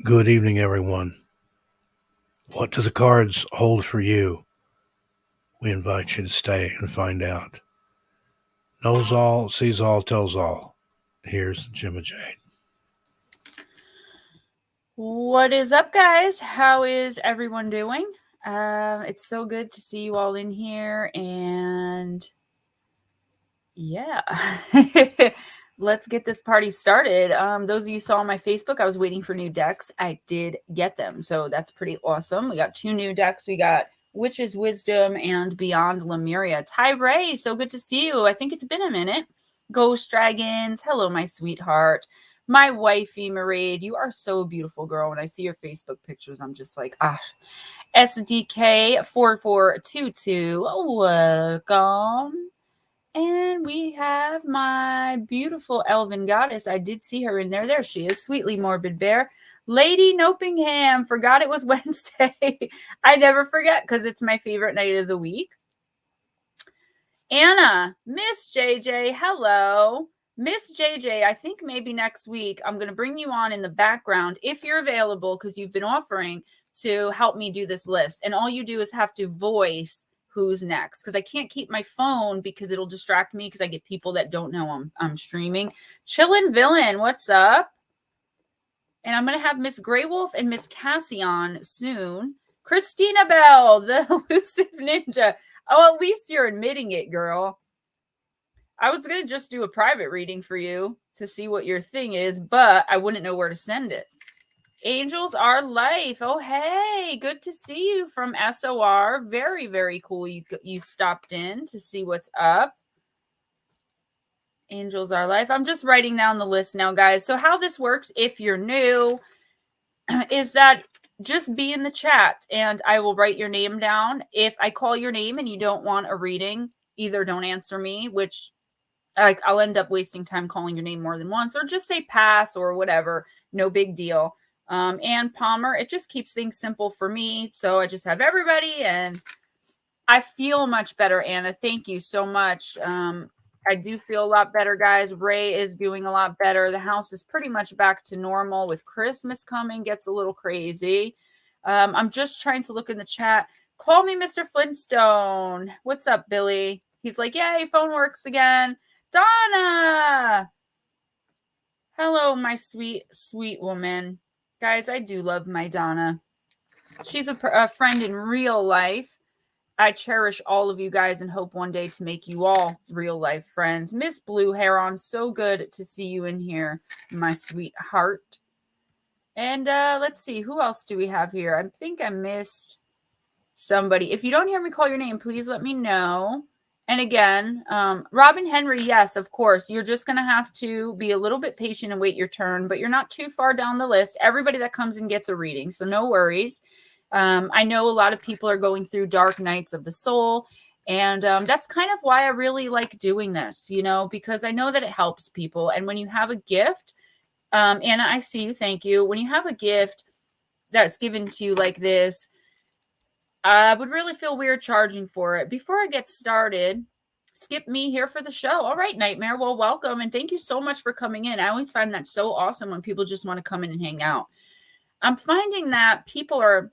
Good evening, everyone. What do the cards hold for you? We invite you to stay and find out. Knows all, sees all, tells all. Here's Gemma Jade. What is up, guys? How is everyone doing? It's so good to see you all in here, and yeah, let's get this party started. Those of you saw on my Facebook, I was waiting for new decks. I did get them, so that's pretty awesome. We got 2 new decks. We got Witch's Wisdom and Beyond Lemuria. Ty Ray, so good to see you. I think it's been a minute. Ghost Dragons, hello, my sweetheart. My wifey, Mairead, you are so beautiful, girl. When I see your Facebook pictures, I'm just like, ah. SDK4422, welcome. And we have my beautiful elven goddess. I did see her in there. There she is, Sweetly Morbid Bear. Lady Nopingham, forgot it was Wednesday. I never forget because it's my favorite night of the week. Anna, Miss JJ, hello. Miss JJ, I think maybe next week I'm going to bring you on in the background if you're available, because you've been offering to help me do this list. And all you do is have to voice who's next, because I can't keep my phone because it'll distract me because I get people that don't know I'm streaming. Chillin' Villain, what's up? And I'm going to have Miss Grey Wolf and Miss Cassie on soon. Christina Bell, the elusive ninja. Oh, at least you're admitting it, girl. I was going to just do a private reading for you to see what your thing is, but I wouldn't know where to send it. Angels Are Life. Oh, hey, good to see you from SOR. Very, very cool. You stopped in to see what's up. Angels Are Life. I'm just writing down the list now, guys. So how this works, if you're new, is that just be in the chat and I will write your name down. If I call your name and you don't want a reading, either don't answer me, which I'll end up wasting time calling your name more than once, or just say pass or whatever. No big deal. Ann Palmer, it just keeps things simple for me. So I just have everybody and I feel much better, Anna. Thank you so much. I do feel a lot better, guys. Ray is doing a lot better. The house is pretty much back to normal. With Christmas coming, gets a little crazy. I'm just trying to look in the chat. Call me Mr. Flintstone. What's up, Billy? He's like, yay, phone works again. Donna! Hello, my sweet, sweet woman. Guys, I do love my Donna. She's a friend in real life. I cherish all of you guys and hope one day to make you all real life friends. Miss Blue Heron, so good to see you in here, my sweetheart. And let's see, who else do we have here? I think I missed somebody. If you don't hear me call your name, please let me know. And again, Robin Henry, yes, of course. You're just going to have to be a little bit patient and wait your turn, but you're not too far down the list. Everybody that comes in gets a reading, so no worries. I know a lot of people are going through dark nights of the soul, and that's kind of why I really like doing this, because I know that it helps people. And when you have a gift, Anna, I see you, thank you. When you have a gift that's given to you like this, I would really feel weird charging for it. Before I get started, Skip Me here for the show. All right, Nightmare. Well, welcome. And thank you so much for coming in. I always find that so awesome when people just want to come in and hang out. I'm finding that people are...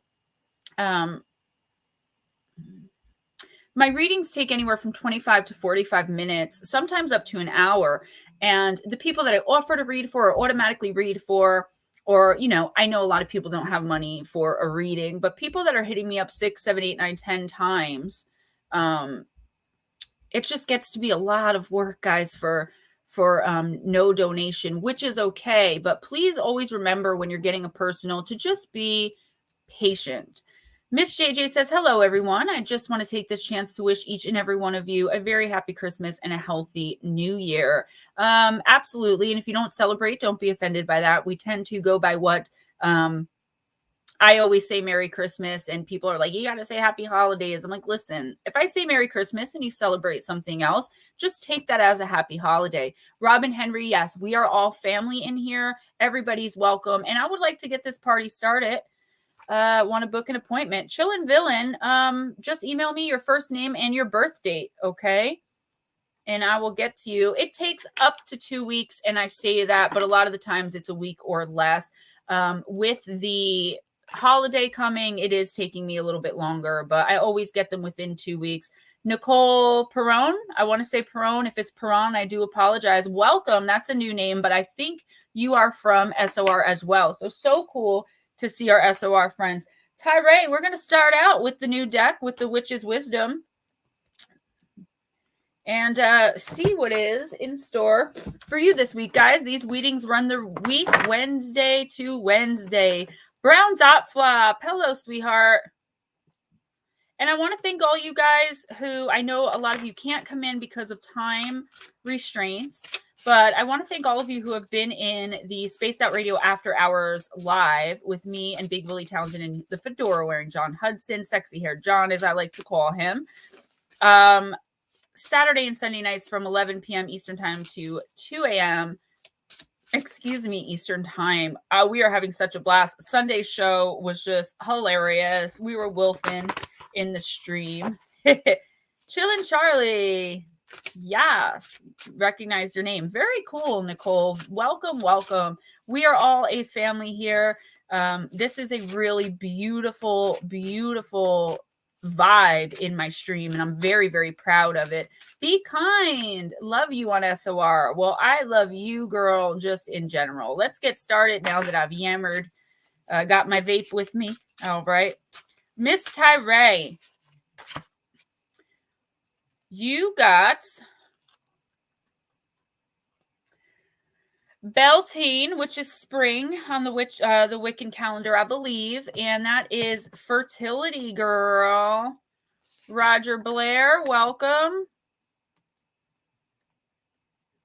my readings take anywhere from 25 to 45 minutes, sometimes up to an hour. And the people that I offer to read for or automatically read for, or, I know a lot of people don't have money for a reading, but people that are hitting me up 6, 7, 8, 9, 10 times, it just gets to be a lot of work, guys, for no donation, which is okay. But please always remember when you're getting a personal to just be patient. Miss JJ says, hello, everyone. I just want to take this chance to wish each and every one of you a very happy Christmas and a healthy new year. Absolutely. And if you don't celebrate, don't be offended by that. We tend to go by what I always say Merry Christmas, and people are like, you got to say Happy Holidays. I'm like, listen, if I say Merry Christmas and you celebrate something else, just take that as a happy holiday. Robin Henry, yes, we are all family in here. Everybody's welcome. And I would like to get this party started. Want to book an appointment. Chillin' Villain, just email me your first name and your birth date, okay? And I will get to you. It takes up to 2 weeks, and I say that, but a lot of the times it's a week or less. With the holiday coming, it is taking me a little bit longer, but I always get them within 2 weeks. Nicole Perron, I want to say Perron. If it's Perron, I do apologize. Welcome. That's a new name, but I think you are from SOR as well. So cool to see our SOR friends. Tyree, we're going to start out with the new deck with the Witch's Wisdom and see what is in store for you this week, guys. These readings run the week Wednesday to Wednesday. Brown Dot Flop. Hello, sweetheart. And I want to thank all you guys who, I know a lot of you can't come in because of time restraints, but I want to thank all of you who have been in the Spaced Out Radio After Hours live with me and Big Willie Townsend and the fedora wearing John Hudson, Sexy Hair John, as I like to call him. Saturday and Sunday nights from 11 p.m. Eastern Time to 2 a.m. Excuse me, Eastern Time. We are having such a blast. Sunday's show was just hilarious. We were wolfing in the stream. Chillin' Charlie. Yes. Recognize your name. Very cool, Nicole. Welcome, welcome. We are all a family here. This is a really beautiful, beautiful vibe in my stream, and I'm very, very proud of it. Be kind. Love you on SOR. Well, I love you, girl, just in general. Let's get started now that I've yammered. Got my vape with me. All right. Miss Tyree, you got Beltane, which is spring on the Wiccan calendar, I believe, and that is fertility, girl. Roger Blair, welcome.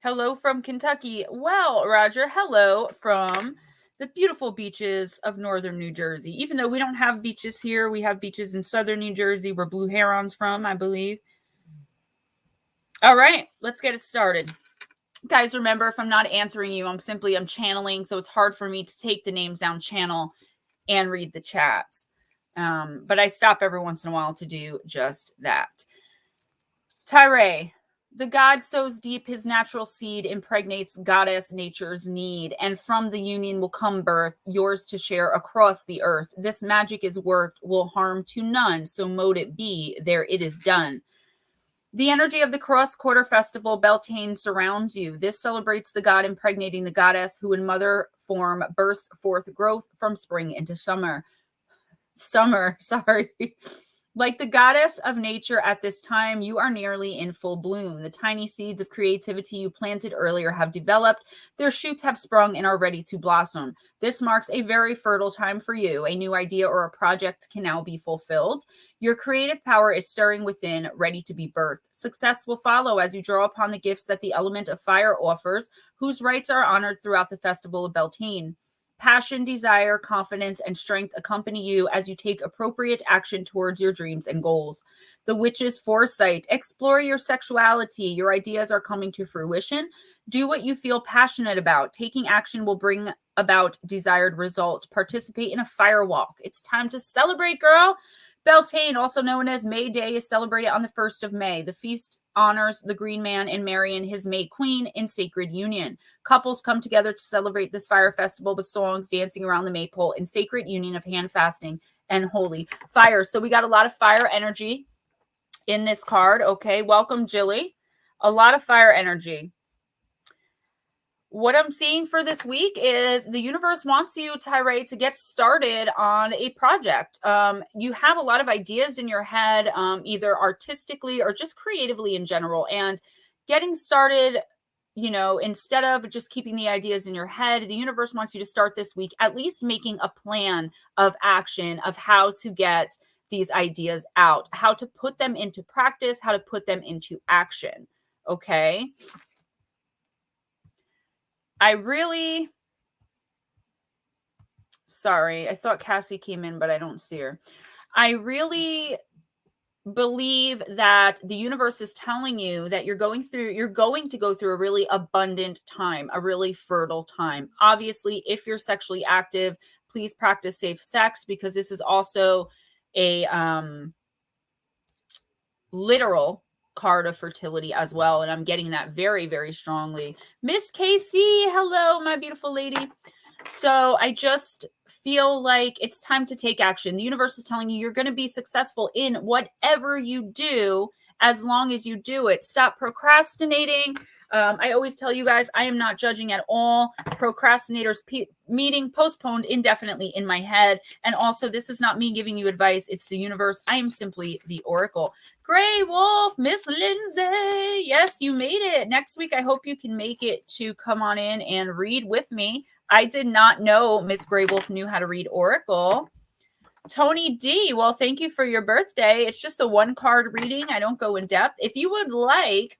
Hello from Kentucky. Well, Roger, hello from the beautiful beaches of northern New Jersey. Even though we don't have beaches here, we have beaches in southern New Jersey where Blue Heron's from, I believe. All right, let's get it started. Guys, remember, if I'm not answering you, I'm channeling, so it's hard for me to take the names down, channel, and read the chats. But I stop every once in a while to do just that. Tyree, the god sows deep, his natural seed impregnates goddess nature's need, and from the union will come birth, yours to share across the earth. This magic is worked, will harm to none, so mote it be, there it is done. The energy of the cross-quarter festival, Beltane, surrounds you. This celebrates the god impregnating the goddess who in mother form bursts forth growth from spring into summer. Like the goddess of nature at this time, you are nearly in full bloom. The tiny seeds of creativity you planted earlier have developed. Their shoots have sprung and are ready to blossom. This marks a very fertile time for you. A new idea or a project can now be fulfilled. Your creative power is stirring within, ready to be birthed. Success will follow as you draw upon the gifts that the element of fire offers, whose rites are honored throughout the festival of Beltane. Passion, desire, confidence, and strength accompany you as you take appropriate action towards your dreams and goals. The witch's foresight. Explore your sexuality. Your ideas are coming to fruition. Do what you feel passionate about. Taking action will bring about desired results. Participate in a fire walk. It's time to celebrate, girl. Beltane, also known as May Day, is celebrated on the 1st of May. The feast honors the Green Man and Marian, his May Queen, in sacred union. Couples come together to celebrate this fire festival with songs, dancing around the maypole, in sacred union of hand fasting and holy fire. So we got a lot of fire energy in this card. Okay, welcome, Jilly. A lot of fire energy. What I'm seeing for this week is the universe wants you, Tyree, to get started on a project. You have a lot of ideas in your head, either artistically or just creatively in general. And getting started, you know, instead of just keeping the ideas in your head, the universe wants you to start this week at least making a plan of action of how to get these ideas out, how to put them into practice, how to put them into action. Okay. Sorry, I thought Cassie came in, but I don't see her. I really believe that the universe is telling you that you're going to go through a really abundant time, a really fertile time. Obviously, if you're sexually active, please practice safe sex, because this is also a literal card of fertility as well, and I'm getting that very, very strongly. Miss Casey, hello, my beautiful lady. So I just feel like it's time to take action. The universe is telling you you're going to be successful in whatever you do as long as you do it. Stop procrastinating. I always tell you guys, I am not judging at all. Procrastinators meeting postponed indefinitely in my head. And also, this is not me giving you advice. It's the universe. I am simply the oracle. Gray Wolf, Miss Lindsay. Yes, you made it. Next week, I hope you can make it to come on in and read with me. I did not know Miss Gray Wolf knew how to read Oracle. Tony D, well, thank you for your birthday. It's just a one-card reading. I don't go in depth. If you would like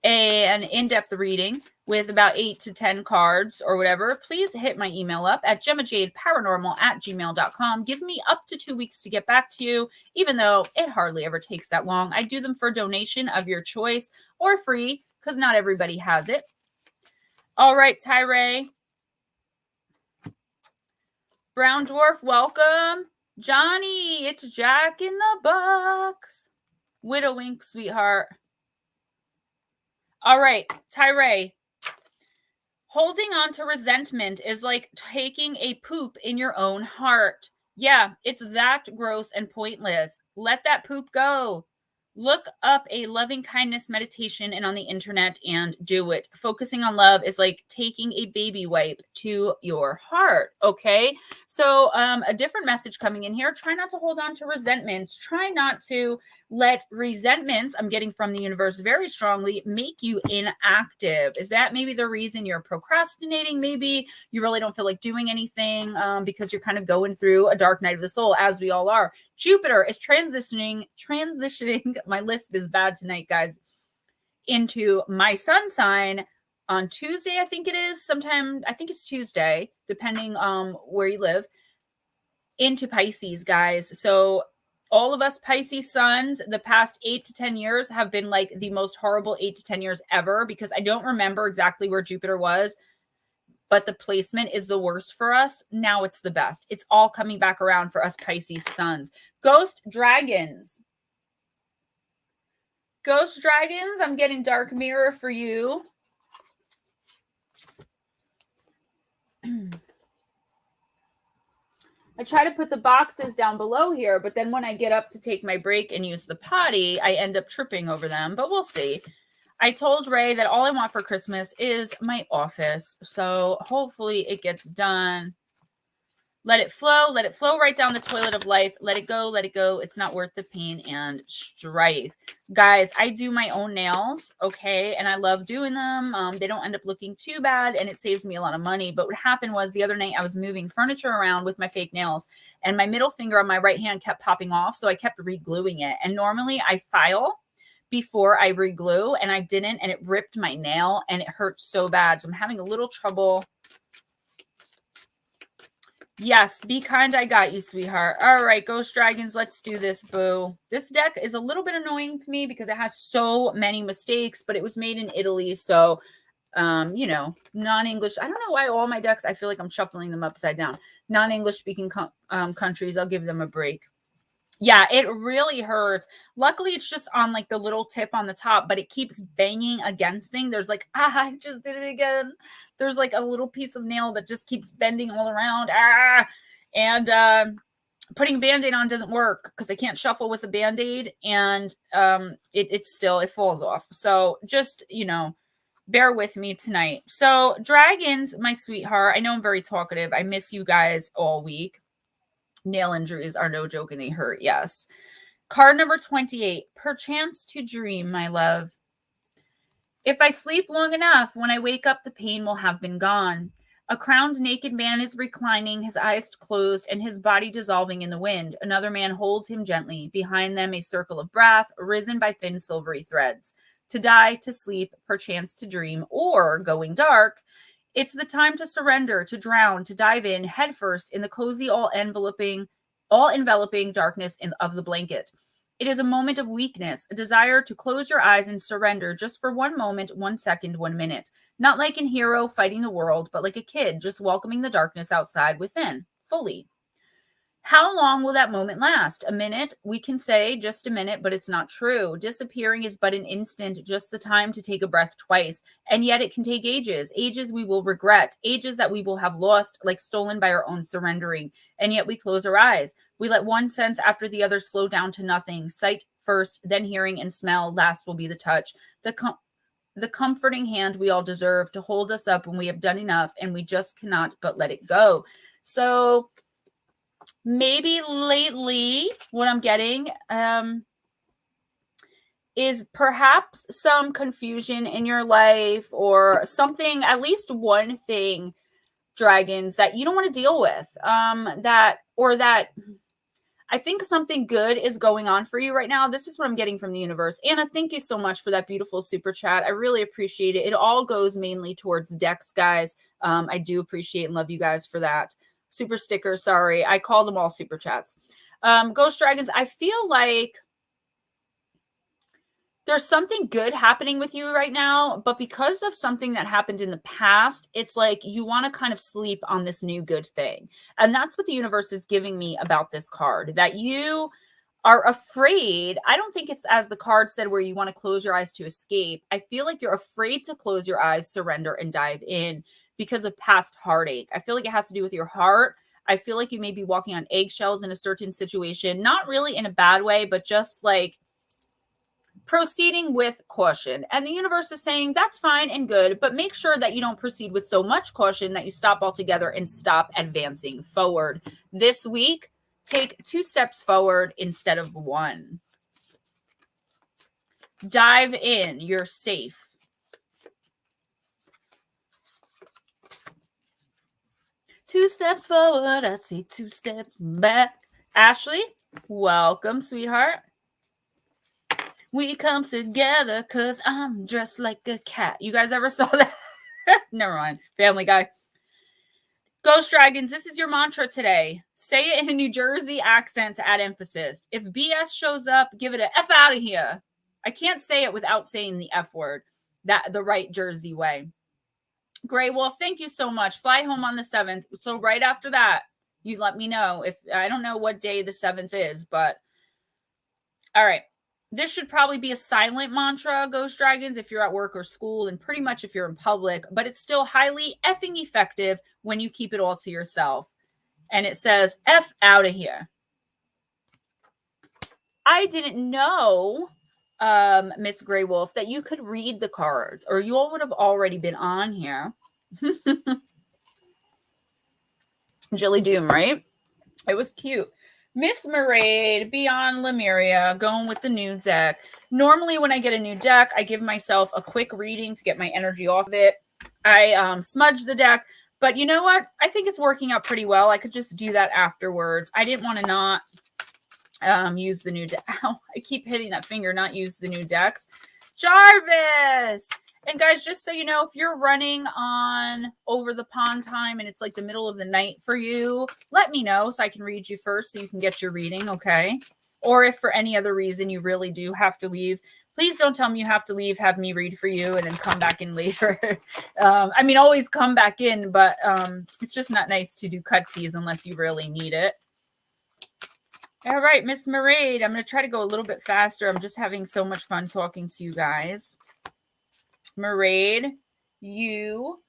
an in-depth reading with about 8 to 10 cards or whatever, please hit my email up at gemmajadeparanormal@gmail.com. Give me up to 2 weeks to get back to you, even though it hardly ever takes that long. I do them for donation of your choice or free because not everybody has it. All right, Tyree. Brown Dwarf, welcome. Johnny, it's Jack in the Box. Widowink, sweetheart. All right, Tyree. Holding on to resentment is like taking a poop in your own heart. Yeah, it's that gross and pointless. Let that poop go. Look up a loving kindness meditation and on the internet and do it. Focusing on love is like taking a baby wipe to your heart. Okay. So a different message coming in here. Try not to hold on to resentments. Try not to let resentments, I'm getting from the universe very strongly, make you inactive. Is that maybe the reason you're procrastinating? Maybe you really don't feel like doing anything because you're kind of going through a dark night of the soul, as we all are. Jupiter is transitioning, my lisp is bad tonight, guys, into my sun sign on Tuesday, I think it is. Sometime, I think it's Tuesday, depending on where you live, into Pisces, guys. So all of us Pisces suns, the past 8 to 10 years have been like the most horrible 8 to 10 years ever, because I don't remember exactly where Jupiter was, but the placement is the worst for us. Now it's the best. It's all coming back around for us Pisces suns. Ghost dragons. Ghost dragons, I'm getting dark mirror for you. I try to put the boxes down below here, but then when I get up to take my break and use the potty, I end up tripping over them, but we'll see. I told Ray that all I want for Christmas is my office, so hopefully it gets done. Let it flow right down the toilet of life. Let it go, it's not worth the pain and strife. Guys, I do my own nails, okay, and I love doing them. They don't end up looking too bad, and it saves me a lot of money. But what happened was the other night I was moving furniture around with my fake nails, and my middle finger on my right hand kept popping off, so I kept re-gluing it. And normally I file before I re-glue, and I didn't, and it ripped my nail, and it hurt so bad. So I'm having a little trouble. Yes, be kind. I got you, sweetheart. All right, Ghost Dragons, let's do this, boo. This deck is a little bit annoying to me because it has so many mistakes, but it was made in Italy, so, you know, non-English. I don't know why all my decks, I feel like I'm shuffling them upside down. Non-English speaking countries, I'll give them a break. Yeah, it really hurts. Luckily, it's just on like the little tip on the top, but it keeps banging against things. There's like, I just did it again. There's like a little piece of nail that just keeps bending all around. And putting Band-Aid on doesn't work because I can't shuffle with a Band-Aid, and it falls off. So just, you know, bear with me tonight. So dragons, my sweetheart, I know I'm very talkative. I miss you guys all week. Nail injuries are no joke and they hurt. Yes. Card number 28. Perchance to dream, my love. If I sleep long enough, when I wake up, the pain will have been gone. A crowned naked man is reclining, his eyes closed and his body dissolving in the wind. Another man holds him gently. Behind them, a circle of brass, risen by thin silvery threads. To die, to sleep, perchance to dream, or going dark. It's the time to surrender, to drown, to dive in headfirst in the cozy, all-enveloping darkness of the blanket. It is a moment of weakness, a desire to close your eyes and surrender just for 1 moment, 1 second, 1 minute. Not like a hero fighting the world, but like a kid just welcoming the darkness outside within, fully. How long will that moment last? A minute? We can say just a minute, but it's not true. Disappearing is but an instant, just the time to take a breath twice. And yet it can take ages, ages we will regret, ages that we will have lost, like stolen by our own surrendering. And yet we close our eyes. We let one sense after the other slow down to nothing. Sight first, then hearing and smell. Last will be the touch. The comforting hand we all deserve to hold us up when we have done enough, and we just cannot but let it go. So maybe lately what I'm getting is perhaps some confusion in your life, or something, at least one thing, dragons, that you don't want to deal with, that I think something good is going on for you right now. This is what I'm getting from the universe. Anna, thank you so much for that beautiful super chat. I really appreciate it. It all goes mainly towards decks, guys. I do appreciate and love you guys for that. Super sticker, sorry. I call them all super chats. Ghost Dragons, I feel like there's something good happening with you right now, but because of something that happened in the past, it's like you want to kind of sleep on this new good thing. And that's what the universe is giving me about this card, that you are afraid. I don't think it's, as the card said, where you want to close your eyes to escape. I feel like you're afraid to close your eyes, surrender, and dive in because of past heartache. I feel like it has to do with your heart. I feel like you may be walking on eggshells in a certain situation, not really in a bad way, but just like proceeding with caution. And the universe is saying that's fine and good, but make sure that you don't proceed with so much caution that you stop altogether and stop advancing forward. This week, take 2 steps forward instead of 1. Dive in. You're safe. Two steps forward, I see 2 steps back. Ashley, welcome, sweetheart. We come together because I'm dressed like a cat. You guys ever saw that? Never mind. Family Guy. Ghost Dragons, this is your mantra today. Say it in a New Jersey accent to add emphasis. If BS shows up, give it a F out of here. I can't say it without saying the F word, that the right Jersey way. Grey Wolf, thank you so much. Fly home on the 7th. So right after that, you let me know. If I don't know what day the 7th is, but all right. This should probably be a silent mantra, Ghost Dragons, if you're at work or school, and pretty much if you're in public, but it's still highly effing effective when you keep it all to yourself. And it says, F out of here. I didn't know, Miss Grey Wolf, that you could read the cards, or you all would have already been on here. Jilly Doom, right? It was cute. Miss Mermaid, Beyond Lemuria, going with the new deck. Normally when I get a new deck, I give myself a quick reading to get my energy off of it. I smudge the deck, but you know what? I think it's working out pretty well. I could just do that afterwards. I didn't want to not use the new deck. Ow, I keep hitting that finger, not use the new decks. Jarvis! And guys, just so you know, if you're running on over the pond time and it's like the middle of the night for you, let me know so I can read you first so you can get your reading, okay? Or if for any other reason you really do have to leave, please don't tell me you have to leave, have me read for you, and then come back in later. I mean, always come back in, but it's just not nice to do cutsies unless you really need it. All right, Miss Mermaid, I'm going to try to go a little bit faster. I'm just having so much fun talking to you guys. Mermaid, you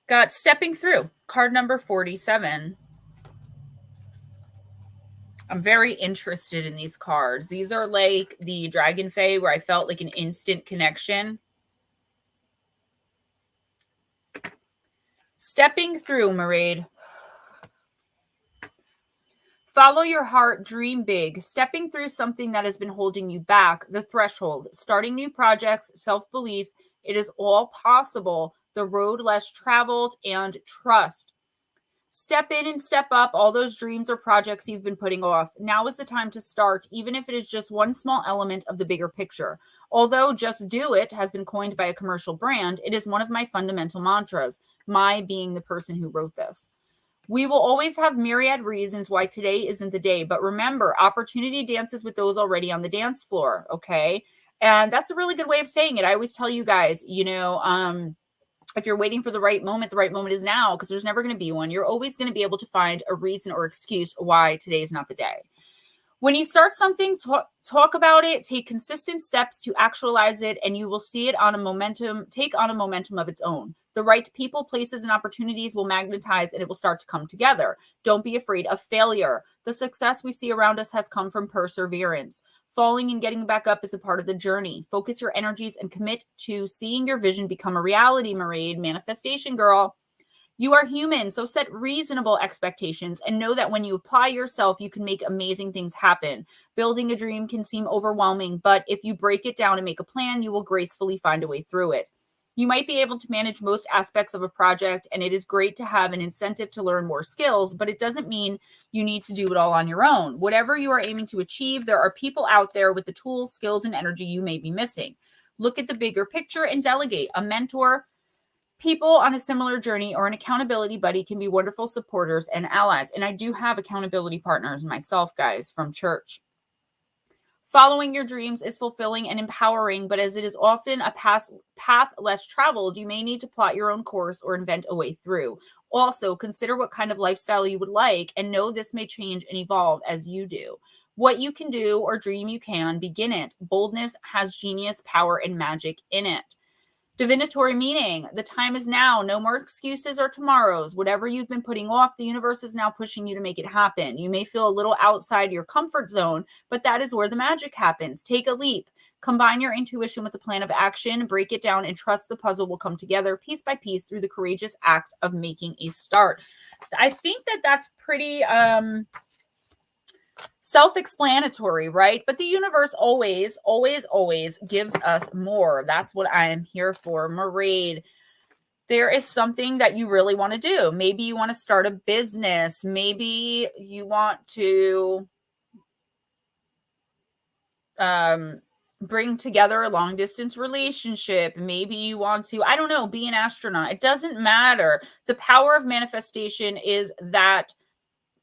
got Stepping Through, card number 47. I'm very interested in these cards. These are like the Dragonfae where I felt like an instant connection. Stepping Through, Mermaid. Follow your heart, dream big, stepping through something that has been holding you back, the threshold, starting new projects, self-belief. It is all possible. The road less traveled, and trust. Step in and step up all those dreams or projects you've been putting off. Now is the time to start, even if it is just one small element of the bigger picture. Although Just Do It has been coined by a commercial brand, it is one of my fundamental mantras, my being the person who wrote this. We will always have myriad reasons why today isn't the day, but remember, opportunity dances with those already on the dance floor, okay? And that's a really good way of saying it. I always tell you guys, you know, If you're waiting for the right moment is now, because there's never going to be one. You're always going to be able to find a reason or excuse why today is not the day. When you start something, talk about it, take consistent steps to actualize it, and you will see it on a momentum, take on a momentum of its own. The right people, places, and opportunities will magnetize, and it will start to come together. Don't be afraid of failure. The success we see around us has come from perseverance. Falling and getting back up is a part of the journey. Focus your energies and commit to seeing your vision become a reality, Mermaid. Manifestation girl. You are human, so set reasonable expectations and know that when you apply yourself, you can make amazing things happen. Building a dream can seem overwhelming, but if you break it down and make a plan, you will gracefully find a way through it. You might be able to manage most aspects of a project, and it is great to have an incentive to learn more skills, but it doesn't mean you need to do it all on your own. Whatever you are aiming to achieve, there are people out there with the tools, skills, and energy you may be missing. Look at the bigger picture and delegate. A mentor, people on a similar journey, or an accountability buddy can be wonderful supporters and allies. And I do have accountability partners myself, guys, from church. Following your dreams is fulfilling and empowering, but as it is often a path less traveled, you may need to plot your own course or invent a way through. Also, consider what kind of lifestyle you would like, and know this may change and evolve as you do. What you can do or dream you can, begin it. Boldness has genius, power, and magic in it. Divinatory meaning. The time is now. No more excuses or tomorrows. Whatever you've been putting off, the universe is now pushing you to make it happen. You may feel a little outside your comfort zone, but that is where the magic happens. Take a leap. Combine your intuition with a plan of action. Break it down and trust the puzzle will come together piece by piece through the courageous act of making a start. I think that that's pretty self-explanatory, right? But the universe always gives us more. That's what I am here for. Mermaid, there is something that you really want to do. Maybe you want to start a business. Maybe you want to bring together a long distance relationship. Maybe you want to, I don't know, be an astronaut. It doesn't matter. The power of manifestation is that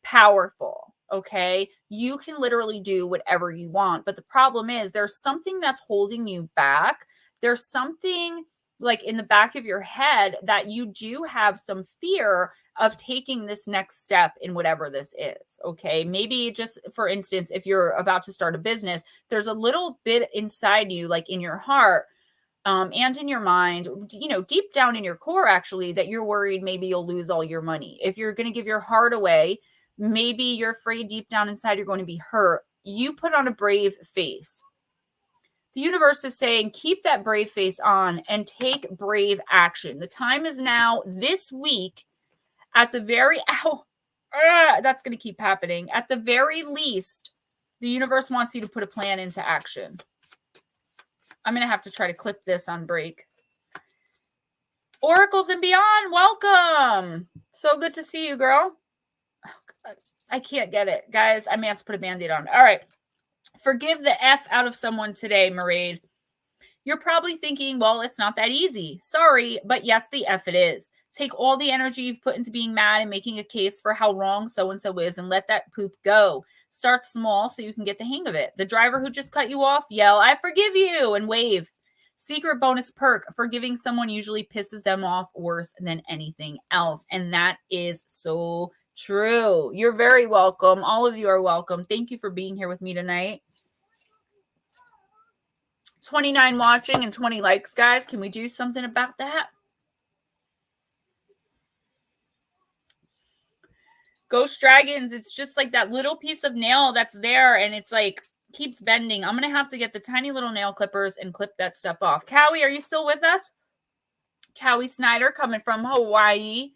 powerful. Okay, you can literally do whatever you want, but the problem is there's something that's holding you back. There's something like in the back of your head that you do have some fear of taking this next step in whatever this is. Okay, maybe just for instance, if you're about to start a business, there's a little bit inside you, like in your heart and in your mind, you know, deep down in your core, actually, that you're worried maybe you'll lose all your money. If you're going to give your heart away, maybe you're afraid deep down inside you're going to be hurt. You put on a brave face. The universe is saying, keep that brave face on and take brave action. The time is now this week at the very, that's going to keep happening. At the very least, the universe wants you to put a plan into action. I'm going to have to try to clip this on break. Oracles and beyond, welcome. So good to see you, girl. I can't get it. Guys, I may have to put a Band-Aid on. All right. Forgive the F out of someone today, Mermaid. You're probably thinking, well, it's not that easy. Sorry, but yes, the F it is. Take all the energy you've put into being mad and making a case for how wrong so-and-so is and let that poop go. Start small so you can get the hang of it. The driver who just cut you off, yell, I forgive you, and wave. Secret bonus perk, forgiving someone usually pisses them off worse than anything else. And that is so true. You're very welcome. All of you are welcome. Thank you for being here with me tonight. 29 watching and 20 likes, guys. Can we do something about that? Ghost Dragons, it's just like that little piece of nail that's there and it's like keeps bending. I'm going to have to get the tiny little nail clippers and clip that stuff off. Cowie, are you still with us? Cowie Snyder coming from Hawaii.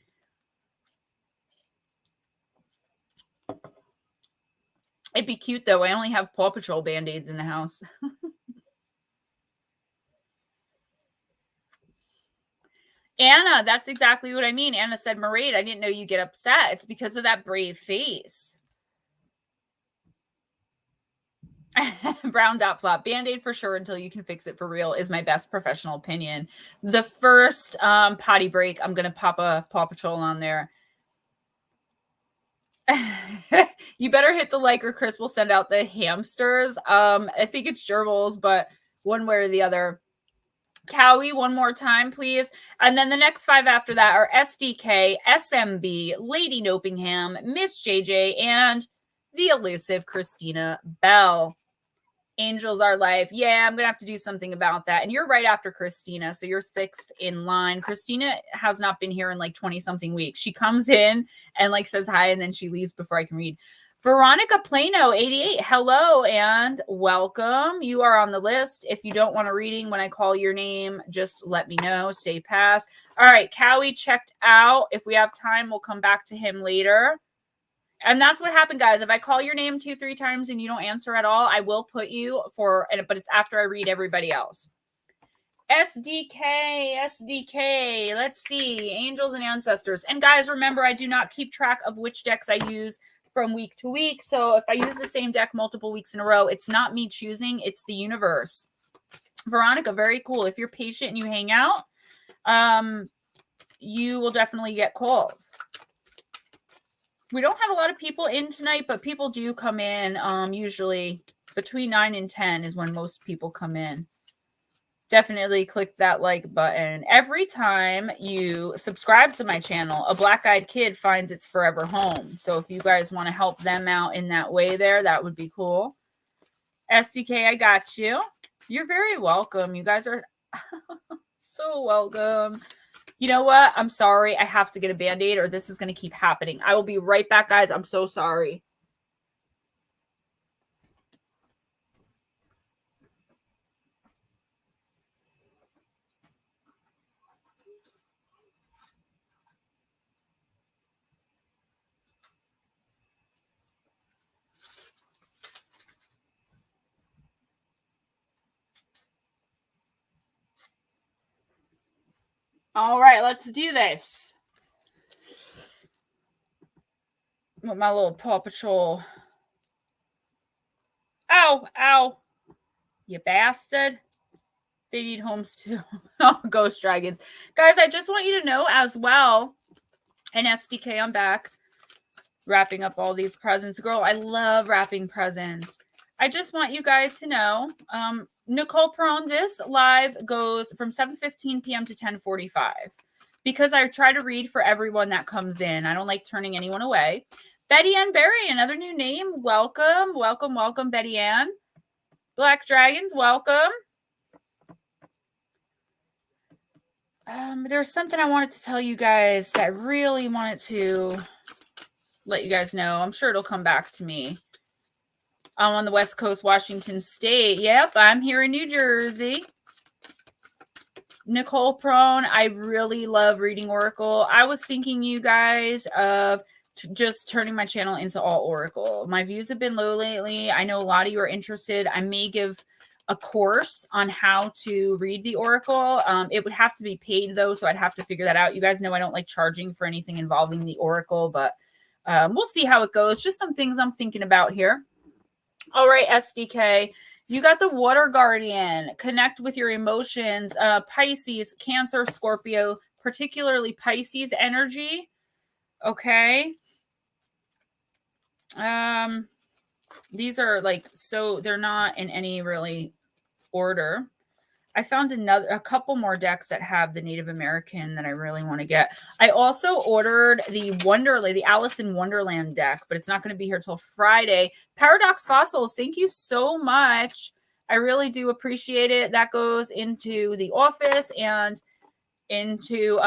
It'd be cute, though. I only have Paw Patrol Band-Aids in the house. Anna, that's exactly what I mean. Anna said, Mermaid, I didn't know you get upset. It's because of that brave face. Brown dot flop. Band-Aid for sure until you can fix it for real is my best professional opinion. The first potty break, I'm going to pop a Paw Patrol on there. You better hit the like or Chris will send out the hamsters. I think it's gerbils, but one way or the other. Cowie, one more time, please. And then the next 5 after that are SDK, SMB, Lady Nopingham, Miss JJ, and the elusive Christina Bell. Angels Are Life. Yeah, I'm going to have to do something about that. And you're right after Christina, so you're 6th in line. Christina has not been here in like 20-something weeks. She comes in and like says hi, and then she leaves before I can read. Veronica Plano, 88. Hello and welcome. You are on the list. If you don't want a reading when I call your name, just let me know. Stay past. All right, Cowie checked out. If we have time, we'll come back to him later. And that's what happened, guys. If I call your name 2-3 times and you don't answer at all, I will put you for, but it's after I read everybody else. SDK. Let's see. Angels and Ancestors. And guys, remember, I do not keep track of which decks I use from week to week. So if I use the same deck multiple weeks in a row, it's not me choosing, it's the universe. Veronica, very cool. If you're patient and you hang out, you will definitely get called. We don't have a lot of people in tonight, but people do come in. Usually between 9 and 10 is when most people come in. Definitely click that like button. Every time you subscribe to my channel, a black-eyed kid finds its forever home. So if you guys want to help them out in that way there, that would be cool. SDK, I got you. You're very welcome. You guys are so welcome. You know what? I'm sorry. I have to get a Band-Aid or this is going to keep happening. I will be right back, guys. I'm so sorry. All right, let's do this. With my little Paw Patrol. Ow. You bastard. They need homes too. Oh, Ghost Dragons. Guys, I just want you to know as well, and SDK, I'm back. Wrapping up all these presents. Girl, I love wrapping presents. I just want you guys to know, Nicole Perron, this live goes from 7:15 p.m. to 10:45 because I try to read for everyone that comes in. I don't like turning anyone away. Betty Ann Berry, another new name. Welcome, Betty Ann. Black Dragons, welcome. There's something I wanted to tell you guys that I really wanted to let you guys know. I'm sure it'll come back to me. I'm on the West Coast, Washington State. Yep, I'm here in New Jersey. Nicole Prone, I really love reading Oracle. I was thinking, you guys, of just turning my channel into all Oracle. My views have been low lately. I know a lot of you are interested. I may give a course on how to read the Oracle. It would have to be paid, though, so I'd have to figure that out. You guys know I don't like charging for anything involving the Oracle, but we'll see how it goes. Just some things I'm thinking about here. All right, SDK. You got the Water Guardian. Connect with your emotions. Pisces, Cancer, Scorpio, particularly Pisces energy. Okay. These are like, so they're not in any really order. I found a couple more decks that have the Native American that I really want to get. I also ordered the Alice in Wonderland deck, but it's not going to be here till Friday. Paradox Fossils, thank you so much. I really do appreciate it. That goes into the office and into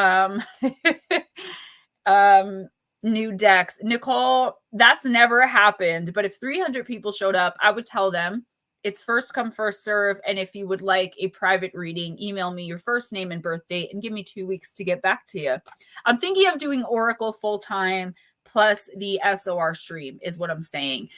new decks. Nicole, that's never happened, but if 300 people showed up, I would tell them it's first come, first serve. And if you would like a private reading, email me your first name and birth date and give me 2 weeks to get back to you. I'm thinking of doing Oracle full-time plus the SOR stream is what I'm saying.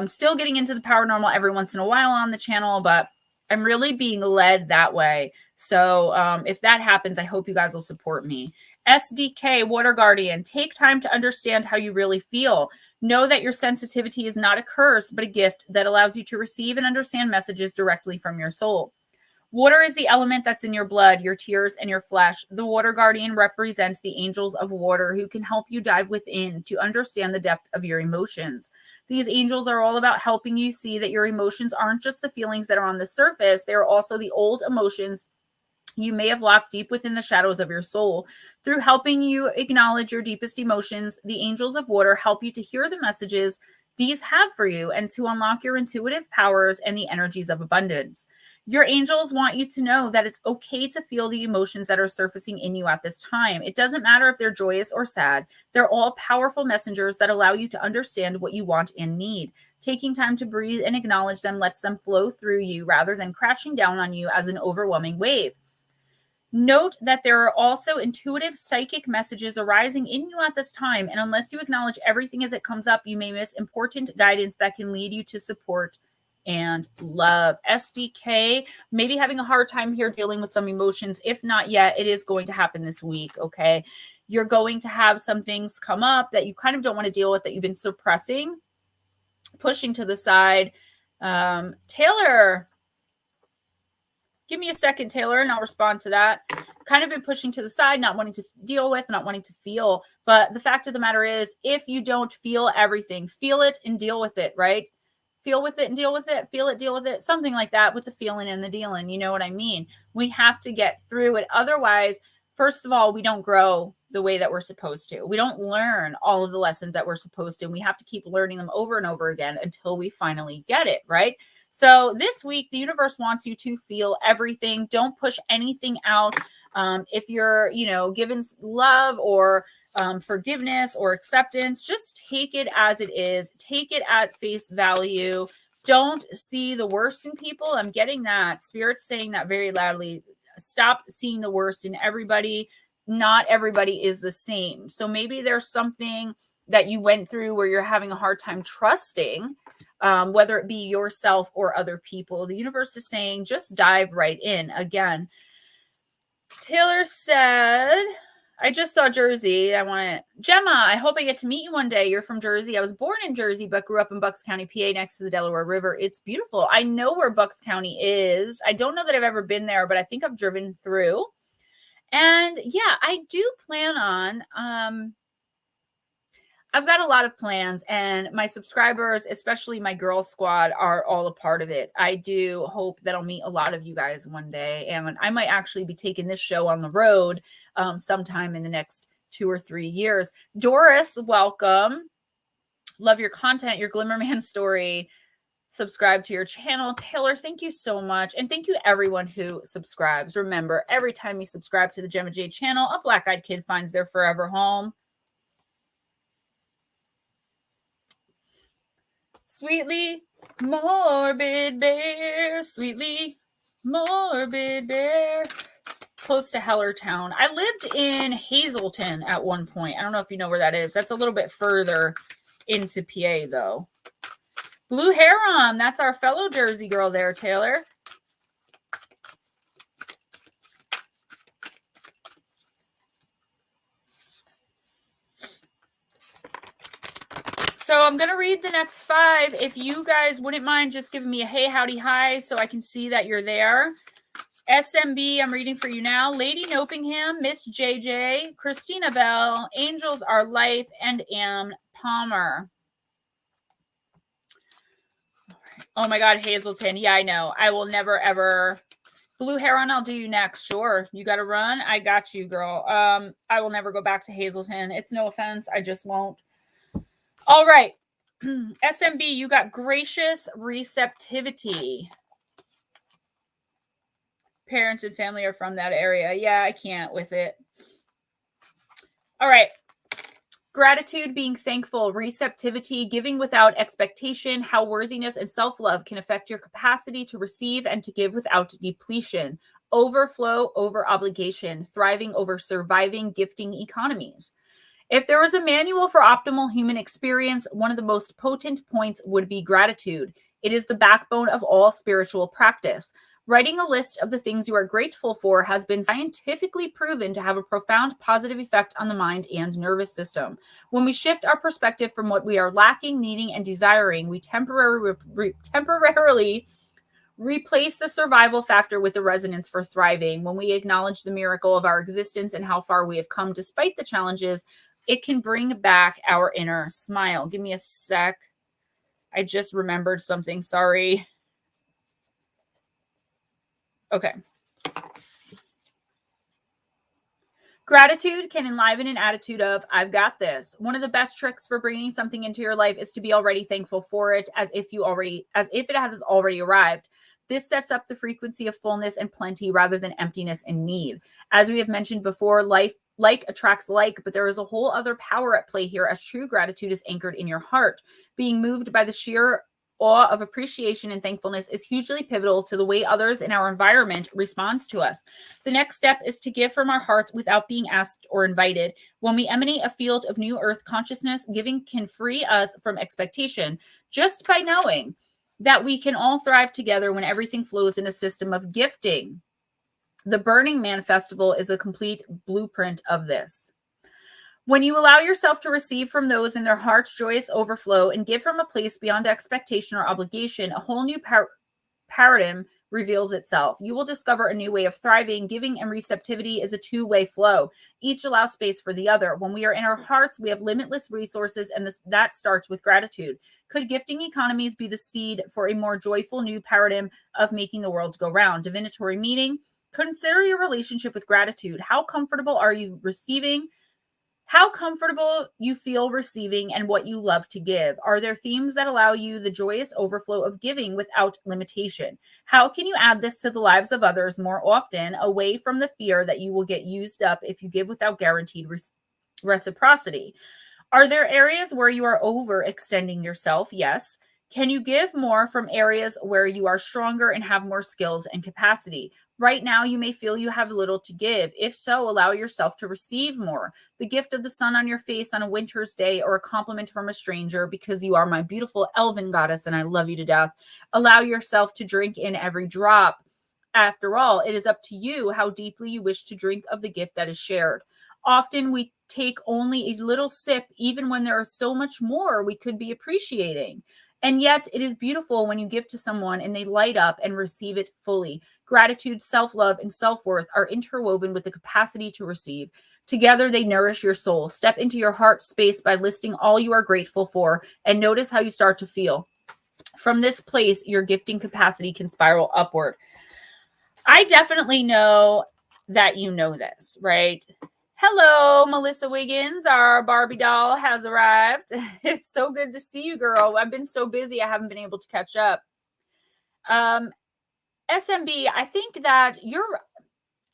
Still getting into the paranormal every once in a while on the channel, but I'm really being led that way. So if that happens, I hope you guys will support me. SDK, Water Guardian, take time to understand how you really feel. Know that your sensitivity is not a curse, but a gift that allows you to receive and understand messages directly from your soul. Water is the element that's in your blood, your tears, and your flesh. The Water Guardian represents the angels of water who can help you dive within to understand the depth of your emotions. These angels are all about helping you see that your emotions aren't just the feelings that are on the surface. They are also the old emotions you may have locked deep within the shadows of your soul. Through helping you acknowledge your deepest emotions, the angels of water help you to hear the messages these have for you and to unlock your intuitive powers and the energies of abundance. Your angels want you to know that it's okay to feel the emotions that are surfacing in you at this time. It doesn't matter if they're joyous or sad. They're all powerful messengers that allow you to understand what you want and need. Taking time to breathe and acknowledge them lets them flow through you rather than crashing down on you as an overwhelming wave. Note that there are also intuitive psychic messages arising in you at this time, and unless you acknowledge everything as it comes up, you may miss important guidance that can lead you to support and love. SDK, maybe having a hard time here dealing with some emotions. If not yet, it is going to happen this week, okay? You're going to have some things come up that you kind of don't want to deal with, that you've been suppressing, pushing to the side. Taylor, give me a second, Taylor, and I'll respond to that. Kind of been pushing to the side, not wanting to deal with, not wanting to feel. But the fact of the matter is, if you don't feel everything, feel it and deal with it, right? Feel with it and deal with it. Feel it, deal with it. Something like that with the feeling and the dealing. You know what I mean? We have to get through it. Otherwise, first of all, we don't grow the way that we're supposed to. We don't learn all of the lessons that we're supposed to. And we have to keep learning them over and over again until we finally get it, right? So this week, the universe wants you to feel everything. Don't push anything out. If you're, given love or forgiveness or acceptance, just take it as it is. Take it at face value. Don't see the worst in people. I'm getting that. Spirit's saying that very loudly. Stop seeing the worst in everybody. Not everybody is the same. So maybe there's something that you went through where you're having a hard time trusting, whether it be yourself or other people. The universe is saying, just dive right in. Again, Taylor said, I just saw Jersey. Gemma, I hope I get to meet you one day. You're from Jersey. I was born in Jersey, but grew up in Bucks County, PA, next to the Delaware River. It's beautiful. I know where Bucks County is. I don't know that I've ever been there, but I think I've driven through. And yeah, I do plan on, I've got a lot of plans, and my subscribers, especially my girl squad, are all a part of it. I do hope that I'll meet a lot of you guys one day, and I might actually be taking this show on the road sometime in the next 2 or 3 years. Doris, welcome. Love your content, your Glimmerman story. Subscribe to your channel. Taylor, thank you so much. And thank you everyone who subscribes. Remember, every time you subscribe to the Gemma Jade channel, a black-eyed kid finds their forever home. Sweetly morbid bear, sweetly morbid bear. Close to Hellertown. I lived in Hazleton at one point. I don't know if you know where that is. That's a little bit further into PA, though. Blue Heron. That's our fellow Jersey girl there, Taylor. So I'm going to read the next 5. If you guys wouldn't mind just giving me a hey, howdy, hi, so I can see that you're there. SMB, I'm reading for you now. Lady Nopingham, Miss JJ, Christina Bell, Angels Are Life, and Ann Palmer. Oh my God, Hazleton. Yeah, I know. I will never, ever. Blue Heron, I'll do you next. Sure. You got to run? I got you, girl. I will never go back to Hazleton. It's no offense. I just won't. All right. SMB, you got gracious receptivity. Parents and family are from that area. Yeah, I can't with it. All right. Gratitude, being thankful, receptivity, giving without expectation, how worthiness and self-love can affect your capacity to receive and to give without depletion, overflow over obligation, thriving over surviving, gifting economies. If there was a manual for optimal human experience, one of the most potent points would be gratitude. It is the backbone of all spiritual practice. Writing a list of the things you are grateful for has been scientifically proven to have a profound positive effect on the mind and nervous system. When we shift our perspective from what we are lacking, needing, and desiring, we temporarily replace the survival factor with the resonance for thriving. When we acknowledge the miracle of our existence and how far we have come despite the challenges, it can bring back our inner smile. Give me a sec. I just remembered something. Sorry. Okay. Gratitude can enliven an attitude of, I've got this. One of the best tricks for bringing something into your life is to be already thankful for it as if it has already arrived. This sets up the frequency of fullness and plenty rather than emptiness and need. As we have mentioned before, life like attracts like, but there is a whole other power at play here as true gratitude is anchored in your heart. Being moved by the sheer awe of appreciation and thankfulness is hugely pivotal to the way others in our environment responds to us. The next step is to give from our hearts without being asked or invited. When we emanate a field of new earth consciousness, giving can free us from expectation just by knowing that we can all thrive together when everything flows in a system of gifting. The Burning Man Festival is a complete blueprint of this. When you allow yourself to receive from those in their heart's joyous overflow and give from a place beyond expectation or obligation, a whole new paradigm reveals itself. You will discover a new way of thriving. Giving and receptivity is a two-way flow. Each allows space for the other. When we are in our hearts, we have limitless resources, and that starts with gratitude. Could gifting economies be the seed for a more joyful new paradigm of making the world go round? Divinatory meaning. Consider your relationship with gratitude. How comfortable are you receiving? How comfortable you feel receiving and what you love to give. Are there themes that allow you the joyous overflow of giving without limitation? How can you add this to the lives of others more often, away from the fear that you will get used up if you give without guaranteed reciprocity? Are there areas where you are overextending yourself? Yes. Can you give more from areas where you are stronger and have more skills and capacity? Right now, you may feel you have little to give. If so, allow yourself to receive more. The gift of the sun on your face on a winter's day, or a compliment from a stranger because you are my beautiful elven goddess and I love you to death. Allow yourself to drink in every drop. After all, it is up to you how deeply you wish to drink of the gift that is shared. Often we take only a little sip, even when there is so much more we could be appreciating. And yet it is beautiful when you give to someone and they light up and receive it fully. Gratitude, self-love, and self-worth are interwoven with the capacity to receive. Together, they nourish your soul. Step into your heart space by listing all you are grateful for and notice how you start to feel. From this place, your gifting capacity can spiral upward. I definitely know that you know this, right? Hello, Melissa Wiggins. Our Barbie doll has arrived. It's so good to see you, girl. I've been so busy, I haven't been able to catch up. SMB, I think that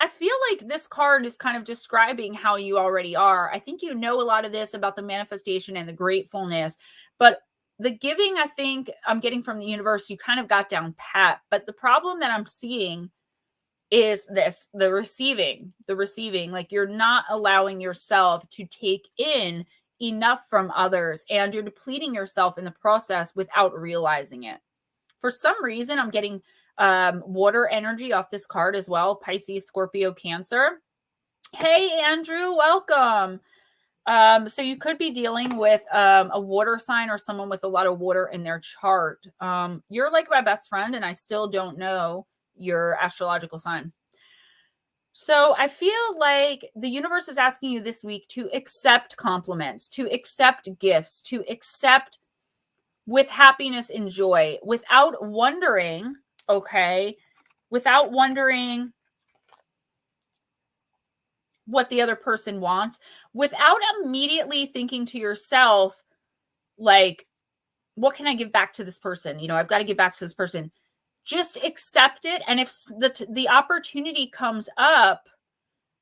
I feel like this card is kind of describing how you already are. I think you know a lot of this about the manifestation and the gratefulness, but the giving, I think I'm getting from the universe, you kind of got down pat. But the problem that I'm seeing is this, the receiving, like you're not allowing yourself to take in enough from others, and you're depleting yourself in the process without realizing it. For some reason, I'm getting water energy off this card as well. Pisces, Scorpio, Cancer. Hey, Andrew, welcome. So you could be dealing with a water sign or someone with a lot of water in their chart. You're like my best friend, and I still don't know your astrological sign. So I feel like the universe is asking you this week to accept compliments, to accept gifts, to accept with happiness and joy without wondering, okay, without wondering what the other person wants, without immediately thinking to yourself, like, what can I give back to this person? You know, I've got to give back to this person. Just accept it. And if the opportunity comes up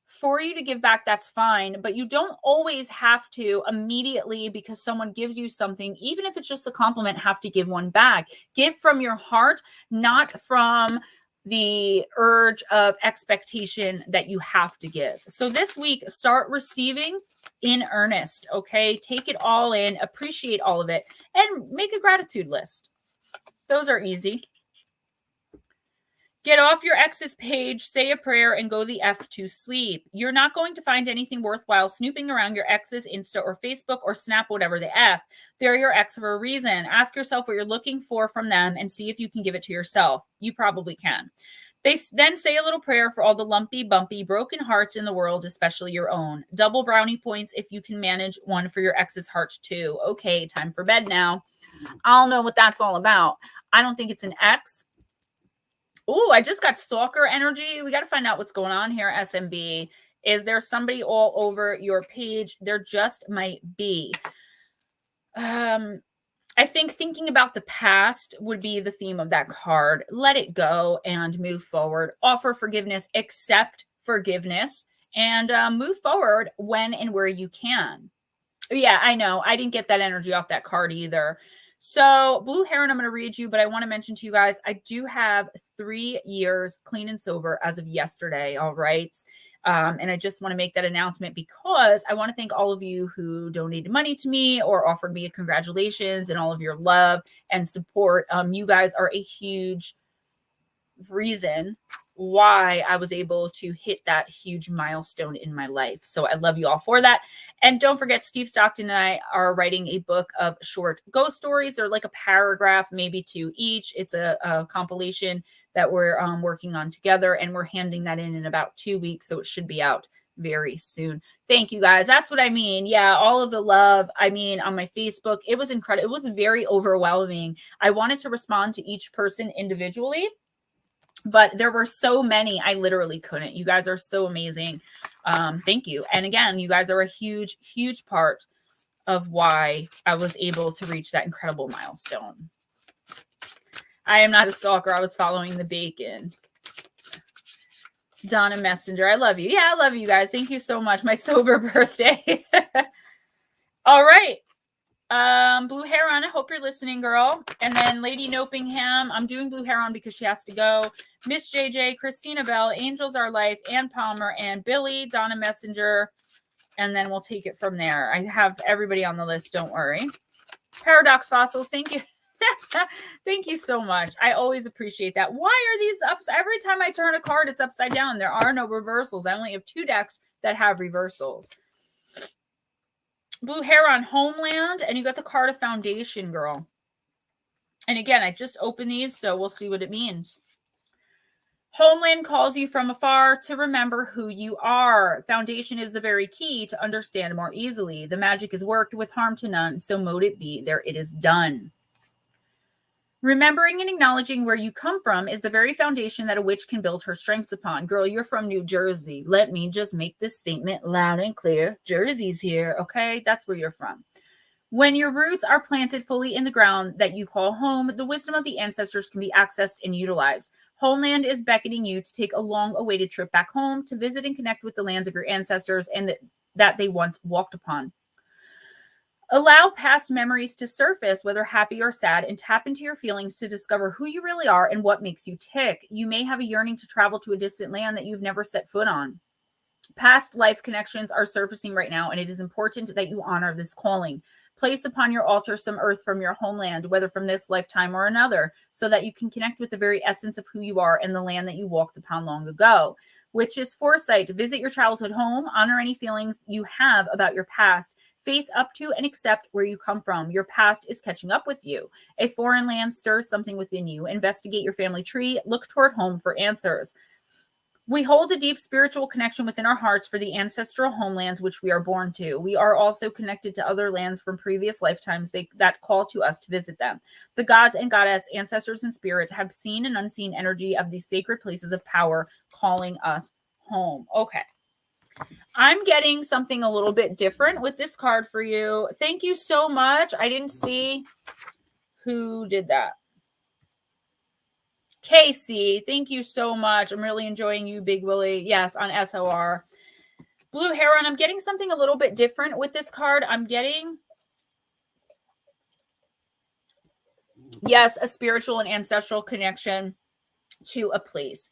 for you to give back, that's fine. But you don't always have to immediately, because someone gives you something, even if it's just a compliment, have to give one back. Give from your heart, not from the urge of expectation that you have to give. So this week, start receiving in earnest, okay? Take it all in, appreciate all of it, and make a gratitude list. Those are easy. Get off your ex's page, say a prayer, and go the F to sleep. You're not going to find anything worthwhile snooping around your ex's Insta or Facebook or Snap, whatever the F. They're your ex for a reason. Ask yourself what you're looking for from them and see if you can give it to yourself. You probably can. They then say a little prayer for all the lumpy, bumpy, broken hearts in the world, especially your own. Double brownie points if you can manage one for your ex's heart too. Okay, time for bed now. I don't know what that's all about. I don't think it's an ex. Oh, I just got stalker energy. We got to find out what's going on here, SMB. Is there somebody all over your page? There just might be. I think thinking about the past would be the theme of that card. Let it go and move forward. Offer forgiveness, accept forgiveness, and move forward when and where you can. Yeah, I know. I didn't get that energy off that card either. So, Blue Heron, I'm going to read you, but I want to mention to you guys, I do have 3 years clean and sober as of yesterday. All right. And I just want to make that announcement because I want to thank all of you who donated money to me or offered me a congratulations and all of your love and support. You guys are a huge reason why I was able to hit that huge milestone in my life. So I love you all for that. And don't forget, Steve Stockton and I are writing a book of short ghost stories. They're like a paragraph, maybe 2 each. It's a compilation that we're working on together, and we're handing that in about 2 weeks. So it should be out very soon. Thank you guys. That's what I mean. Yeah, all of the love. I mean, on my Facebook, it was incredible. It was very overwhelming. I wanted to respond to each person individually, but there were so many, I literally couldn't. You guys are so amazing. Thank you. And again, you guys are a huge, huge part of why I was able to reach that incredible milestone. I am not a stalker. I was following the bacon. Donna Messenger, I love you. Yeah, I love you guys. Thank you so much. My sober birthday. All right. Blue Heron, I hope you're listening, girl. And then Lady Nopingham, I'm doing Blue Heron because she has to go. Miss JJ, Christina Bell, Angels Our Life, Ann Palmer, and Billy, Donna Messenger. And then we'll take it from there. I have everybody on the list, don't worry. Paradox Fossils, thank you. Thank you so much. I always appreciate that. Why are these ups? Every time I turn a card, it's upside down. There are no reversals. I only have 2 decks that have reversals. Blue Heron, Homeland, and you got the card of Foundation, girl. And again, I just opened these, so we'll see what it means. Homeland calls you from afar to remember who you are. Foundation is the very key to understand more easily. The magic is worked with harm to none, so mote it be. There it is done. Remembering and acknowledging where you come from is the very foundation that a witch can build her strengths upon. Girl, you're from New Jersey. Let me just make this statement loud and clear. Jersey's here, okay? That's where you're from. When your roots are planted fully in the ground that you call home, the wisdom of the ancestors can be accessed and utilized. Homeland is beckoning you to take a long-awaited trip back home to visit and connect with the lands of your ancestors and that they once walked upon. Allow past memories to surface, whether happy or sad, and tap into your feelings to discover who you really are and what makes you tick. You may have a yearning to travel to a distant land that you've never set foot on. Past life connections are surfacing right now, and it is important that you honor this calling. Place upon your altar some earth from your homeland, whether from this lifetime or another, so that you can connect with the very essence of who you are and the land that you walked upon long ago. Which is foresight. Visit your childhood home, honor any feelings you have about your past, face up to and accept where you come from. Your past is catching up with you. A foreign land stirs something within you. Investigate your family tree. Look toward home for answers. We hold a deep spiritual connection within our hearts for the ancestral homelands which we are born to. We are also connected to other lands from previous lifetimes that call to us to visit them. The gods and goddess, ancestors and spirits have seen and unseen energy of these sacred places of power calling us home. Okay. I'm getting something a little bit different with this card for you. Thank you so much. I didn't see who did that. Casey, thank you so much. I'm really enjoying you, Big Willie. Yes, on SOR. Blue Heron, I'm getting something a little bit different with this card. I'm getting, yes, a spiritual and ancestral connection to a place.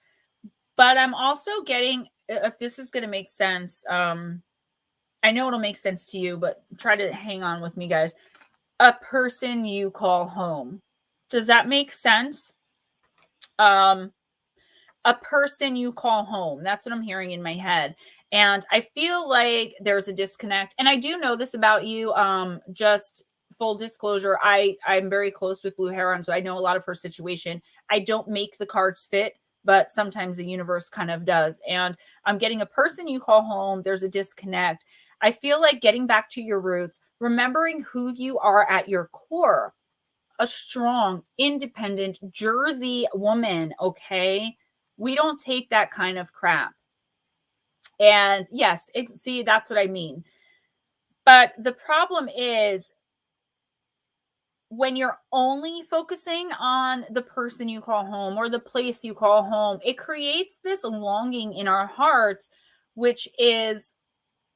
But I'm also getting, if this is going to make sense, I know it'll make sense to you, but try to hang on with me, guys. A person you call home. Does that make sense? A person you call home. That's what I'm hearing in my head. And I feel like there's a disconnect. And I do know this about you. Just full disclosure, I'm very close with Blue Heron, so I know a lot of her situation. I don't make the cards fit, but sometimes the universe kind of does. And I'm getting a person you call home. There's a disconnect. I feel like getting back to your roots, remembering who you are at your core, a strong, independent Jersey woman, okay? We don't take that kind of crap. And yes, see, that's what I mean. But the problem is when you're only focusing on the person you call home or the place you call home, it creates this longing in our hearts, which is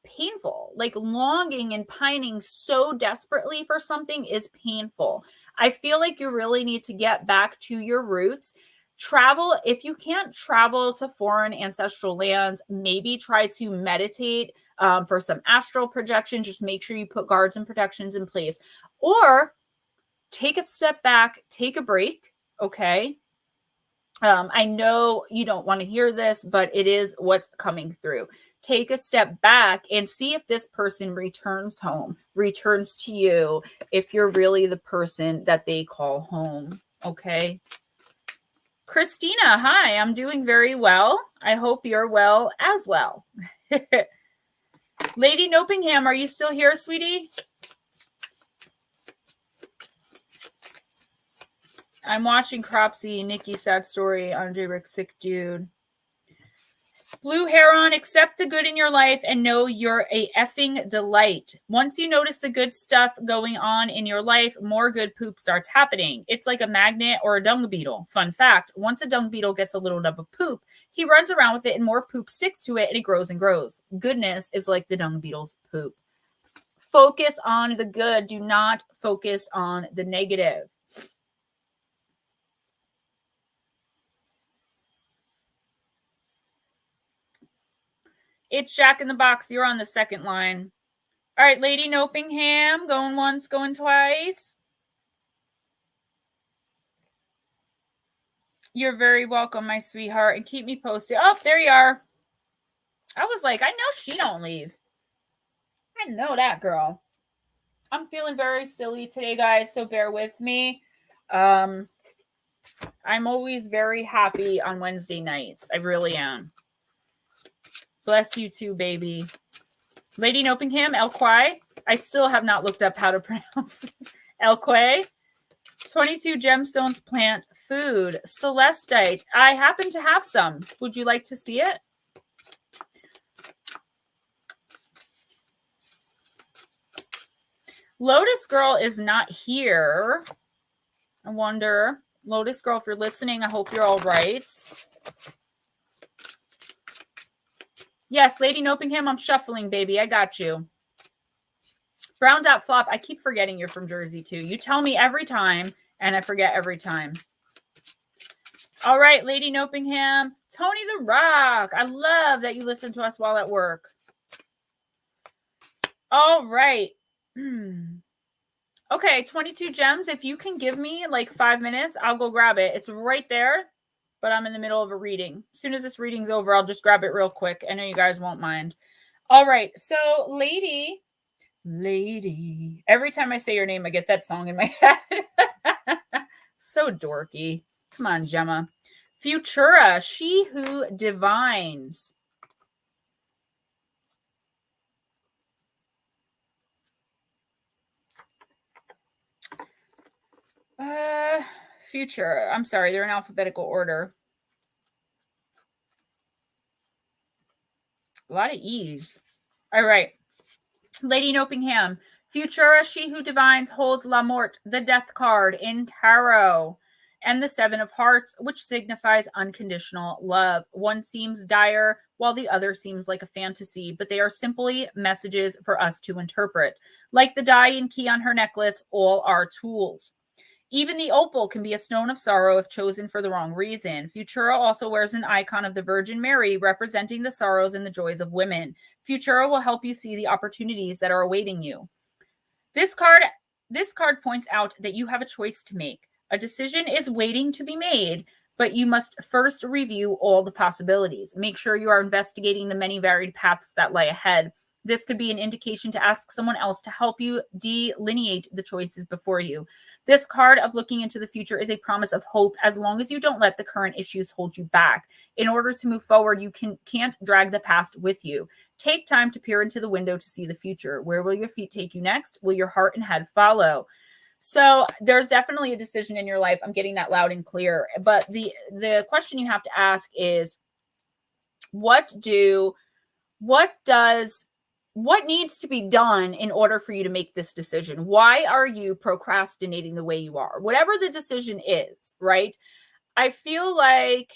painful. Like longing and pining so desperately for something is painful. I feel like you really need to get back to your roots. Travel, if you can't travel to foreign ancestral lands, maybe try to meditate for some astral projection. Just make sure you put guards and protections in place. Or take a step back, take a break, okay? I know you don't want to hear this, but it is what's coming through. Take a step back and see if this person returns home, returns to you, if you're really the person that they call home, okay? Christina, hi, I'm doing very well. I hope you're well as well. Lady Nopingham, are you still here, sweetie? I'm watching Cropsy, Nikki, sad story, Andre Rick, sick dude. Blue Heron, accept the good in your life and know you're a effing delight. Once you notice the good stuff going on in your life, more good poop starts happening. It's like a magnet or a dung beetle. Fun fact, once a dung beetle gets a little nub of poop, he runs around with it and more poop sticks to it and it grows and grows. Goodness is like the dung beetle's poop. Focus on the good. Do not focus on the negative. It's Jack in the Box. You're on the second line. All right, Lady Nopingham, going once, going twice. You're very welcome, my sweetheart, and keep me posted. Oh, there you are. I was like, I know she don't leave. I know that girl. I'm feeling very silly today, guys, so bear with me. I'm always very happy on Wednesday nights. I really am. Bless you too, baby. Lady Nopingham, Elle Qui. I still have not looked up how to pronounce this. Elle Qui. 22 gemstones plant food. Celestite. I happen to have some. Would you like to see it? Lotus Girl is not here. I wonder. Lotus Girl, if you're listening, I hope you're all right. Yes, Lady Nopingham, I'm shuffling, baby. I got you. Brown Dot Flop, I keep forgetting you're from Jersey, too. You tell me every time, and I forget every time. All right, Lady Nopingham. Tony the Rock. I love that you listen to us while at work. All right. Okay, 22 gems. If you can give me like 5 minutes, I'll go grab it. It's right there, but I'm in the middle of a reading. As soon as this reading's over, I'll just grab it real quick. I know you guys won't mind. All right, so Lady. Every time I say your name, I get that song in my head. So dorky. Come on, Gemma. Futura, she who divines. Future. I'm sorry, they're in alphabetical order. A lot of E's. All right. Lady Nopingham. Futura, she who divines, holds La Morte, the death card in tarot, and the Seven of Hearts, which signifies unconditional love. One seems dire, while the other seems like a fantasy, but they are simply messages for us to interpret. Like the die and key on her necklace, all are tools. Even the opal can be a stone of sorrow if chosen for the wrong reason. Futura also wears an icon of the Virgin Mary, representing the sorrows and the joys of women. Futura will help you see the opportunities that are awaiting you. This card points out that you have a choice to make. A decision is waiting to be made, but you must first review all the possibilities. Make sure you are investigating the many varied paths that lie ahead. This could be an indication to ask someone else to help you delineate the choices before you. This card of looking into the future is a promise of hope as long as you don't let the current issues hold you back. In order to move forward, you can't drag the past with you. Take time to peer into the window to see the future. Where will your feet take you next? Will your heart and head follow? So there's definitely a decision in your life. I'm getting that loud and clear. But the question you have to ask is, what do what needs to be done in order for you to make this decision? Why are you procrastinating the way you are? Whatever the decision is, right? I feel like,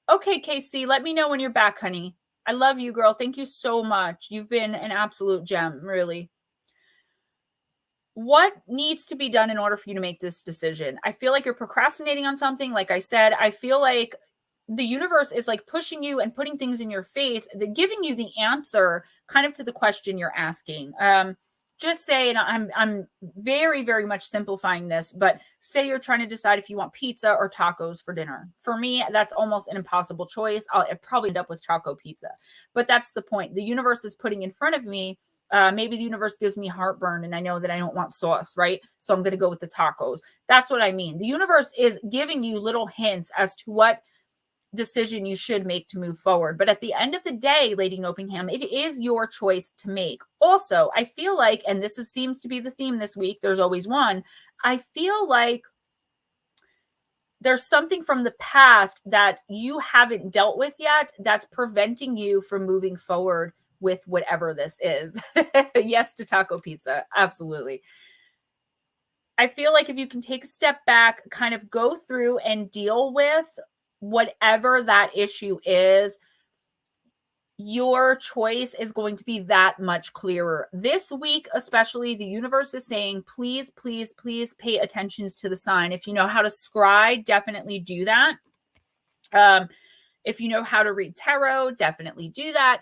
okay, Casey, let me know when you're back, honey. I love you, girl. Thank you so much. You've been an absolute gem, really. What needs to be done in order for you to make this decision? I feel like you're procrastinating on something. Like I said, I feel like the universe is like pushing you and putting things in your face, giving you the answer kind of to the question you're asking. Just say, and I'm very, very much simplifying this, but say you're trying to decide if you want pizza or tacos for dinner. For me, that's almost an impossible choice. I'll probably end up with taco pizza, but that's the point. The universe is putting in front of me. Maybe the universe gives me heartburn and I know that I don't want sauce, right? So I'm going to go with the tacos. That's what I mean. The universe is giving you little hints as to what decision you should make to move forward. But at the end of the day, Lady Nopingham, it is your choice to make. Also, I feel like, and this seems to be the theme this week, there's always one, I feel like there's something from the past that you haven't dealt with yet that's preventing you from moving forward with whatever this is. Yes to taco pizza. Absolutely. I feel like if you can take a step back, kind of go through and deal with whatever that issue is, your choice is going to be that much clearer. This week, especially, the universe is saying, please, please, please pay attention to the sign. If you know how to scry, definitely do that. If you know how to read tarot, definitely do that.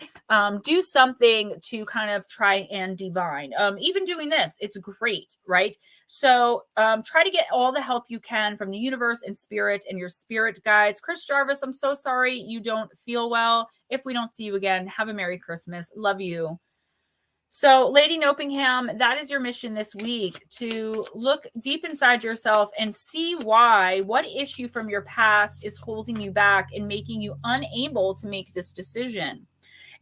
Do something to kind of try and divine. Even doing this, it's great, right? So try to get all the help you can from the universe and spirit and your spirit guides. Chris Jarvis, I'm so sorry you don't feel well. If we don't see you again, have a Merry Christmas. Love you. So, Lady Nopingham, that is your mission this week, to look deep inside yourself and see what issue from your past is holding you back and making you unable to make this decision.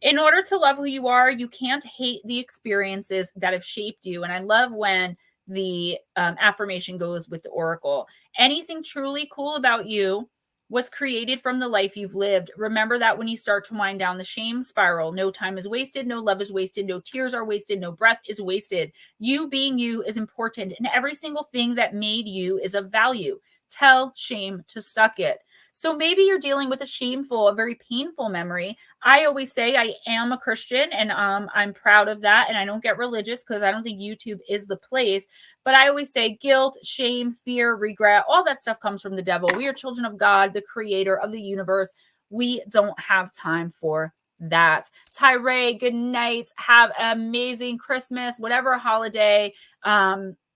In order to love who you are, you can't hate the experiences that have shaped you. And I love when the affirmation goes with the oracle. Anything truly cool about you was created from the life you've lived. Remember that when you start to wind down the shame spiral. No time is wasted, no love is wasted, no tears are wasted, no breath is wasted. You being you is important, and every single thing that made you is of value. Tell shame to suck it. So maybe you're dealing with a very painful memory. I always say I am a Christian, and I'm proud of that. And I don't get religious because I don't think YouTube is the place. But I always say guilt, shame, fear, regret, all that stuff comes from the devil. We are children of God, the creator of the universe. We don't have time for that. Tyree, good night. Have an amazing Christmas, whatever holiday.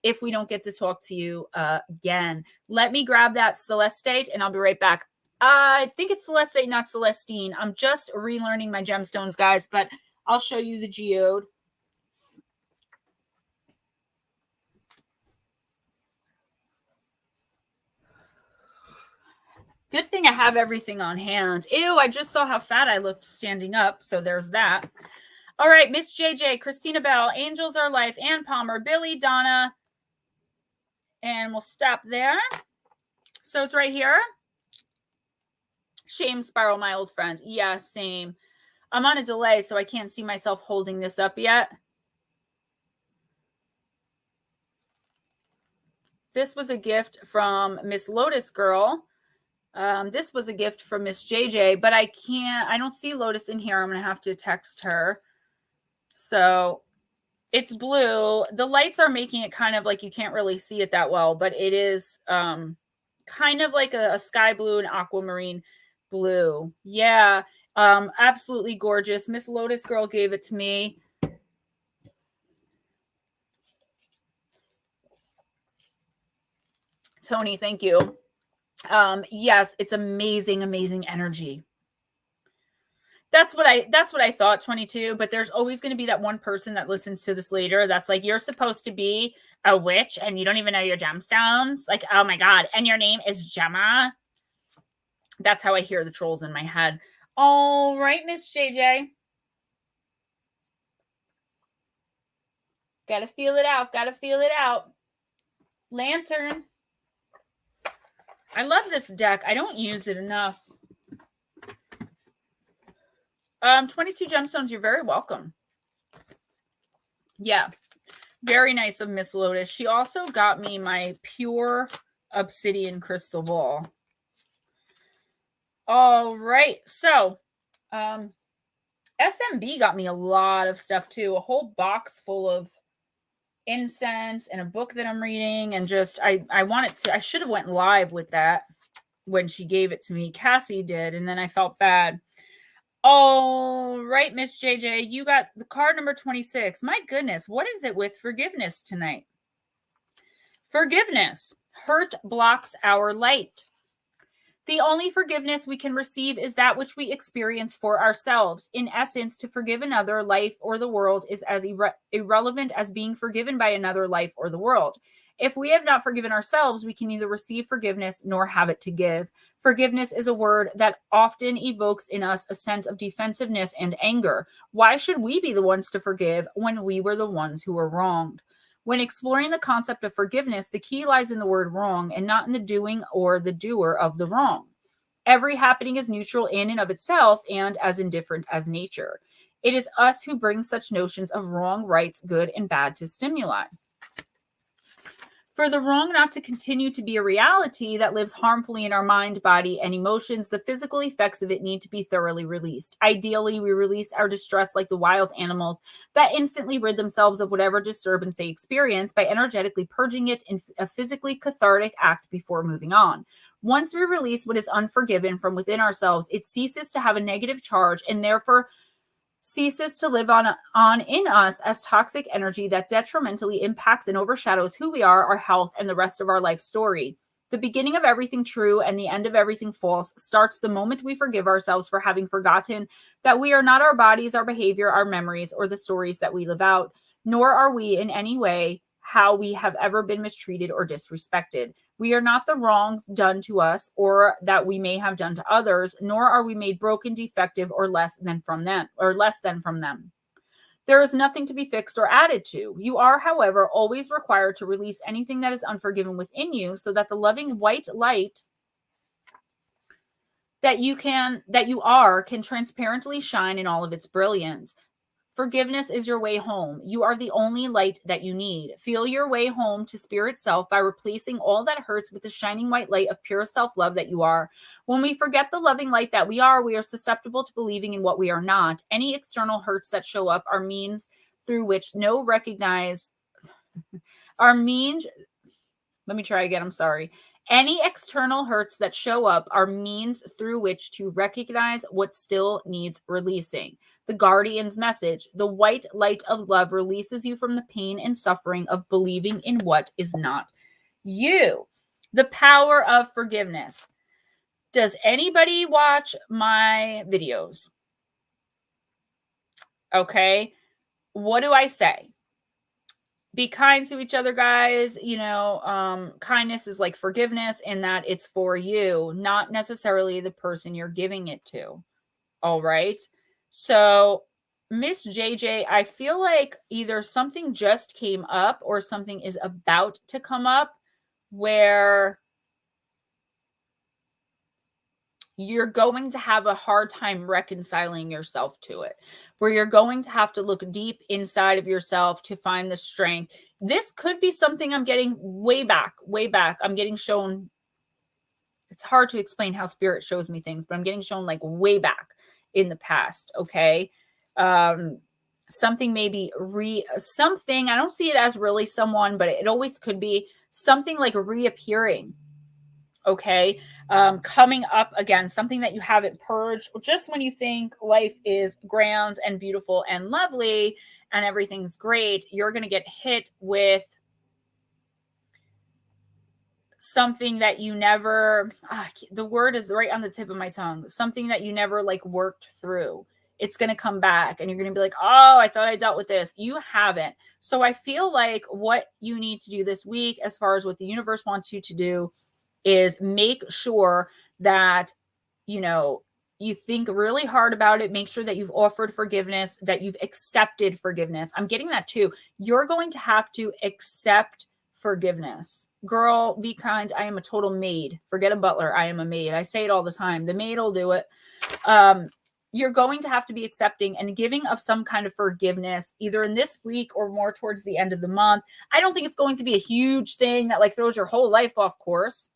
If we don't get to talk to you again. Let me grab that Celestate and I'll be right back. I think it's Celestate, not Celestine. I'm just relearning my gemstones, guys, but I'll show you the geode. Good thing I have everything on hand. Ew, I just saw how fat I looked standing up, so there's that. All right, Miss JJ, Christina Bell, Angels Are Life, Ann Palmer, Billy, Donna, and we'll stop there. So it's right here. Shame spiral, my old friend. Yeah, same. I'm on a delay, so I can't see myself holding this up yet. This was a gift from Miss Lotus Girl. This was a gift from Miss JJ, but I don't see Lotus in here. I'm going to have to text her. So it's blue. The lights are making it kind of like you can't really see it that well, but it is kind of like a sky blue and aquamarine blue. Yeah, absolutely gorgeous. Miss Lotus Girl gave it to me. Tony, thank you. Yes, it's amazing, amazing energy. That's what I thought, 22, but there's always going to be that one person that listens to this later that's like, you're supposed to be a witch and you don't even know your gemstones. Like, oh my God. And your name is Gemma. That's how I hear the trolls in my head. All right, Miss JJ. Gotta feel it out. Gotta feel it out. Lantern. I love this deck. I don't use it enough. 22 gemstones, you're very welcome. Yeah, very nice of Miss Lotus. She also got me my pure obsidian crystal ball. All right, so SMB got me a lot of stuff too, a whole box full of incense and a book that I'm reading, and just I wanted to, I should have went live with that when she gave it to me. Cassie did, and then I felt bad. All right, Miss JJ, you got the card number 26. My goodness, what is it with forgiveness tonight? Forgiveness. Hurt blocks our light. The only forgiveness we can receive is that which we experience for ourselves. In essence, to forgive another, life, or the world is as irrelevant as being forgiven by another, life, or the world. If we have not forgiven ourselves, we can neither receive forgiveness nor have it to give. Forgiveness is a word that often evokes in us a sense of defensiveness and anger. Why should we be the ones to forgive when we were the ones who were wronged? When exploring the concept of forgiveness, the key lies in the word wrong and not in the doing or the doer of the wrong. Every happening is neutral in and of itself and as indifferent as nature. It is us who bring such notions of wrong, rights, good, and bad to stimuli. For the wrong not to continue to be a reality that lives harmfully in our mind, body, and emotions, the physical effects of it need to be thoroughly released. Ideally, we release our distress like the wild animals that instantly rid themselves of whatever disturbance they experience by energetically purging it in a physically cathartic act before moving on. Once we release what is unforgiven from within ourselves, it ceases to have a negative charge and therefore ceases to live on in us as toxic energy that detrimentally impacts and overshadows who we are, our health, and the rest of our life story. The beginning of everything true and the end of everything false starts the moment we forgive ourselves for having forgotten that we are not our bodies, our behavior, our memories, or the stories that we live out, nor are we in any way how we have ever been mistreated or disrespected. We are not the wrongs done to us or that we may have done to others, nor are we made broken, defective, or less than from them. There is nothing to be fixed or added to. You are, however, always required to release anything that is unforgiven within you so that the loving white light that you are can transparently shine in all of its brilliance. Forgiveness is your way home. You are the only light that you need. Feel your way home to spirit self by replacing all that hurts with the shining white light of pure self-love that you are. When we forget the loving light that we are susceptible to believing in what we are not. Any external hurts that show up are means through which let me try again, I'm sorry. Any external hurts that show up are means through which to recognize what still needs releasing. The guardian's message, the white light of love, releases you from the pain and suffering of believing in what is not you. The power of forgiveness. Does anybody watch my videos? Okay. What do I say? Be kind to each other, guys. Kindness is like forgiveness in that it's for you, not necessarily the person you're giving it to. All right. So, Miss JJ, I feel like either something just came up or something is about to come up where you're going to have a hard time reconciling yourself to it, where you're going to have to look deep inside of yourself to find the strength. This could be something I'm getting way back. I'm getting shown. It's hard to explain how spirit shows me things, but I'm getting shown like way back in the past. Okay. Something maybe something, I don't see it as really someone, but it always could be something like reappearing. Okay. Coming up again, something that you haven't purged. Just when you think life is grand and beautiful and lovely and everything's great, you're going to get hit with something that you never, the word is right on the tip of my tongue, something that you never like worked through. It's going to come back and you're going to be like, oh, I thought I dealt with this. You haven't. So I feel like what you need to do this week, as far as what the universe wants you to do, is make sure that, you think really hard about it. Make sure that you've offered forgiveness, that you've accepted forgiveness. I'm getting that too. You're going to have to accept forgiveness. Girl, be kind. I am a total maid. Forget a butler. I am a maid. I say it all the time. The maid will do it. you're going to have to be accepting and giving of some kind of forgiveness, either in this week or more towards the end of the month. I don't think it's going to be a huge thing that like throws your whole life off course.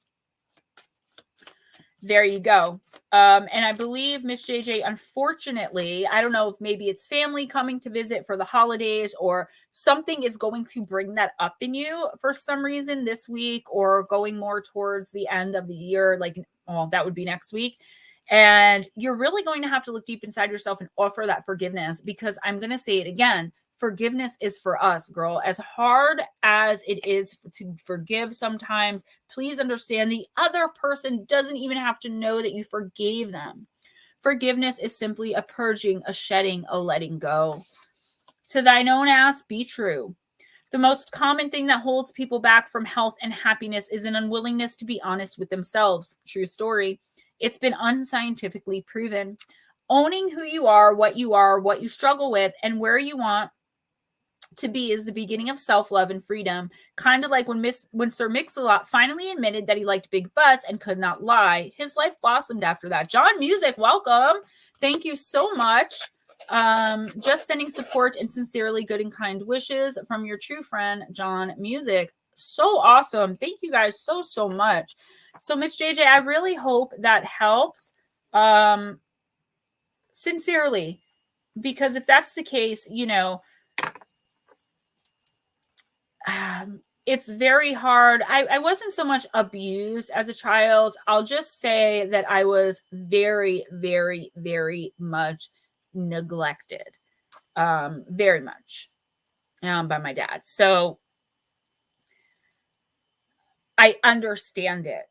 There you go. And I believe Miss JJ, unfortunately, I don't know if maybe it's family coming to visit for the holidays or something is going to bring that up in you for some reason this week or going more towards the end of the year. Like, well, that would be next week. And you're really going to have to look deep inside yourself and offer that forgiveness, because I'm going to say it again. Forgiveness is for us, girl. As hard as it is to forgive sometimes, please understand the other person doesn't even have to know that you forgave them. Forgiveness is simply a purging, a shedding, a letting go. To thine own ass, be true. The most common thing that holds people back from health and happiness is an unwillingness to be honest with themselves. True story. It's been unscientifically proven. Owning who you are, what you struggle with, and where you want to be is the beginning of self-love and freedom. Kind of like when Sir Mix-a-Lot finally admitted that he liked big butts and could not lie. His life blossomed after that. John Music, welcome. Thank you so much. Just sending support and sincerely good and kind wishes from your true friend, John Music. So awesome. Thank you guys so much. So Miss JJ, I really hope that helps. Sincerely, because if that's the case, you know, it's very hard. I wasn't so much abused as a child. I'll just say that I was very, very, very much neglected. Very much by my dad. So I understand it.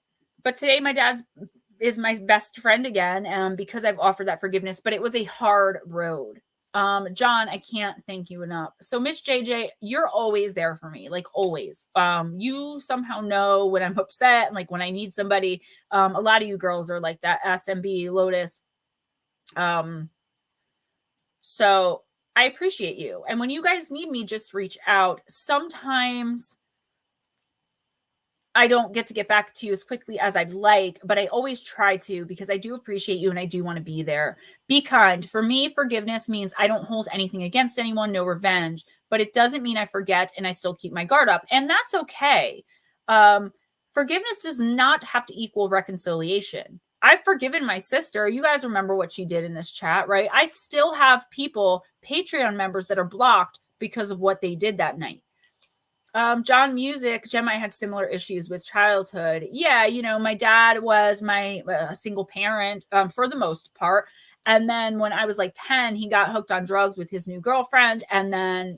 But today my dad is my best friend again, because I've offered that forgiveness, but it was a hard road. John, I can't thank you enough. So Miss JJ, you're always there for me, like always. You somehow know when I'm upset and like when I need somebody. A lot of you girls are like that. SMB, Lotus. So I appreciate you. And when you guys need me, just reach out. Sometimes I don't get back to you as quickly as I'd like, but I always try to, because I do appreciate you and I do want to be there. Be kind. For me, forgiveness means I don't hold anything against anyone, no revenge, but it doesn't mean I forget and I still keep my guard up. And that's okay. Forgiveness does not have to equal reconciliation. I've forgiven my sister. You guys remember what she did in this chat, right? I still have people, Patreon members, that are blocked because of what they did that night. John Music, Gemma, I had similar issues with childhood. Yeah, you know, my dad was my single parent for the most part. And then when I was like 10, he got hooked on drugs with his new girlfriend. And then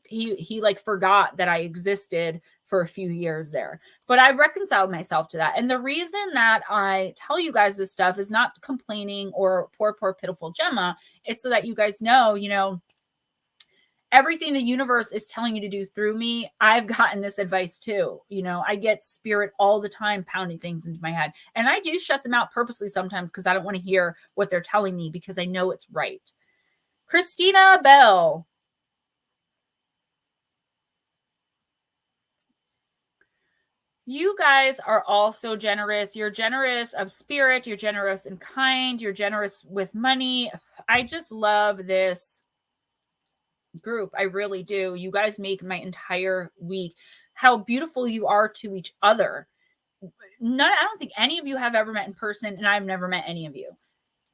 he like forgot that I existed for a few years there. But I reconciled myself to that. And the reason that I tell you guys this stuff is not complaining or poor, pitiful Gemma. It's so that you guys know, you know, everything the universe is telling you to do through me, I've gotten this advice too. You know, I get spirit all the time pounding things into my head. And I do shut them out purposely sometimes because I don't want to hear what they're telling me because I know it's right. Christina Bell. You guys are all so generous. You're generous of spirit. You're generous and kind. You're generous with money. I just love this group. I really do. You guys make my entire week. How beautiful you are to each other. I don't think any of you have ever met in person, and I've never met any of you.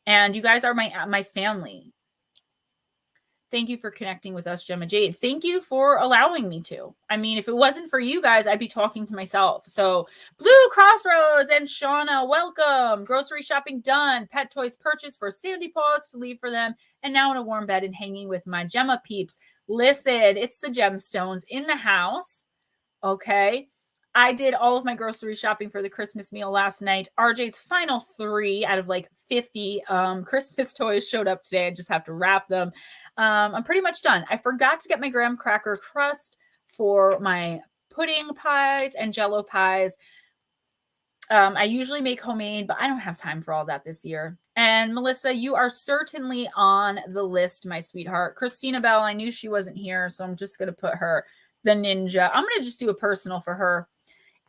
And you guys are my family. Thank you for connecting with us, Gemma Jade. Thank you for allowing me to. I mean, if it wasn't for you guys, I'd be talking to myself. So Blue Crossroads and Shauna, welcome. Grocery shopping done. Pet toys purchased for Sandy Paws to leave for them. And now in a warm bed and hanging with my Gemma peeps. Listen, it's the gemstones in the house. Okay. I did all of my grocery shopping for the Christmas meal last night. RJ's final 3 out of like 50 Christmas toys showed up today. I just have to wrap them. I'm pretty much done. I forgot to get my graham cracker crust for my pudding pies and jello pies. I usually make homemade, but I don't have time for all that this year. And Melissa, you are certainly on the list, my sweetheart. Christina Bell, I knew she wasn't here, so I'm just going to put her, the ninja. I'm going to just do a personal for her.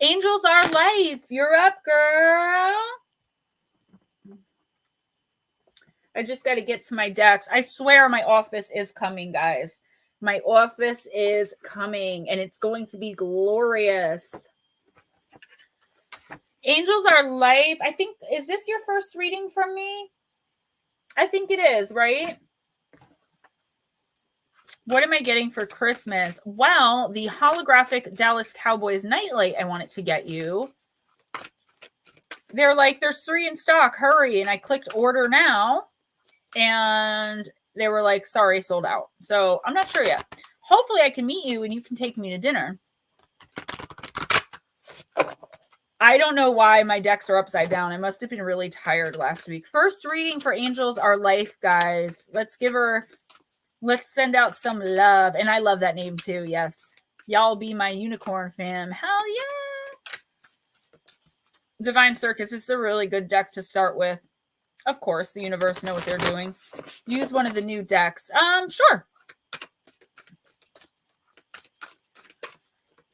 Angels Are Life. You're up, girl. I just got to get to my decks. I swear my office is coming, guys. My office is coming, and it's going to be glorious. Angels Are Life. I think, is this your first reading from me? I think it is, right? What am I getting for Christmas? Well, the holographic Dallas Cowboys nightlight I wanted to get you. They're like, there's 3 in stock, hurry. And I clicked order now, and they were like, sorry, sold out. So I'm not sure yet. Hopefully I can meet you and you can take me to dinner. I don't know why my decks are upside down. I must have been really tired last week. First reading for Angels Are Life, guys. Let's send out some love. And I love that name too. Yes. Y'all be my unicorn fam. Hell yeah. Divine Circus is a really good deck to start with. Of course, the universe know what they're doing. Use one of the new decks. Sure.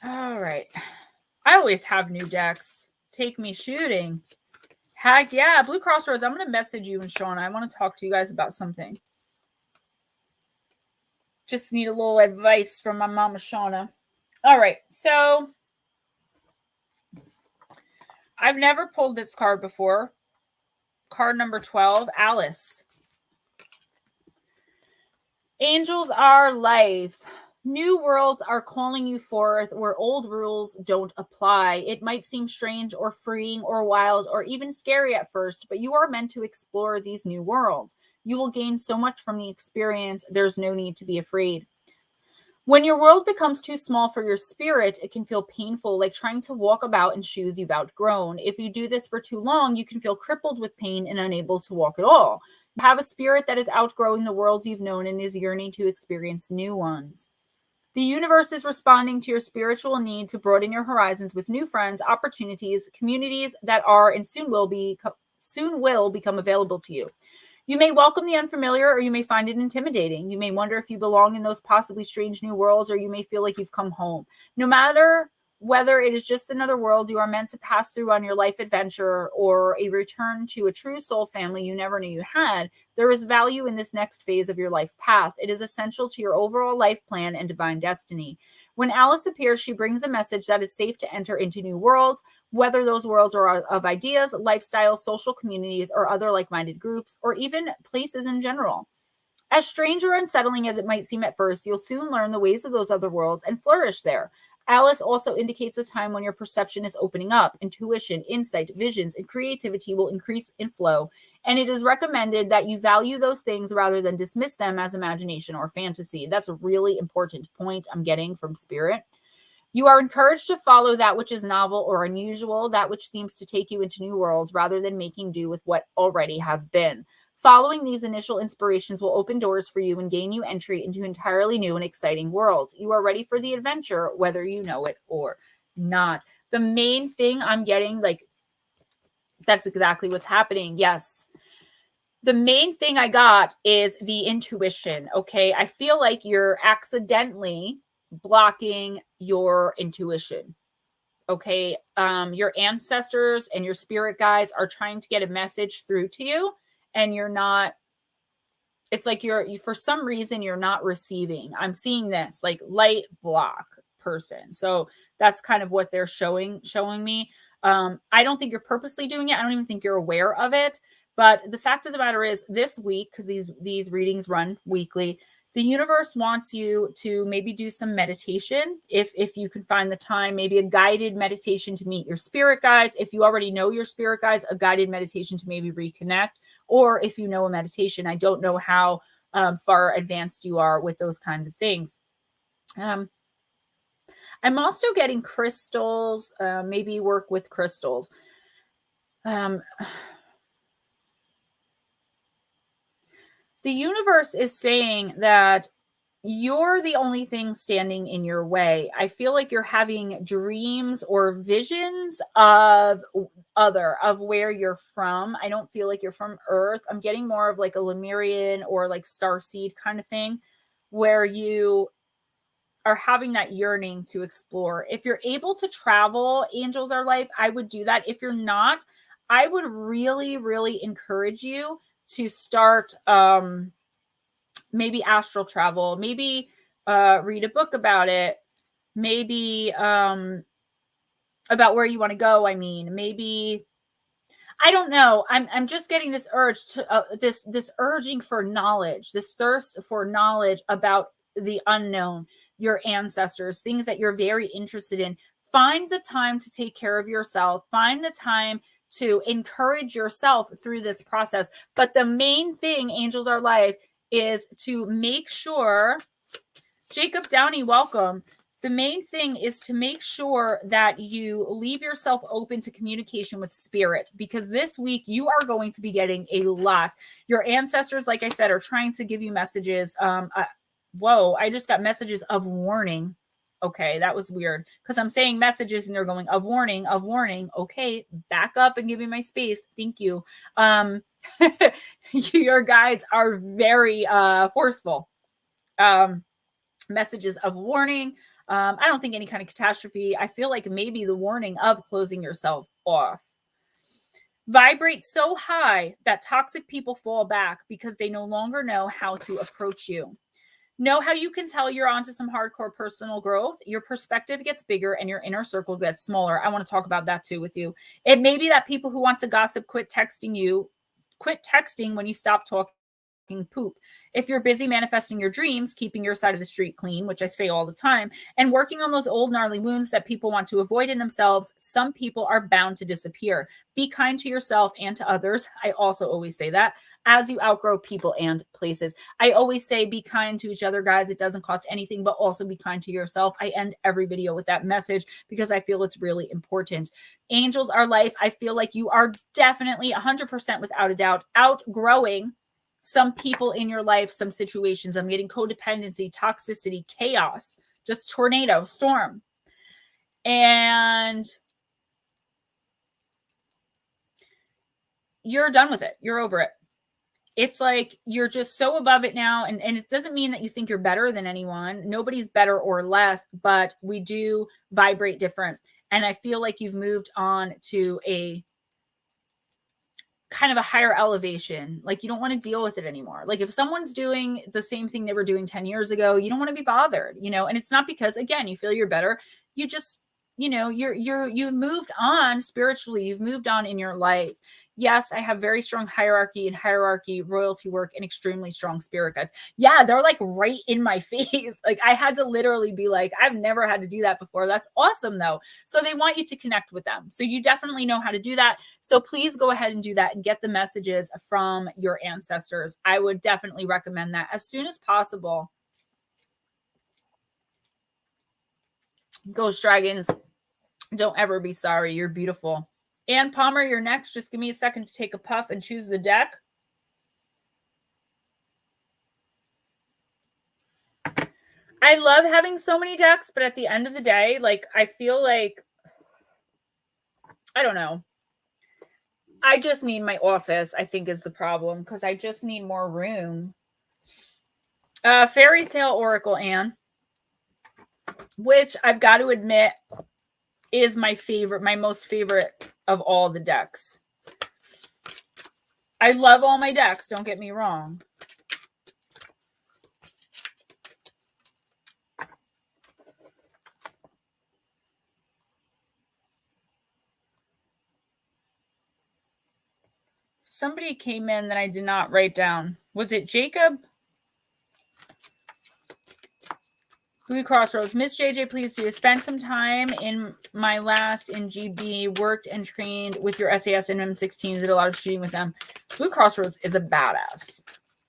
All right. I always have new decks. Take me shooting. Heck yeah. Blue Crossroads, I'm going to message you and Shauna. I want to talk to you guys about something. Just need a little advice from my mama Shauna. All right. So I've never pulled this card before. Card number 12, Alice. Angels Are Life. New worlds are calling you forth where old rules don't apply. It might seem strange or freeing or wild or even scary at first, but you are meant to explore these new worlds. You will gain so much from the experience. There's no need to be afraid. When your world becomes too small for your spirit, it can feel painful, like trying to walk about in shoes you've outgrown. If you do this for too long, you can feel crippled with pain and unable to walk at all. You have a spirit that is outgrowing the worlds you've known and is yearning to experience new ones. The universe is responding to your spiritual need to broaden your horizons with new friends, opportunities, communities that are and soon will become available to you. You may welcome the unfamiliar, or you may find it intimidating. You may wonder if you belong in those possibly strange new worlds, or you may feel like you've come home. No matter whether it is just another world you are meant to pass through on your life adventure or a return to a true soul family you never knew you had, there is value in this next phase of your life path. It is essential to your overall life plan and divine destiny. When Alice appears, she brings a message that it's safe to enter into new worlds, whether those worlds are of ideas, lifestyles, social communities, or other like-minded groups, or even places in general. As strange or unsettling as it might seem at first, you'll soon learn the ways of those other worlds and flourish there. Alice also indicates a time when your perception is opening up. Intuition, insight, visions, and creativity will increase in flow, and it is recommended that you value those things rather than dismiss them as imagination or fantasy. That's a really important point I'm getting from Spirit. You are encouraged to follow that which is novel or unusual, that which seems to take you into new worlds rather than making do with what already has been. Following these initial inspirations will open doors for you and gain you entry into entirely new and exciting worlds. You are ready for the adventure, whether you know it or not. The main thing I'm getting, like, that's exactly what's happening. Yes. The main thing I got is the intuition. Okay. I feel like you're accidentally blocking your intuition. Okay. Your ancestors and your spirit guides are trying to get a message through to you, and you're not. It's like you for some reason you're not receiving. I'm seeing this like light block person. So that's kind of what they're showing me. I don't think you're purposely doing it. I don't even think you're aware of it. But the fact of the matter is, this week, because these readings run weekly, the universe wants you to maybe do some meditation if you can find the time, maybe a guided meditation to meet your spirit guides. If you already know your spirit guides, a guided meditation to maybe reconnect. Or if you know a meditation. I don't know how far advanced you are with those kinds of things. I'm also getting crystals, maybe work with crystals. The universe is saying that you're the only thing standing in your way. I feel like you're having dreams or visions of where you're from. I don't feel like you're from Earth. I'm getting more of like a Lemurian or like starseed kind of thing, where you are having that yearning to explore. If you're able to travel, Angels Are Life, I would do that. If you're not, I would really, really encourage you to start maybe astral travel, maybe read a book about it, maybe about where you want to go. I mean, maybe, I don't know. I'm just getting this urge to this urging for knowledge, this thirst for knowledge about the unknown, your ancestors, things that you're very interested in. Find the time to take care of yourself. Find the time to encourage yourself through this process. But the main thing, Angels Are Life, is to make sure, Jacob Downey, welcome. The main thing is to make sure that you leave yourself open to communication with spirit, because this week you are going to be getting a lot. Your ancestors, like I said, are trying to give you messages. Whoa, I just got messages of warning. Okay, that was weird because I'm saying messages and they're going of warning, of warning. Okay, back up and give me my space. Thank you. Your guides are very forceful. Messages of warning. I don't think any kind of catastrophe. I feel like maybe the warning of closing yourself off. Vibrate so high that toxic people fall back because they no longer know how to approach you. Know how you can tell you're onto some hardcore personal growth. Your perspective gets bigger and your inner circle gets smaller. I want to talk about that too with you. It may be that people who want to gossip quit texting you. Quit texting when you stop talking poop. If you're busy manifesting your dreams, keeping your side of the street clean, which I say all the time, and working on those old gnarly wounds that people want to avoid in themselves, some people are bound to disappear. Be kind to yourself and to others. I also always say that as you outgrow people and places. I always say be kind to each other, guys. It doesn't cost anything, but also be kind to yourself. I end every video with that message because I feel it's really important. Angels Are Life. I feel like you are definitely 100% without a doubt outgrowing some people in your life, some situations. I'm getting codependency, toxicity, chaos, just tornado, storm. And you're done with it. You're over it. It's like you're just so above it now. And it doesn't mean that you think you're better than anyone. Nobody's better or less, but we do vibrate different. And I feel like you've moved on to a kind of a higher elevation. Like you don't want to deal with it anymore. Like if someone's doing the same thing they were doing 10 years ago, you don't want to be bothered, you know. And it's not because, again, you feel you're better. You just, you know, you've moved on spiritually. You've moved on in your life. Yes, I have very strong hierarchy, royalty work, and extremely strong spirit guides. Yeah, they're like right in my face. Like I had to literally be like, I've never had to do that before. That's awesome though. So they want you to connect with them. So you definitely know how to do that. So please go ahead and do that and get the messages from your ancestors. I would definitely recommend that as soon as possible. Ghost dragons, don't ever be sorry. You're beautiful. Ann Palmer, you're next. Just give me a second to take a puff and choose the deck. I love having so many decks, but at the end of the day, like I feel like, I don't know. I just need my office, I think is the problem, because I just need more room. Faerytale Oracle, Anne, which I've got to admit is my favorite, my most favorite of all the decks. I love all my decks, don't get me wrong. Somebody came in that I did not write down. Was it Jacob? Blue Crossroads. Miss JJ, please do spend some time in my last in GB, worked and trained with your SAS and M16s, did a lot of shooting with them. Blue Crossroads is a badass.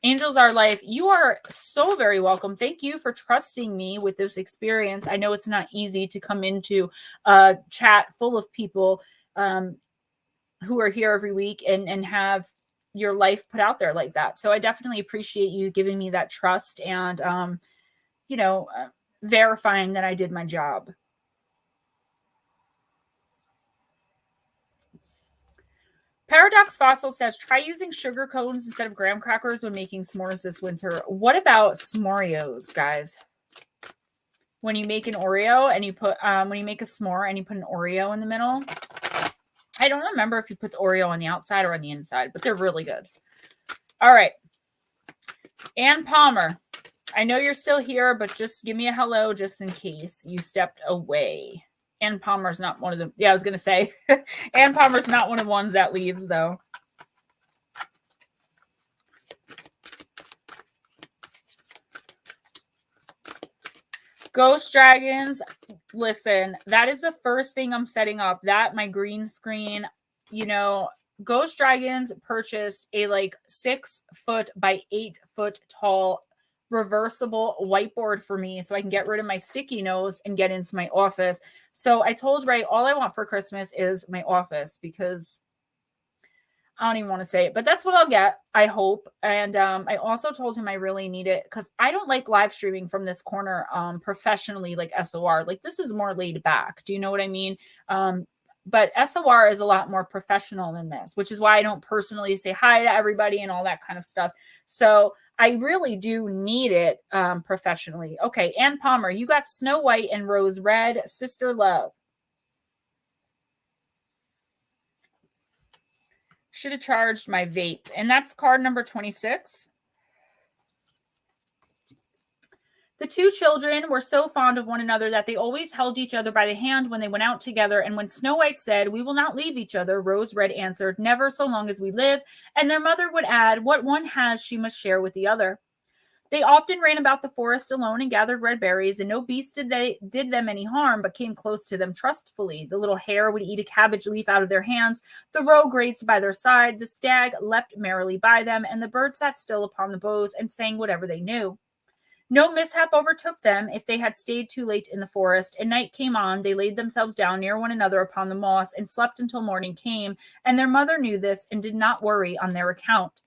Angels Are Life, you are so very welcome. Thank you for trusting me with this experience. I know it's not easy to come into a chat full of people who are here every week and have your life put out there like that. So I definitely appreciate you giving me that trust and, you know, verifying that I did my job. Paradox Fossil says, try using sugar cones instead of graham crackers when making s'mores this winter. What about s'moreos, guys? When you make an Oreo and you put, when you make a s'more and you put an Oreo in the middle. I don't remember if you put the Oreo on the outside or on the inside, but they're really good. All right. Ann Palmer. I know you're still here, but just give me a hello just in case you stepped away. Ann Palmer's not one of the, yeah, I was going to say, Ann Palmer's not one of the ones that leaves, though. Ghost Dragons, listen, that is the first thing I'm setting up. That, my green screen, you know, Ghost Dragons purchased a like 6 foot by 8 foot tall reversible whiteboard for me so I can get rid of my sticky notes and get into my office. So I told Ray all I want for Christmas is my office, because I don't even want to say it, but that's what I'll get, I hope. And I also told him I really need it because I don't like live streaming from this corner professionally, like SOR. Like, this is more laid back. Do you know what I mean? But SOR is a lot more professional than this, which is why I don't personally say hi to everybody and all that kind of stuff. So I really do need it professionally. Okay, Ann Palmer, you got Snow White and Rose Red, Sister Love. Should have charged my vape. And that's card number 26. The two children were so fond of one another that they always held each other by the hand when they went out together. And when Snow White said, "We will not leave each other," Rose Red answered, "Never so long as we live." And their mother would add, "What one has, she must share with the other." They often ran about the forest alone and gathered red berries, and no beast did them any harm, but came close to them trustfully. The little hare would eat a cabbage leaf out of their hands, the roe grazed by their side, the stag leapt merrily by them, and the bird sat still upon the boughs and sang whatever they knew. No mishap overtook them if they had stayed too late in the forest, and night came on. They laid themselves down near one another upon the moss and slept until morning came, and their mother knew this and did not worry on their account.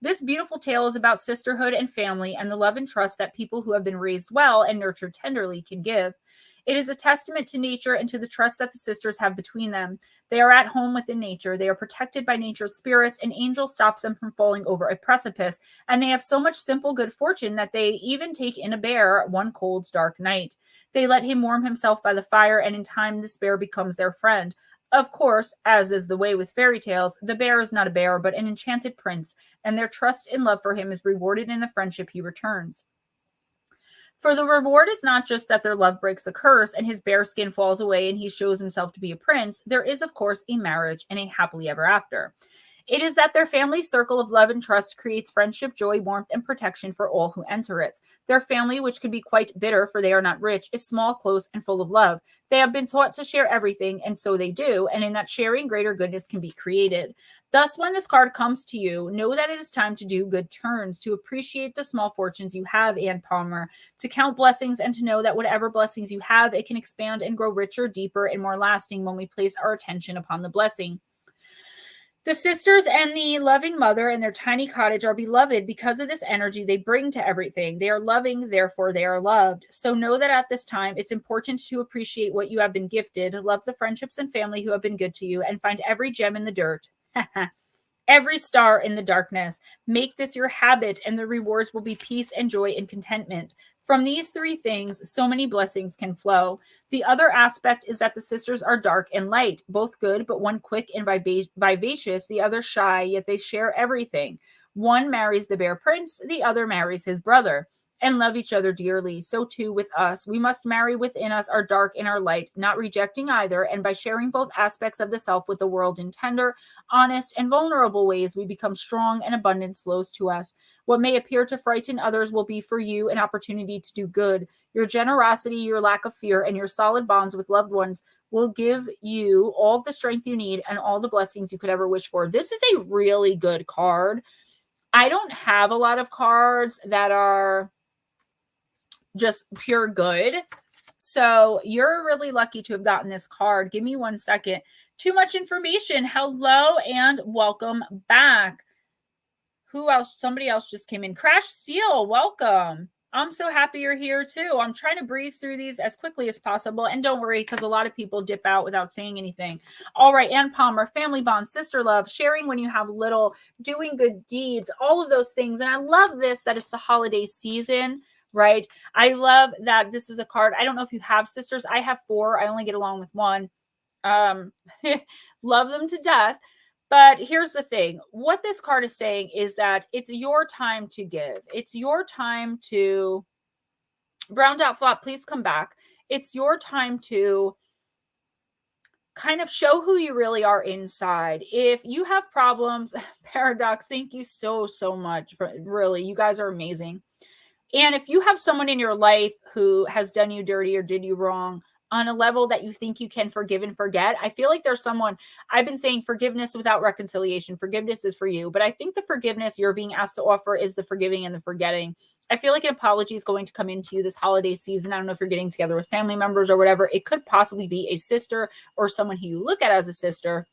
This beautiful tale is about sisterhood and family and the love and trust that people who have been raised well and nurtured tenderly can give. It is a testament to nature and to the trust that the sisters have between them. They are at home within nature. They are protected by nature's spirits. An angel stops them from falling over a precipice, and they have so much simple good fortune that they even take in a bear one cold, dark night. They let him warm himself by the fire, and in time this bear becomes their friend. Of course, as is the way with fairy tales, the bear is not a bear, but an enchanted prince, and their trust and love for him is rewarded in the friendship he returns. For the reward is not just that their love breaks a curse and his bear skin falls away and he shows himself to be a prince. There is, of course, a marriage and a happily ever after. It is that their family circle of love and trust creates friendship, joy, warmth, and protection for all who enter it. Their family, which could be quite bitter, for they are not rich, is small, close, and full of love. They have been taught to share everything, and so they do, and in that sharing, greater goodness can be created. Thus, when this card comes to you, know that it is time to do good turns, to appreciate the small fortunes you have, Ann Palmer, to count blessings, and to know that whatever blessings you have, it can expand and grow richer, deeper, and more lasting when we place our attention upon the blessing. The sisters and the loving mother and their tiny cottage are beloved because of this energy they bring to everything. They are loving, therefore they are loved. So know that at this time, it's important to appreciate what you have been gifted, love the friendships and family who have been good to you, and find every gem in the dirt. Every star in the darkness. Make this your habit, and the rewards will be peace and joy and contentment. From these three things, so many blessings can flow. The other aspect is that the sisters are dark and light, both good, but one quick and vivacious, the other shy, yet they share everything. One marries the bear prince, the other marries his brother, and love each other dearly. So too with us. We must marry within us our dark and our light, not rejecting either, and by sharing both aspects of the self with the world in tender, honest, and vulnerable ways, we become strong and abundance flows to us. What may appear to frighten others will be for you an opportunity to do good. Your generosity, your lack of fear, and your solid bonds with loved ones will give you all the strength you need and all the blessings you could ever wish for. This is a really good card. I don't have a lot of cards that are just pure good. So you're really lucky to have gotten this card. Give me 1 second. Too much information. Hello and welcome back. Who else? Somebody else just came in. Crash Seal, welcome. I'm so happy you're here too. I'm trying to breeze through these as quickly as possible. And don't worry, because a lot of people dip out without saying anything. All right, Ann Palmer, family bond, sister love, sharing when you have little, doing good deeds, all of those things. And I love this, that it's the holiday season, right? I love that this is a card. I don't know if you have sisters. I have 4. I only get along with one. Love them to death. But here's the thing. What this card is saying is that it's your time to give. It's your time to, browned out flop, please come back. It's your time to kind of show who you really are inside. If you have problems, Paradox, thank you so much for, really, you guys are amazing. And if you have someone in your life who has done you dirty or did you wrong on a level that you think you can forgive and forget, I feel like there's someone, I've been saying forgiveness without reconciliation. Forgiveness is for you. But I think the forgiveness you're being asked to offer is the forgiving and the forgetting. I feel like an apology is going to come into you this holiday season. I don't know if you're getting together with family members or whatever. It could possibly be a sister or someone who you look at as a sister,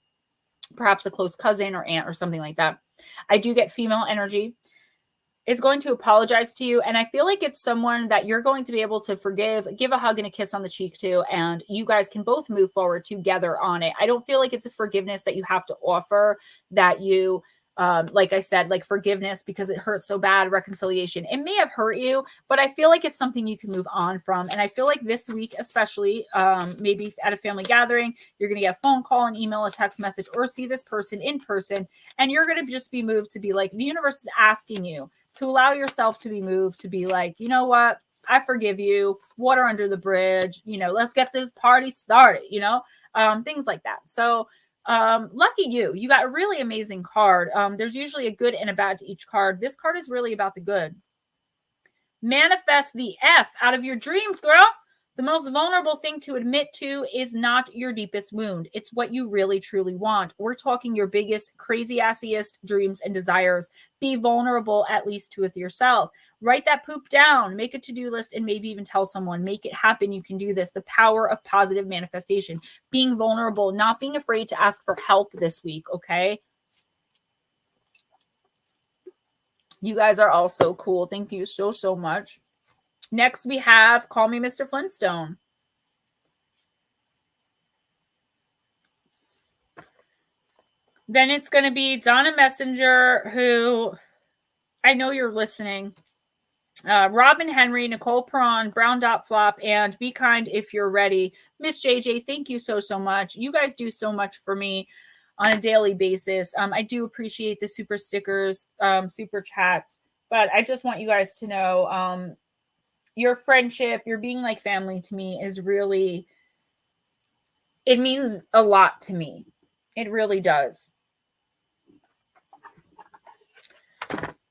perhaps a close cousin or aunt or something like that. I do get female energy. Is going to apologize to you. And I feel like it's someone that you're going to be able to forgive, give a hug and a kiss on the cheek to, and you guys can both move forward together on it. I don't feel like it's a forgiveness that you have to offer, that you, like I said, like forgiveness because it hurts so bad, reconciliation. It may have hurt you, but I feel like it's something you can move on from. And I feel like this week, especially, maybe at a family gathering, you're going to get a phone call, an email, a text message, or see this person in person. And you're going to just be moved to be like, the universe is asking you to allow yourself to be moved, to be like, you know what? I forgive you. Water under the bridge. You know, let's get this party started, you know, things like that. So lucky you. You got a really amazing card. There's usually a good and a bad to each card. This card is really about the good. Manifest the F out of your dreams, girl. The most vulnerable thing to admit to is not your deepest wound. It's what you really, truly want. We're talking your biggest, crazy-assiest dreams and desires. Be vulnerable, at least with yourself. Write that poop down. Make a to-do list and maybe even tell someone. Make it happen. You can do this. The power of positive manifestation. Being vulnerable, not being afraid to ask for help this week, okay? You guys are all so cool. Thank you so much. Next, we have Call Me Mr. Flintstone. Then it's going to be Donna Messenger, who I know you're listening. Robin Henry, Nicole Perron, Brown Dot Flop, and Be Kind If You're Ready. Miss JJ, thank you so much. You guys do so much for me on a daily basis. I do appreciate the super stickers, super chats, but I just want you guys to know your friendship, your being like family to me is really, it means a lot to me. It really does.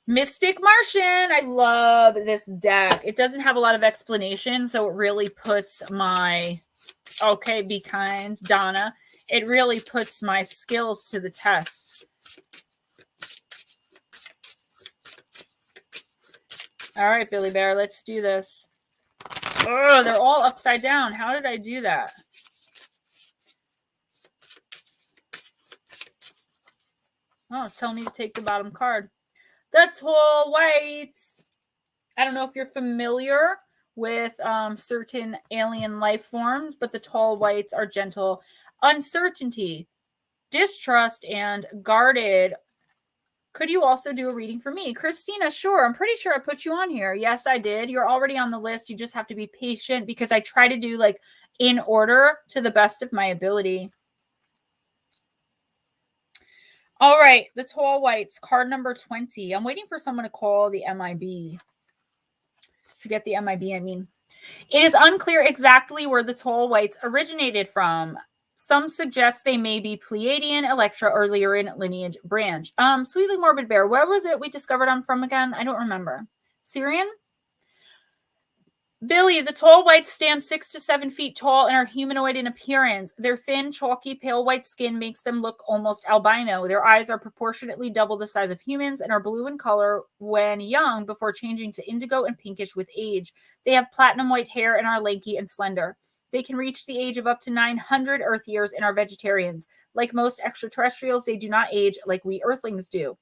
Mystic Martian. I love this deck. It doesn't have a lot of explanation, so it really puts my, okay, be kind, Donna. It really puts my skills to the test. All right, Billy Bear, let's do this. Oh, they're all upside down. How did I do that? Oh, it's telling me to take the bottom card. The Tall Whites. I don't know if you're familiar with certain alien life forms, but the Tall Whites are gentle. Uncertainty, distrust, and guarded. Could you also do a reading for me? Christina, sure. I'm pretty sure I put you on here. Yes, I did. You're already on the list. You just have to be patient because I try to do like in order to the best of my ability. All right. The Tall Whites, card number 20. I'm waiting for someone to call the MIB. To get the MIB, I mean. It is unclear exactly where the Tall Whites originated from. Some suggest they may be Pleiadian, Electra, or Lyran lineage branch. Sweetly Morbid Bear, where was it we discovered I'm from again? I don't remember. Syrian? Billy, the Tall Whites stand 6 to 7 feet tall and are humanoid in appearance. Their thin, chalky, pale white skin makes them look almost albino. Their eyes are proportionately double the size of humans and are blue in color when young before changing to indigo and pinkish with age. They have platinum white hair and are lanky and slender. They can reach the age of up to 900 Earth years and are vegetarians. Like most extraterrestrials, they do not age like we Earthlings do.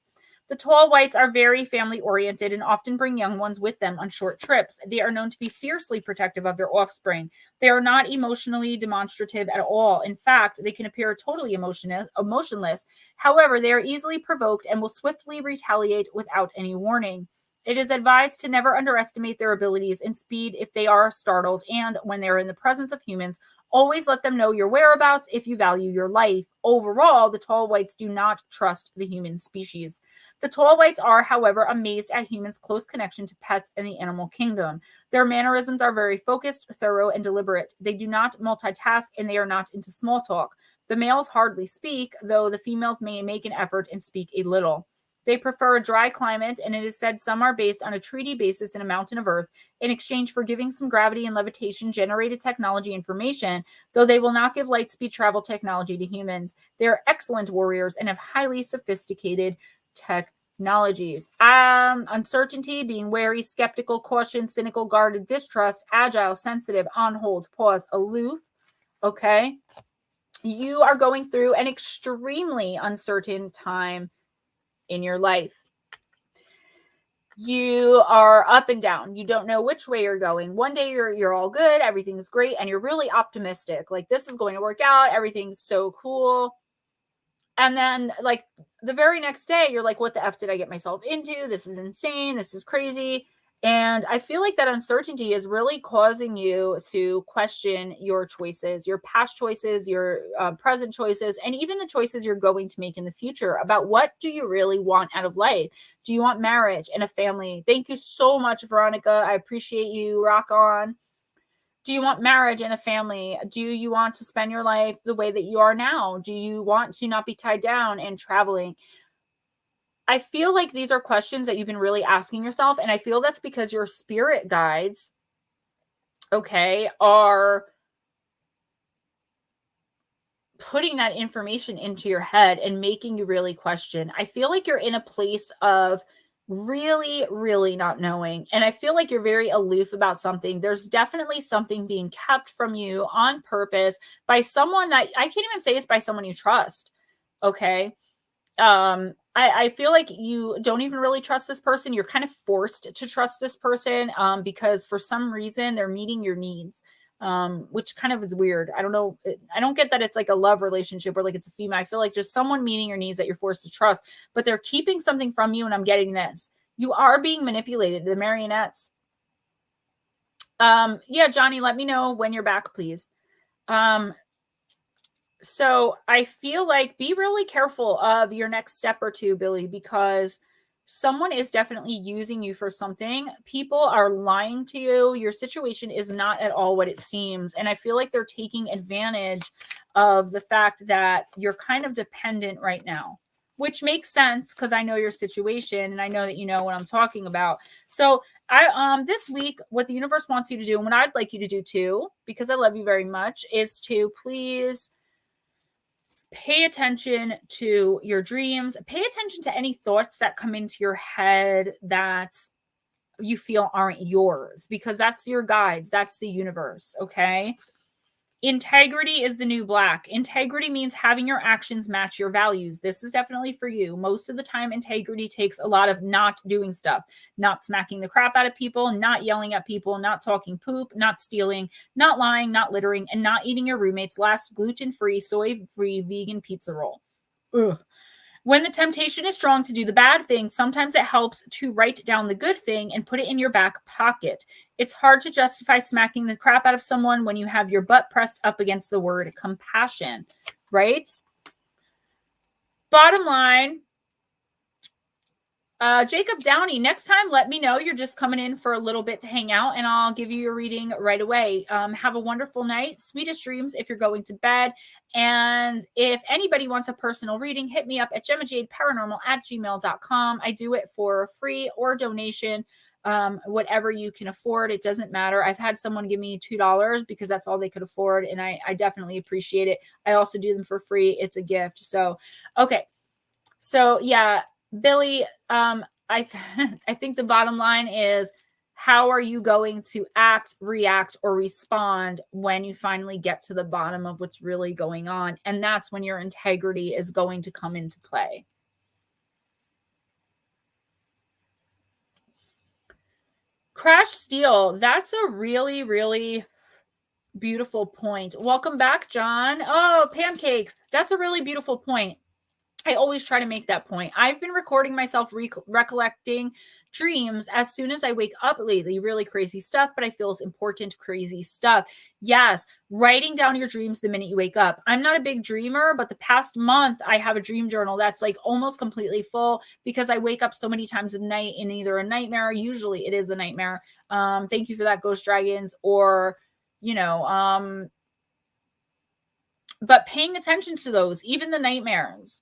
The Tall Whites are very family-oriented and often bring young ones with them on short trips. They are known to be fiercely protective of their offspring. They are not emotionally demonstrative at all. In fact, they can appear totally emotionless. However, they are easily provoked and will swiftly retaliate without any warning. It is advised to never underestimate their abilities and speed if they are startled, and when they're in the presence of humans, always let them know your whereabouts if you value your life. Overall, the tall whites do not trust the human species. The tall whites are, however, amazed at humans' close connection to pets and the animal kingdom. Their mannerisms are very focused, thorough, and deliberate. They do not multitask, and they are not into small talk. The males hardly speak, though the females may make an effort and speak a little. They prefer a dry climate, and it is said some are based on a treaty basis in a mountain of earth in exchange for giving some gravity and levitation generated technology information, though they will not give light speed travel technology to humans. They are excellent warriors and have highly sophisticated technologies. Uncertainty, being wary, skeptical, caution, cynical, guarded, distrust, agile, sensitive, on hold, pause, aloof. Okay. You are going through an extremely uncertain time in your life. You are up and down. You don't know which way you're going. One day you're all good, everything's great, and you're really optimistic. Like, this is going to work out, everything's so cool. And then, like, the very next day, you're like, what the F did I get myself into? This is insane. This is crazy. And I feel like that uncertainty is really causing you to question your choices, your past choices, your present choices, and even the choices you're going to make in the future about what do you really want out of life. Do you want marriage and a family? Thank you so much, Veronica. I appreciate you. Rock on. Do you want marriage and a family? Do you want to spend your life the way that you are now? Do you want to not be tied down and traveling? I feel like these are questions that you've been really asking yourself. And I feel that's because your spirit guides, okay, are putting that information into your head and making you really question. I feel like you're in a place of really, really not knowing. And I feel like you're very aloof about something. There's definitely something being kept from you on purpose by someone that I can't even say it's by someone you trust. Okay. I feel like you don't even really trust this person. You're kind of forced to trust this person because for some reason they're meeting your needs, which kind of is weird. I don't know. I don't get that it's like a love relationship or like it's a female. I feel like just someone meeting your needs that you're forced to trust, but they're keeping something from you. And I'm getting this. You are being manipulated. The marionettes. Yeah, Johnny, let me know when you're back, please. So I feel like be really careful of your next step or two, Billy, because someone is definitely using you for something. People are lying to you. Your situation is not at all what it seems. And I feel like they're taking advantage of the fact that you're kind of dependent right now, which makes sense because I know your situation and I know that you know what I'm talking about. So this week, what the universe wants you to do, and what I'd like you to do too, because I love you very much, is to please pay attention to your dreams. Pay attention to any thoughts that come into your head that you feel aren't yours, because that's your guides. That's the universe. Okay. Integrity is the new black. Integrity means having your actions match your values. This is definitely for you. Most of the time, integrity takes a lot of not doing stuff, not smacking the crap out of people, not yelling at people, not talking poop, not stealing, not lying, not littering, and not eating your roommate's last gluten-free, soy-free vegan pizza roll. Ugh. When the temptation is strong to do the bad thing, sometimes it helps to write down the good thing and put it in your back pocket. It's hard to justify smacking the crap out of someone when you have your butt pressed up against the word compassion, right? Bottom line, Jacob Downey, next time, let me know. You're just coming in for a little bit to hang out, and I'll give you your reading right away. Have a wonderful night. Sweetest dreams if you're going to bed. And if anybody wants a personal reading, hit me up at gemmajadeparanormal@gmail.com. I do it for free or donation, whatever you can afford. It doesn't matter. I've had someone give me $2 because that's all they could afford, and I definitely appreciate it. I also do them for free. It's a gift. So, okay. So, yeah. Billy, I think the bottom line is, how are you going to act, react, or respond when you finally get to the bottom of what's really going on? And that's when your integrity is going to come into play. Crash Steel, that's a really, really beautiful point. Welcome back, John. Oh, Pancake, that's a really beautiful point. I always try to make that point. I've been recording myself recollecting dreams as soon as I wake up lately. Really crazy stuff, but I feel it's important, crazy stuff. Yes, writing down your dreams the minute you wake up. I'm not a big dreamer, but the past month I have a dream journal that's like almost completely full because I wake up so many times of night in either a nightmare, usually it is a nightmare. Thank you for that, Ghost Dragons, or, you know, but paying attention to those, even the nightmares.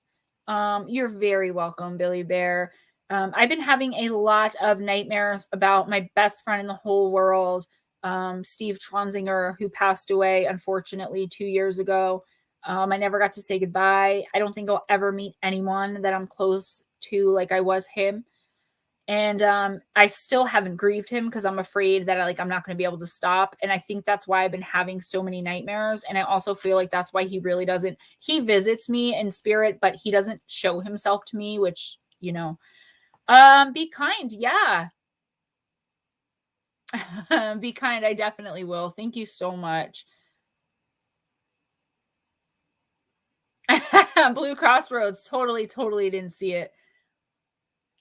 You're very welcome, Billy Bear. I've been having a lot of nightmares about my best friend in the whole world, Steve Tronzinger, who passed away, unfortunately, 2 years ago. I never got to say goodbye. I don't think I'll ever meet anyone that I'm close to like I was him. And I still haven't grieved him because I'm afraid that I'm not going to be able to stop. And I think that's why I've been having so many nightmares. And I also feel like that's why he really doesn't. He visits me in spirit, but he doesn't show himself to me, which, you know, be kind. Yeah. Be kind. I definitely will. Thank you so much. Blue Crossroads. Totally didn't see it.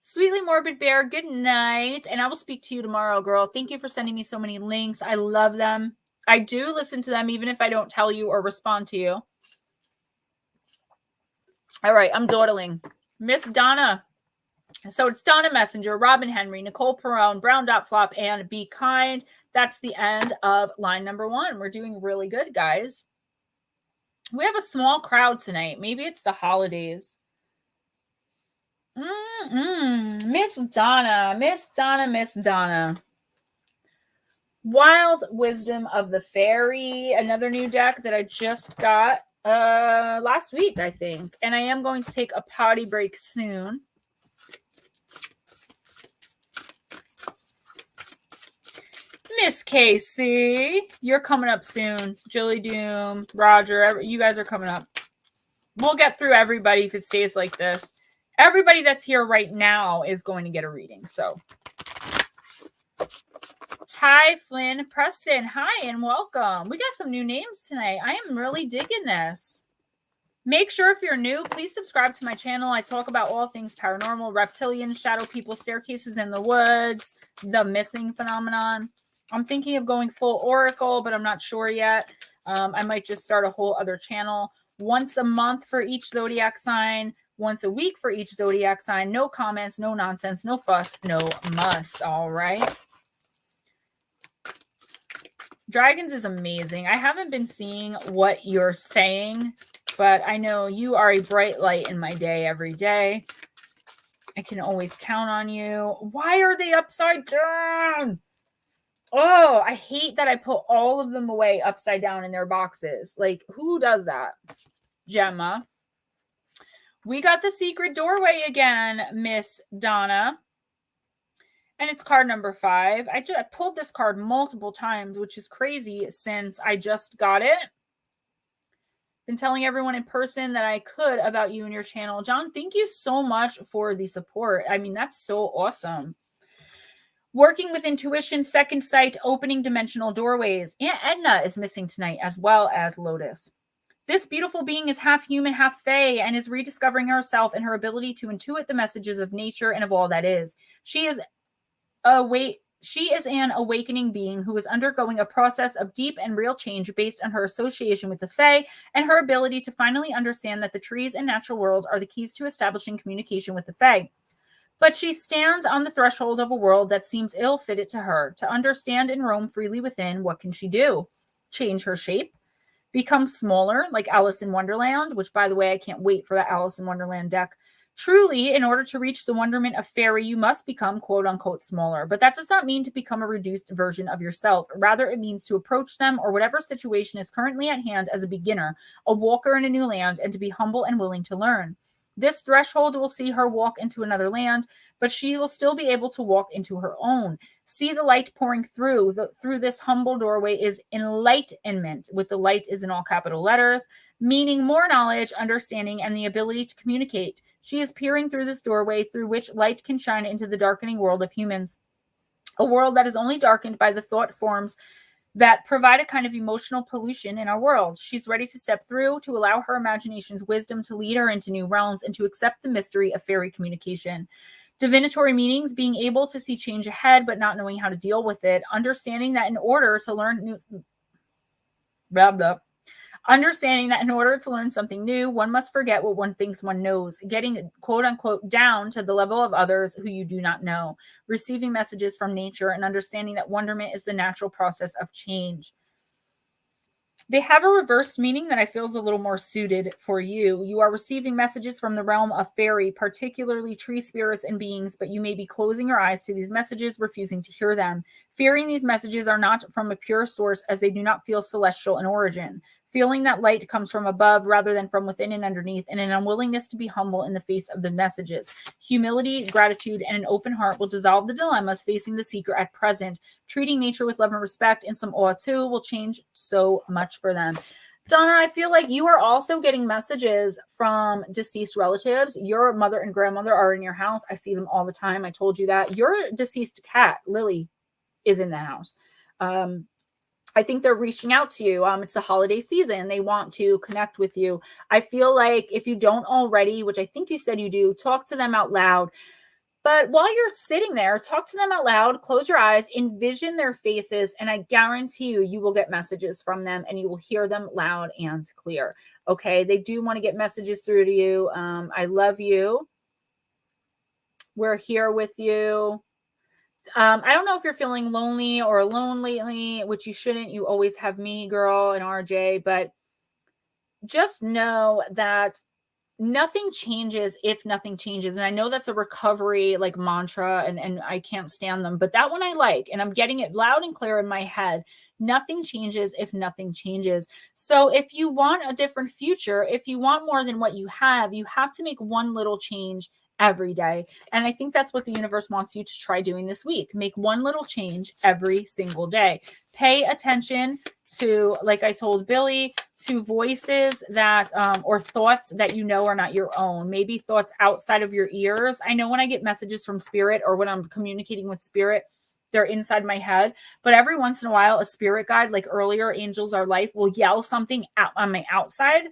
Sweetly Morbid Bear, good night. And I will speak to you tomorrow, girl. Thank you for sending me so many links. I love them. I do listen to them, even if I don't tell you or respond to you. All right, I'm dawdling. Miss Donna. So it's Donna Messenger, Robin Henry, Nicole Perone, Brown Dot Flop, and Be Kind. That's the end of line number 1. We're doing really good, guys. We have a small crowd tonight. Maybe it's the holidays. Miss Donna. Wild Wisdom of the Fairy, another new deck that I just got last week, I think. And I am going to take a potty break soon. Miss Casey, you're coming up soon. Jilly Doom, Roger, you guys are coming up. We'll get through everybody if it stays like this. Everybody that's here right now is going to get a reading. So, Ty Flynn Preston, hi and welcome. We got some new names tonight. I am really digging this. Make sure if you're new, please subscribe to my channel. I talk about all things paranormal, reptilians, shadow people, staircases in the woods, the missing phenomenon. I'm thinking of going full Oracle, but I'm not sure yet. I might just start a whole other channel. Once a month for each zodiac sign. Once a week for each zodiac sign. No comments, no nonsense, no fuss, no muss. All right. Dragons is amazing. I haven't been seeing what you're saying, but I know you are a bright light in my day every day. I can always count on you. Why are they upside down? Oh, I hate that I put all of them away upside down in their boxes. Like, who does that? Gemma. We got the secret doorway again, Miss Donna. And it's card number 5. I pulled this card multiple times, which is crazy since I just got it. Been telling everyone in person that I could about you and your channel. John, thank you so much for the support. I mean, that's so awesome. Working with intuition, second sight, opening dimensional doorways. Aunt Edna is missing tonight, as well as Lotus. This beautiful being is half human, half fae, and is rediscovering herself and her ability to intuit the messages of nature and of all that is. She is an awakening being who is undergoing a process of deep and real change based on her association with the Fae and her ability to finally understand that the trees and natural world are the keys to establishing communication with the Fae. But she stands on the threshold of a world that seems ill-fitted to her. To understand and roam freely within, what can she do? Change her shape? Become smaller, like Alice in Wonderland, which, by the way, I can't wait for that Alice in Wonderland deck. Truly, in order to reach the wonderment of fairy, you must become quote-unquote smaller. But that does not mean to become a reduced version of yourself. Rather, it means to approach them or whatever situation is currently at hand as a beginner, a walker in a new land, and to be humble and willing to learn. This threshold will see her walk into another land, but she will still be able to walk into her own. See the light pouring through. Through this humble doorway is enlightenment, with the light is in all capital letters, meaning more knowledge, understanding, and the ability to communicate. She is peering through this doorway through which light can shine into the darkening world of humans. A world that is only darkened by the thought forms that provide a kind of emotional pollution in our world. She's ready to step through, to allow her imagination's wisdom to lead her into new realms, and to accept the mystery of fairy communication. Divinatory meanings: being able to see change ahead, but not knowing how to deal with it. Understanding that in order to learn new... Blah, blah. Understanding that in order to learn something new, one must forget what one thinks one knows. Getting, quote unquote, down to the level of others who you do not know. Receiving messages from nature and understanding that wonderment is the natural process of change. They have a reverse meaning that I feel is a little more suited for you. You are receiving messages from the realm of fairy, particularly tree spirits and beings, but you may be closing your eyes to these messages, refusing to hear them. Fearing these messages are not from a pure source, as they do not feel celestial in origin. Feeling that light comes from above rather than from within and underneath, and an unwillingness to be humble in the face of the messages. Humility, gratitude, and an open heart will dissolve the dilemmas facing the seeker at present. Treating nature with love and respect and some awe too will change so much for them. Donna, I feel like you are also getting messages from deceased relatives. Your mother and grandmother are in your house. I see them all the time. I told you that. Your deceased cat, Lily, is in the house. I think they're reaching out to you. It's the holiday season. They want to connect with you. I feel like if you don't already, which I think you said you do, talk to them out loud. But while you're sitting there, talk to them out loud, close your eyes, envision their faces, and I guarantee you, you will get messages from them and you will hear them loud and clear. Okay, they do want to get messages through to you. I love you. We're here with you. I don't know if you're feeling lonely or alone lately, which you shouldn't. You always have me, girl, and RJ, but just know that nothing changes if nothing changes. And I know that's a recovery like mantra and I can't stand them, but that one I like, and I'm getting it loud and clear in my head. Nothing changes if nothing changes. So if you want a different future, if you want more than what you have to make one little change every day. And I think that's what the universe wants you to try doing this week. Make one little change every single day. Pay attention to, like I told Billy, to voices that or thoughts that you know are not your own. Maybe thoughts outside of your ears. I know when I get messages from spirit or when I'm communicating with spirit, they're inside my head. But every once in a while, a spirit guide, like earlier, Angels Are Life, will yell something out on my outside.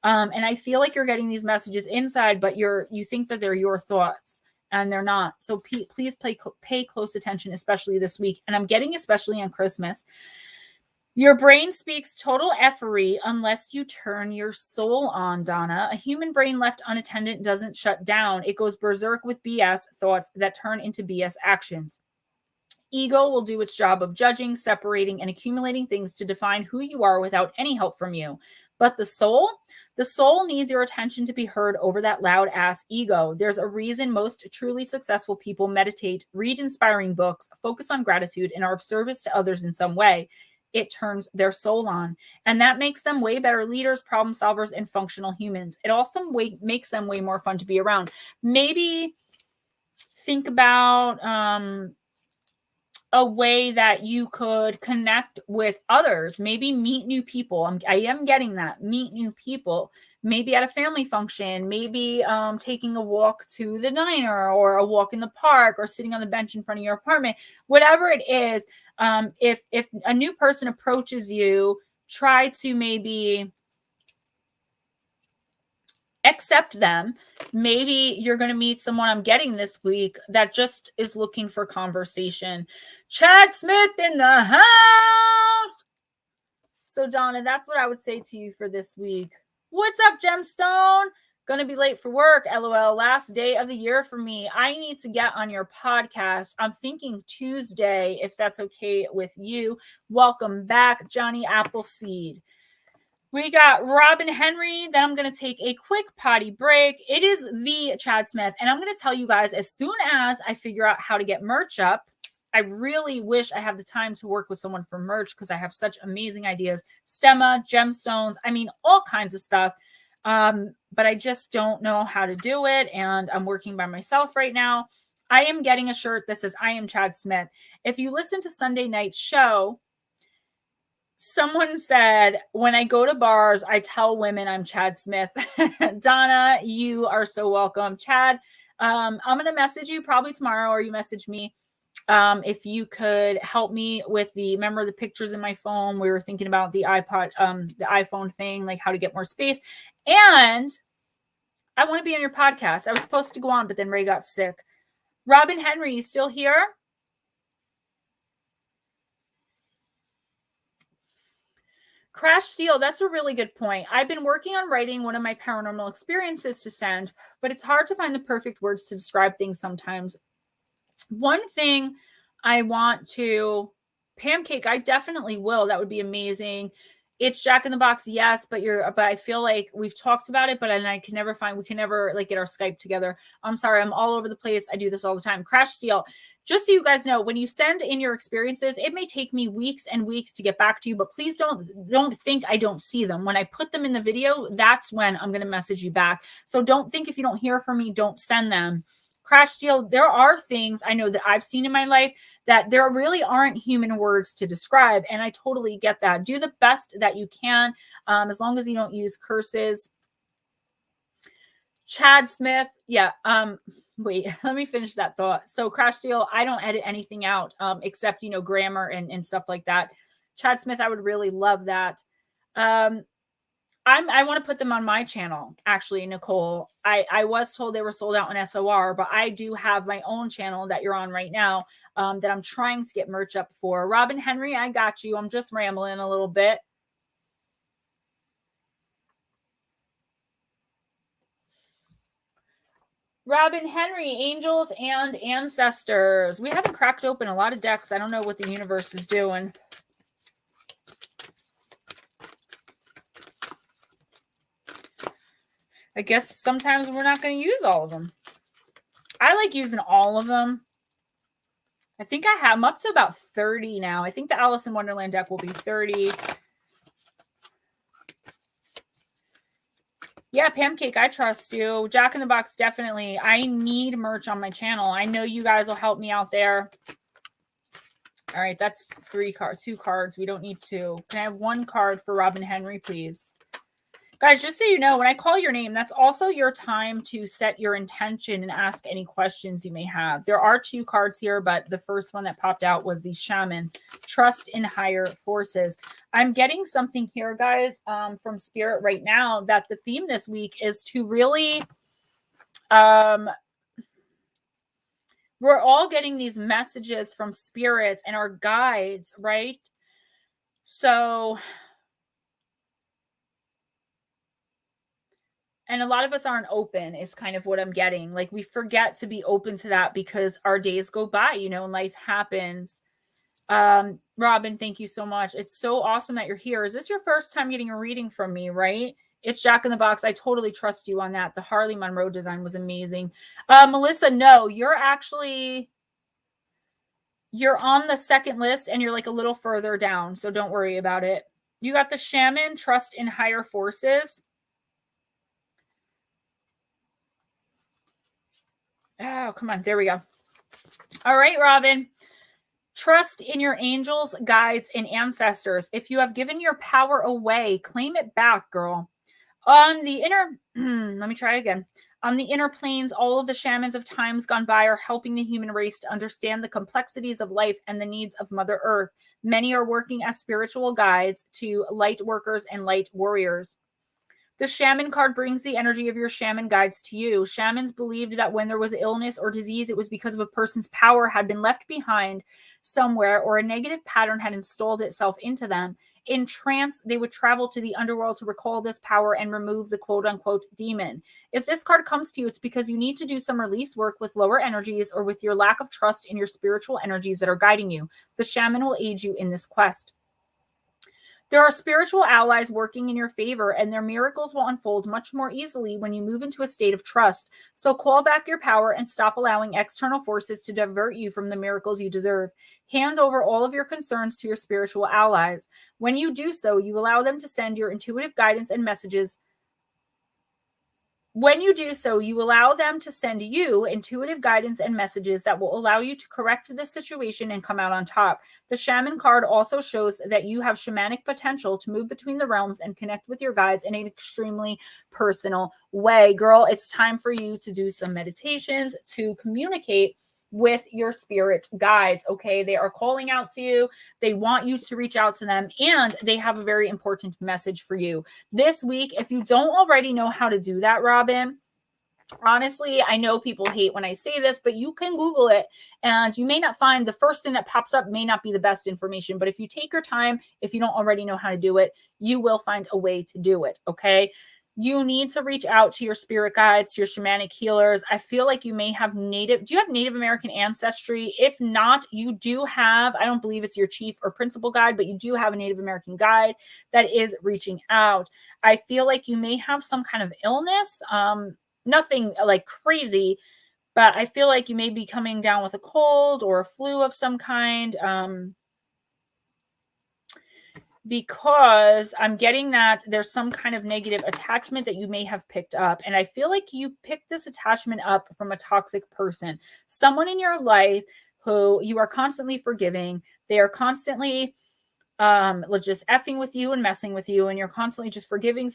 And I feel like you're getting these messages inside, but you think that they're your thoughts, and they're not. So please pay close attention, especially this week. And I'm getting especially on Christmas. Your brain speaks total effery unless you turn your soul on, Donna. A human brain left unattended doesn't shut down. It goes berserk with BS thoughts that turn into BS actions. Ego will do its job of judging, separating, and accumulating things to define who you are without any help from you. But the soul needs your attention to be heard over that loud ass ego. There's a reason most truly successful people meditate, read inspiring books, focus on gratitude, and are of service to others in some way. It turns their soul on. And that makes them way better leaders, problem solvers, and functional humans. It also makes them way more fun to be around. Maybe think about a way that you could connect with others, maybe meet new people. I am getting that. Meet new people, maybe at a family function, maybe taking a walk to the diner or a walk in the park or sitting on the bench in front of your apartment, whatever it is. If a new person approaches you, try to maybe accept them. Maybe you're going to meet someone I'm getting this week that just is looking for conversation. Chad Smith in the house. So Donna, that's what I would say to you for this week. What's up, Gemstone? Gonna be late for work. LOL. Last day of the year for me. I need to get on your podcast. I'm thinking Tuesday, if that's okay with you. Welcome back, Johnny Appleseed. We got Robin Henry. Then I'm going to take a quick potty break. It is the Chad Smith. And I'm going to tell you guys, as soon as I figure out how to get merch up, I really wish I have the time to work with someone for merch because I have such amazing ideas. Stemma, gemstones, I mean, all kinds of stuff. But I just don't know how to do it. And I'm working by myself right now. I am getting a shirt that says, I am Chad Smith. If you listen to Sunday night's show, someone said, when I go to bars, I tell women I'm Chad Smith. Donna, you are so welcome. Chad, I'm going to message you probably tomorrow, or you message me. If you could help me with remember the pictures in my phone, we were thinking about the the iPhone thing, like how to get more space. And I want to be on your podcast. I was supposed to go on, but then Ray got sick. Robin Henry, you still here? Crash Steel, that's a really good point. I've been working on writing one of my paranormal experiences to send, but it's hard to find the perfect words to describe things sometimes. One thing I want to pancake, I definitely will. That would be amazing. It's Jack in the Box, yes, but I feel like we've talked about it, but we can never like get our Skype together. I'm sorry, I'm all over the place. I do this all the time. Crash Steel. Just so you guys know, when you send in your experiences, it may take me weeks and weeks to get back to you, but please don't think I don't see them. When I put them in the video, that's when I'm going to message you back. So don't think if you don't hear from me, don't send them. Crash Steel, there are things I know that I've seen in my life that there really aren't human words to describe, and I totally get that. Do the best that you can, as long as you don't use curses. Chad Smith, yeah. Wait, let me finish that thought. So Crash Steel, I don't edit anything out except grammar and stuff like that. Chad Smith, I would really love that. I want to put them on my channel, actually, Nicole. I was told they were sold out on SOR, but I do have my own channel that you're on right now that I'm trying to get merch up for. Robin Henry, I got you. I'm just rambling a little bit. Robin Henry, Angels and Ancestors. We haven't cracked open a lot of decks. I don't know what the universe is doing. I guess sometimes we're not going to use all of them. I like using all of them. I think I'm up to about 30 now. I think the Alice in Wonderland deck will be 30. Yeah, Pancake, I trust you. Jack in the Box, definitely. I need merch on my channel. I know you guys will help me out there. All right, that's 2 cards. We don't need 2. Can I have 1 card for Robin Henry, please? Guys, just so you know, when I call your name, that's also your time to set your intention and ask any questions you may have. There are 2 cards here, but the first one that popped out was the Shaman, Trust in Higher Forces. I'm getting something here, guys, from Spirit right now that the theme this week is to really, we're all getting these messages from Spirit and our guides, right? So, and a lot of us aren't open is kind of what I'm getting. Like we forget to be open to that because our days go by, and life happens. Robin, thank you so much. It's so awesome that you're here. Is this your first time getting a reading from me, right? It's Jack in the Box. I totally trust you on that. The Harley Monroe design was amazing. Melissa, no, you're on the second list and you're like a little further down. So don't worry about it. You got the Shaman, Trust in Higher Forces. Oh, come on. There we go. All right, Robin. Trust in your angels, guides, and ancestors. If you have given your power away, claim it back, girl. On the inner, let me try again. On the inner planes, all of the shamans of times gone by are helping the human race to understand the complexities of life and the needs of Mother Earth. Many are working as spiritual guides to light workers and light warriors. The Shaman card brings the energy of your shaman guides to you. Shamans believed that when there was illness or disease, it was because of a person's power had been left behind somewhere or a negative pattern had installed itself into them. In trance, they would travel to the underworld to recall this power and remove the quote-unquote demon. If this card comes to you, it's because you need to do some release work with lower energies or with your lack of trust in your spiritual energies that are guiding you. The shaman will aid you in this quest. There are spiritual allies working in your favor, and their miracles will unfold much more easily when you move into a state of trust. So call back your power and stop allowing external forces to divert you from the miracles you deserve. Hand over all of your concerns to your spiritual allies. When you do so, you allow them to send your intuitive guidance and messages. When you do so, you allow them to send you intuitive guidance and messages that will allow you to correct the situation and come out on top. The Shaman card also shows that you have shamanic potential to move between the realms and connect with your guides in an extremely personal way. Girl, it's time for you to do some meditations to communicate with your spirit guides. Okay, they are calling out to you. They want you to reach out to them, and they have a very important message for you this week. If you don't already know how to do that, Robin, honestly, I know people hate when I say this, but you can Google it and you may not find the first thing that pops up may not be the best information. But if you take your time, if you don't already know how to do it, you will find a way to do it. Okay. You need to reach out to your spirit guides, to your shamanic healers. I feel like you may have do you have Native American ancestry? If not, you do have, I don't believe it's your chief or principal guide, but you do have a Native American guide that is reaching out. I feel like you may have some kind of illness. Nothing like crazy, but I feel like you may be coming down with a cold or a flu of some kind. Because I'm getting that there's some kind of negative attachment that you may have picked up. And I feel like you picked this attachment up from a toxic person, someone in your life who you are constantly forgiving. They are constantly just effing with you and messing with you, and you're constantly just forgiving,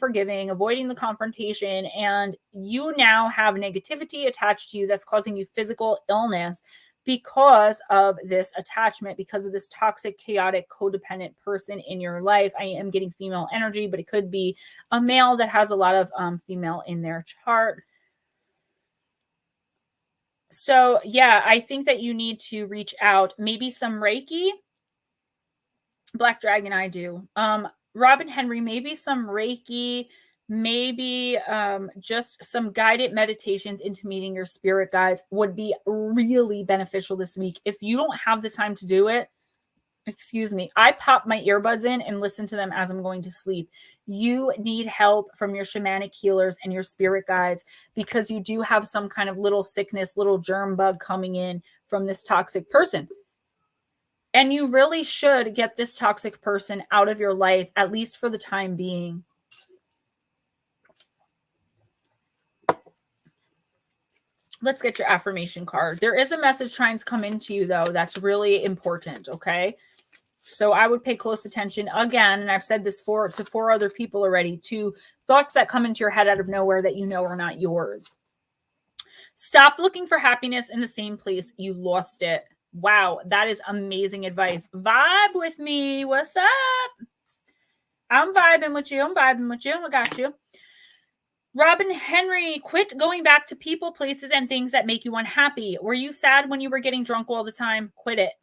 avoiding the confrontation, and you now have negativity attached to you that's causing you physical illness because of this attachment, because of this toxic, chaotic, codependent person in your life. I am getting female energy, but it could be a male that has a lot of female in their chart. So yeah, I think that you need to reach out, maybe some Reiki. Black Dragon, I do. Robin Henry, maybe some Reiki, maybe just some guided meditations into meeting your spirit guides would be really beneficial this week. If you don't have the time to do it, excuse me, I pop my earbuds in and listen to them as I'm going to sleep. You need help from your shamanic healers and your spirit guides because you do have some kind of little sickness, little germ bug coming in from this toxic person. And you really should get this toxic person out of your life, at least for the time being. Let's get your affirmation card. There is a message trying to come into you, though, that's really important, okay? So I would pay close attention again, and I've said this to four other people already, to thoughts that come into your head out of nowhere that you know are not yours. Stop looking for happiness in the same place you lost it. Wow, that is amazing advice. Vibe with me. What's up? I'm vibing with you. I got you. Robin Henry, quit going back to people, places, and things that make you unhappy. Were you sad when you were getting drunk all the time? Quit it.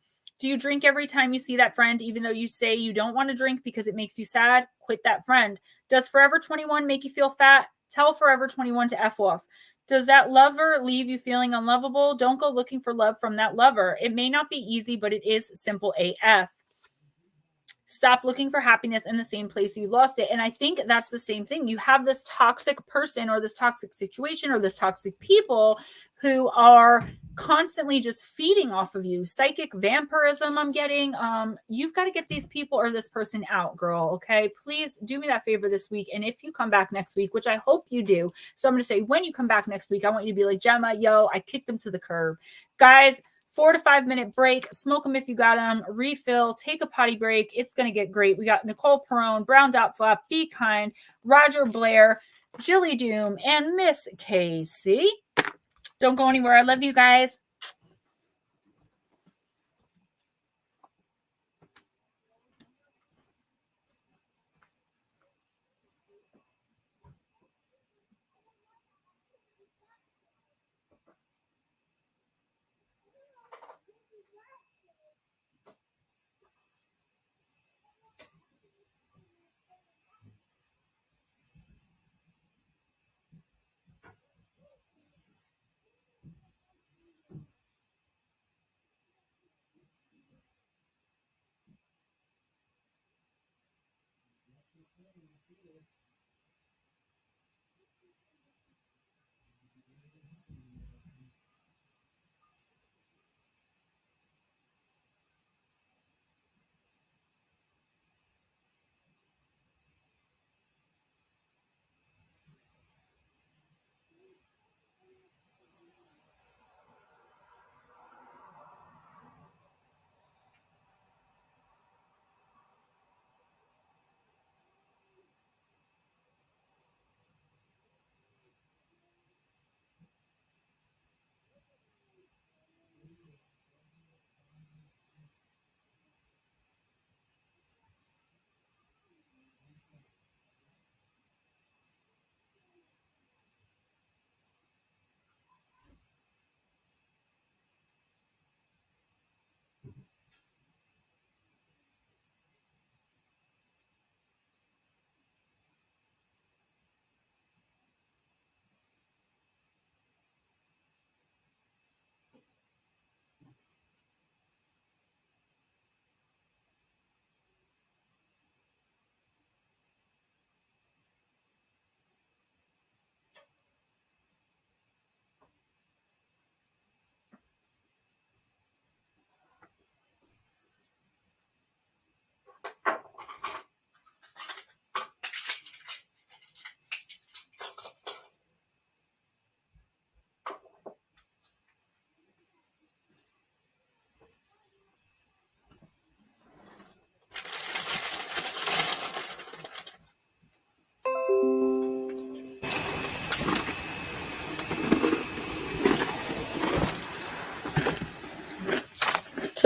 Do you drink every time you see that friend, even though you say you don't want to drink because it makes you sad? Quit that friend. Does Forever 21 make you feel fat? Tell Forever 21 to F off. Does that lover leave you feeling unlovable? Don't go looking for love from that lover. It may not be easy, but it is simple AF. Stop looking for happiness in the same place you lost it. And I think that's the same thing. You have this toxic person or this toxic situation or this toxic people who are constantly just feeding off of you. Psychic vampirism I'm getting. You've got to get these people or this person out, girl. Okay, please do me that favor this week. And if you come back next week, which I hope you do, so I'm going to say when you come back next week, I want you to be like, Gemma, yo, I kicked them to the curb. Guys, 4 to 5 minute break. Smoke them if you got them. Refill. Take a potty break. It's going to get great. We got Nicole Perone, Brown Dot Flap, Be Kind, Roger Blair, Jilly Doom, and Miss Casey. Don't go anywhere. I love you guys.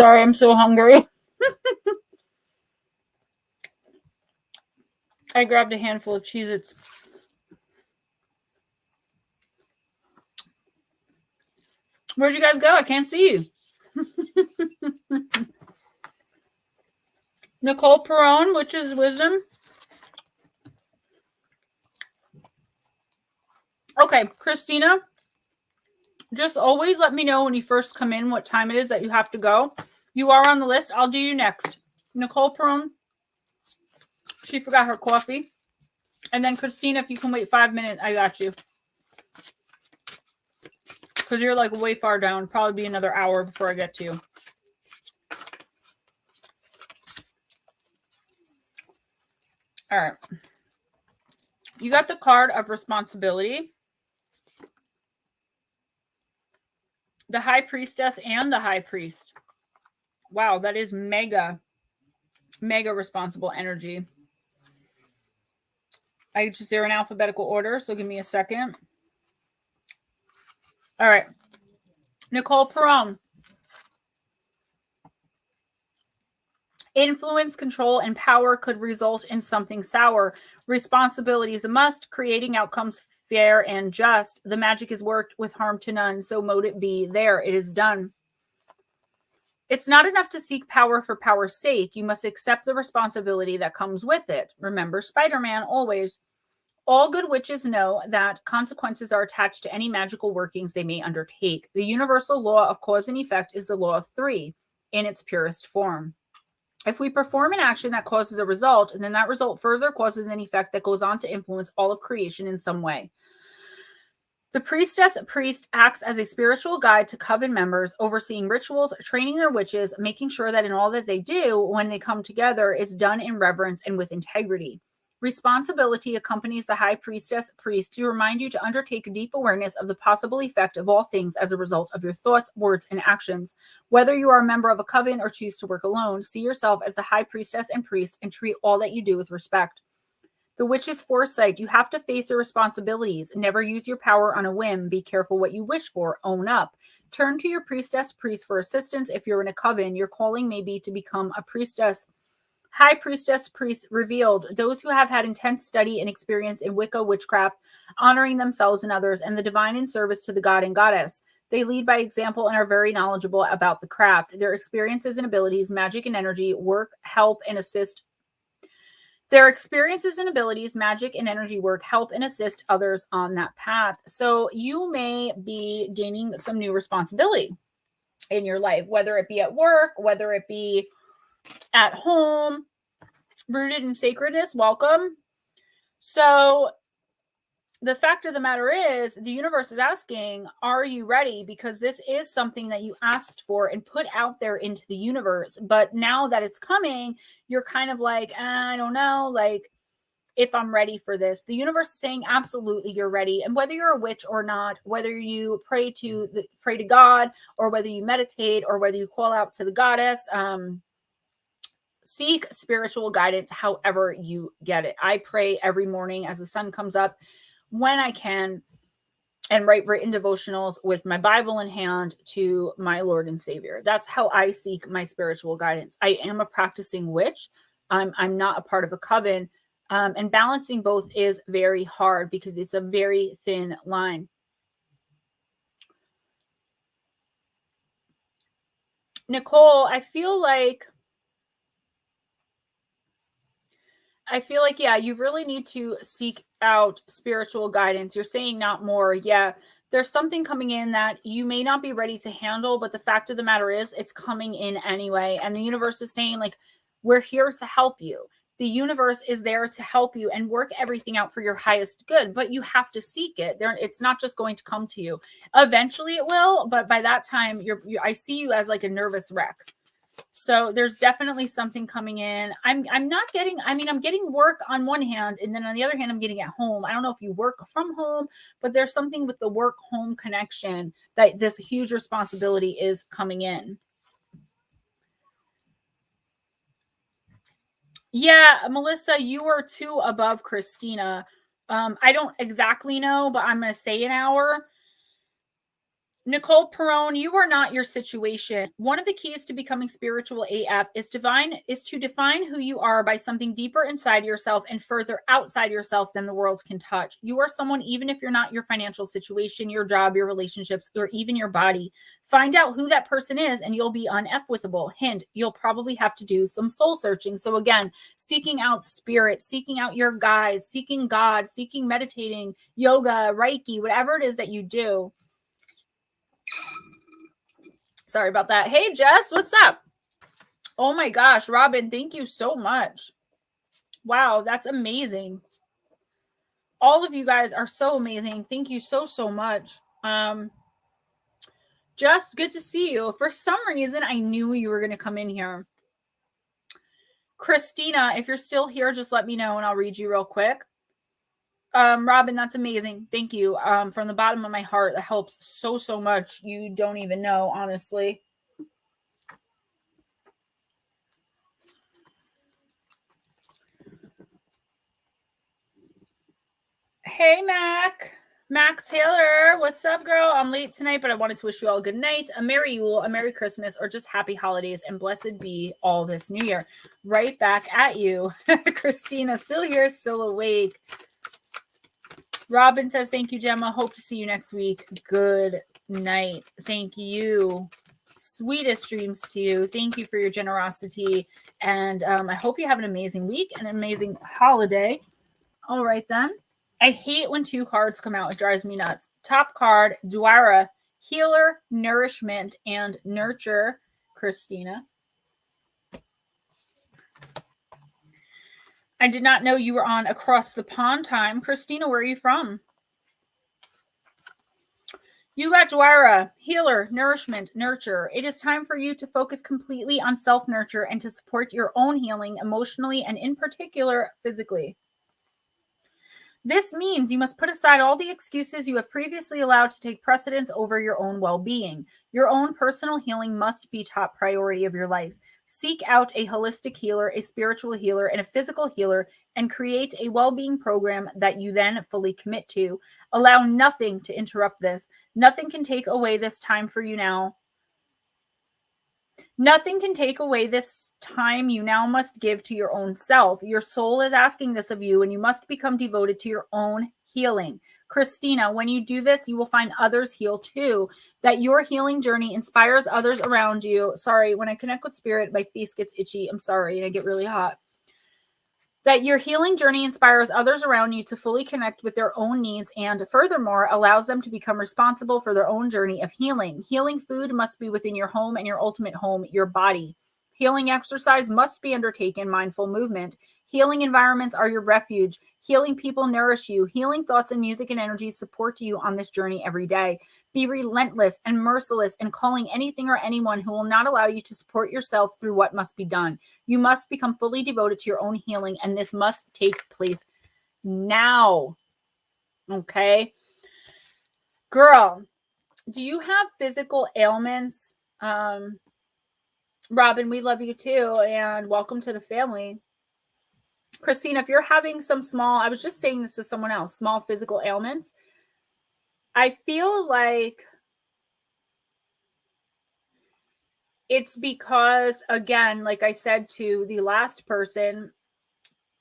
sorry, I'm so hungry. I grabbed a handful of Cheez-Its. Where'd you guys go? I can't see you. Nicole Perron, which is wisdom. Okay, Christina, just always let me know when you first come in what time it is that you have to go. You are on the list. I'll do you next. Nicole Perron. She forgot her coffee. And then Christina, if you can wait 5 minutes, I got you. Because you're like way far down. Probably be another hour before I get to you. All right. You got the card of responsibility. The High Priestess and the High Priest. Wow, that is mega, mega responsible energy. They're in alphabetical order, so give me a second. All right. Nicole Perron. Influence, control, and power could result in something sour. Responsibility is a must, creating outcomes fair and just. The magic is worked with harm to none, so mote it be. There, it is done. It's not enough to seek power for power's sake. You must accept the responsibility that comes with it. Remember Spider-Man always. All good witches know that consequences are attached to any magical workings they may undertake. The universal law of cause and effect is the law of three in its purest form. If we perform an action that causes a result, and then that result further causes an effect that goes on to influence all of creation in some way. The priest acts as a spiritual guide to coven members, overseeing rituals, training their witches, making sure that in all that they do when they come together is done in reverence and with integrity. Responsibility accompanies the high priest to remind you to undertake a deep awareness of the possible effect of all things as a result of your thoughts, words, and actions. Whether you are a member of a coven or choose to work alone, see yourself as the high priestess and priest and treat all that you do with respect. The witch's foresight. You have to face your responsibilities. Never use your power on a whim. Be careful what you wish for. Own up. Turn to your priest for assistance. If you're in a coven, your calling may be to become a priestess. High priest revealed. Those who have had intense study and experience in Wicca witchcraft, honoring themselves and others, and the divine in service to the god and goddess. They lead by example and are very knowledgeable about the craft. Their experiences and abilities, magic and energy, work, help, and assist. Their experiences and abilities, magic and energy work, help and assist others on that path. So you may be gaining some new responsibility in your life, whether it be at work, whether it be at home. Rooted in sacredness, welcome. So the fact of the matter is, the universe is asking, are you ready? Because this is something that you asked for and put out there into the universe. But now that it's coming, you're kind of like, I don't know, like if I'm ready for this. The universe is saying, absolutely, you're ready. And whether you're a witch or not, whether you pray to God, or whether you meditate, or whether you call out to the goddess, seek spiritual guidance however you get it. I pray every morning as the sun comes up when I can, and write written devotionals with my Bible in hand to my Lord and Savior. That's how I seek my spiritual guidance. I am a practicing witch. I'm not a part of a coven. And balancing both is very hard because it's a very thin line. Nicole, I feel like, yeah, you really need to seek out spiritual guidance. You're saying not more. Yeah, there's something coming in that you may not be ready to handle, but the fact of the matter is it's coming in anyway. And the universe is saying, like, we're here to help you. The universe is there to help you and work everything out for your highest good, but you have to seek it. It's not just going to come to you. Eventually it will, but by that time, I see you as like a nervous wreck. So there's definitely something coming in. I'm getting work on one hand, and then on the other hand, I'm getting at home. I don't know if you work from home, but there's something with the work-home connection that this huge responsibility is coming in. Yeah, Melissa, you are 2 above Christina. I don't exactly know, but I'm going to say an hour. Nicole Perone, you are not your situation. One of the keys to becoming spiritual AF is to define who you are by something deeper inside yourself and further outside yourself than the world can touch. You are someone, even if you're not your financial situation, your job, your relationships, or even your body. Find out who that person is and you'll be un-F-withable. Hint, you'll probably have to do some soul searching. So again, seeking out spirit, seeking out your guides, seeking God, seeking meditating, yoga, Reiki, whatever it is that you do. Sorry about that. Hey, Jess, what's up? Oh my gosh, Robin, thank you so much. Wow, that's amazing. All of you guys are so amazing. Thank you so much. Just good to see you. For some reason, I knew you were going to come in here. Christina, if you're still here, just let me know and I'll read you real quick. Robin, that's amazing. Thank you. From the bottom of my heart, that helps so much. You don't even know, honestly. Hey, Mac Taylor, what's up, girl? I'm late tonight, but I wanted to wish you all a good night, a Merry Yule, a Merry Christmas, or just happy holidays, and blessed be all this new year. Right back at you. Christina, still here, still awake. Robin says, thank you, Gemma. Hope to see you next week. Good night. Thank you. Sweetest dreams to you. Thank you for your generosity. And I hope you have an amazing week and an amazing holiday. All right, then. I hate when two cards come out. It drives me nuts. Top card, Dwara, Healer, Nourishment, and Nurture, Christina. I did not know you were on Across the Pond time. Christina, where are you from? You got Dwara, Healer, Nourishment, Nurture. It is time for you to focus completely on self-nurture and to support your own healing emotionally and in particular physically. This means you must put aside all the excuses you have previously allowed to take precedence over your own well-being. Your own personal healing must be top priority of your life. Seek out a holistic healer, a spiritual healer, and a physical healer, and create a well-being program that you then fully commit to. Allow nothing to interrupt this. Nothing can take away this time for you now. Nothing can take away this time you now must give to your own self. Your soul is asking this of you, and you must become devoted to your own healing. Christina, when you do this, you will find others heal too. That your healing journey inspires others around you. Sorry, when I connect with spirit, my face gets itchy. I'm sorry, and I get really hot. That your healing journey inspires others around you to fully connect with their own needs and furthermore allows them to become responsible for their own journey of healing. Healing food must be within your home and your ultimate home, your body. Healing exercise must be undertaken, mindful movement. Healing environments are your refuge. Healing people nourish you. Healing thoughts and music and energy support you on this journey every day. Be relentless and merciless in calling anything or anyone who will not allow you to support yourself through what must be done. You must become fully devoted to your own healing, and this must take place now. Okay? Girl, do you have physical ailments? Robin, we love you too, and welcome to the family. Christina, if you're having some small, I was just saying this to someone else, small physical ailments, I feel like it's because, again, like I said to the last person,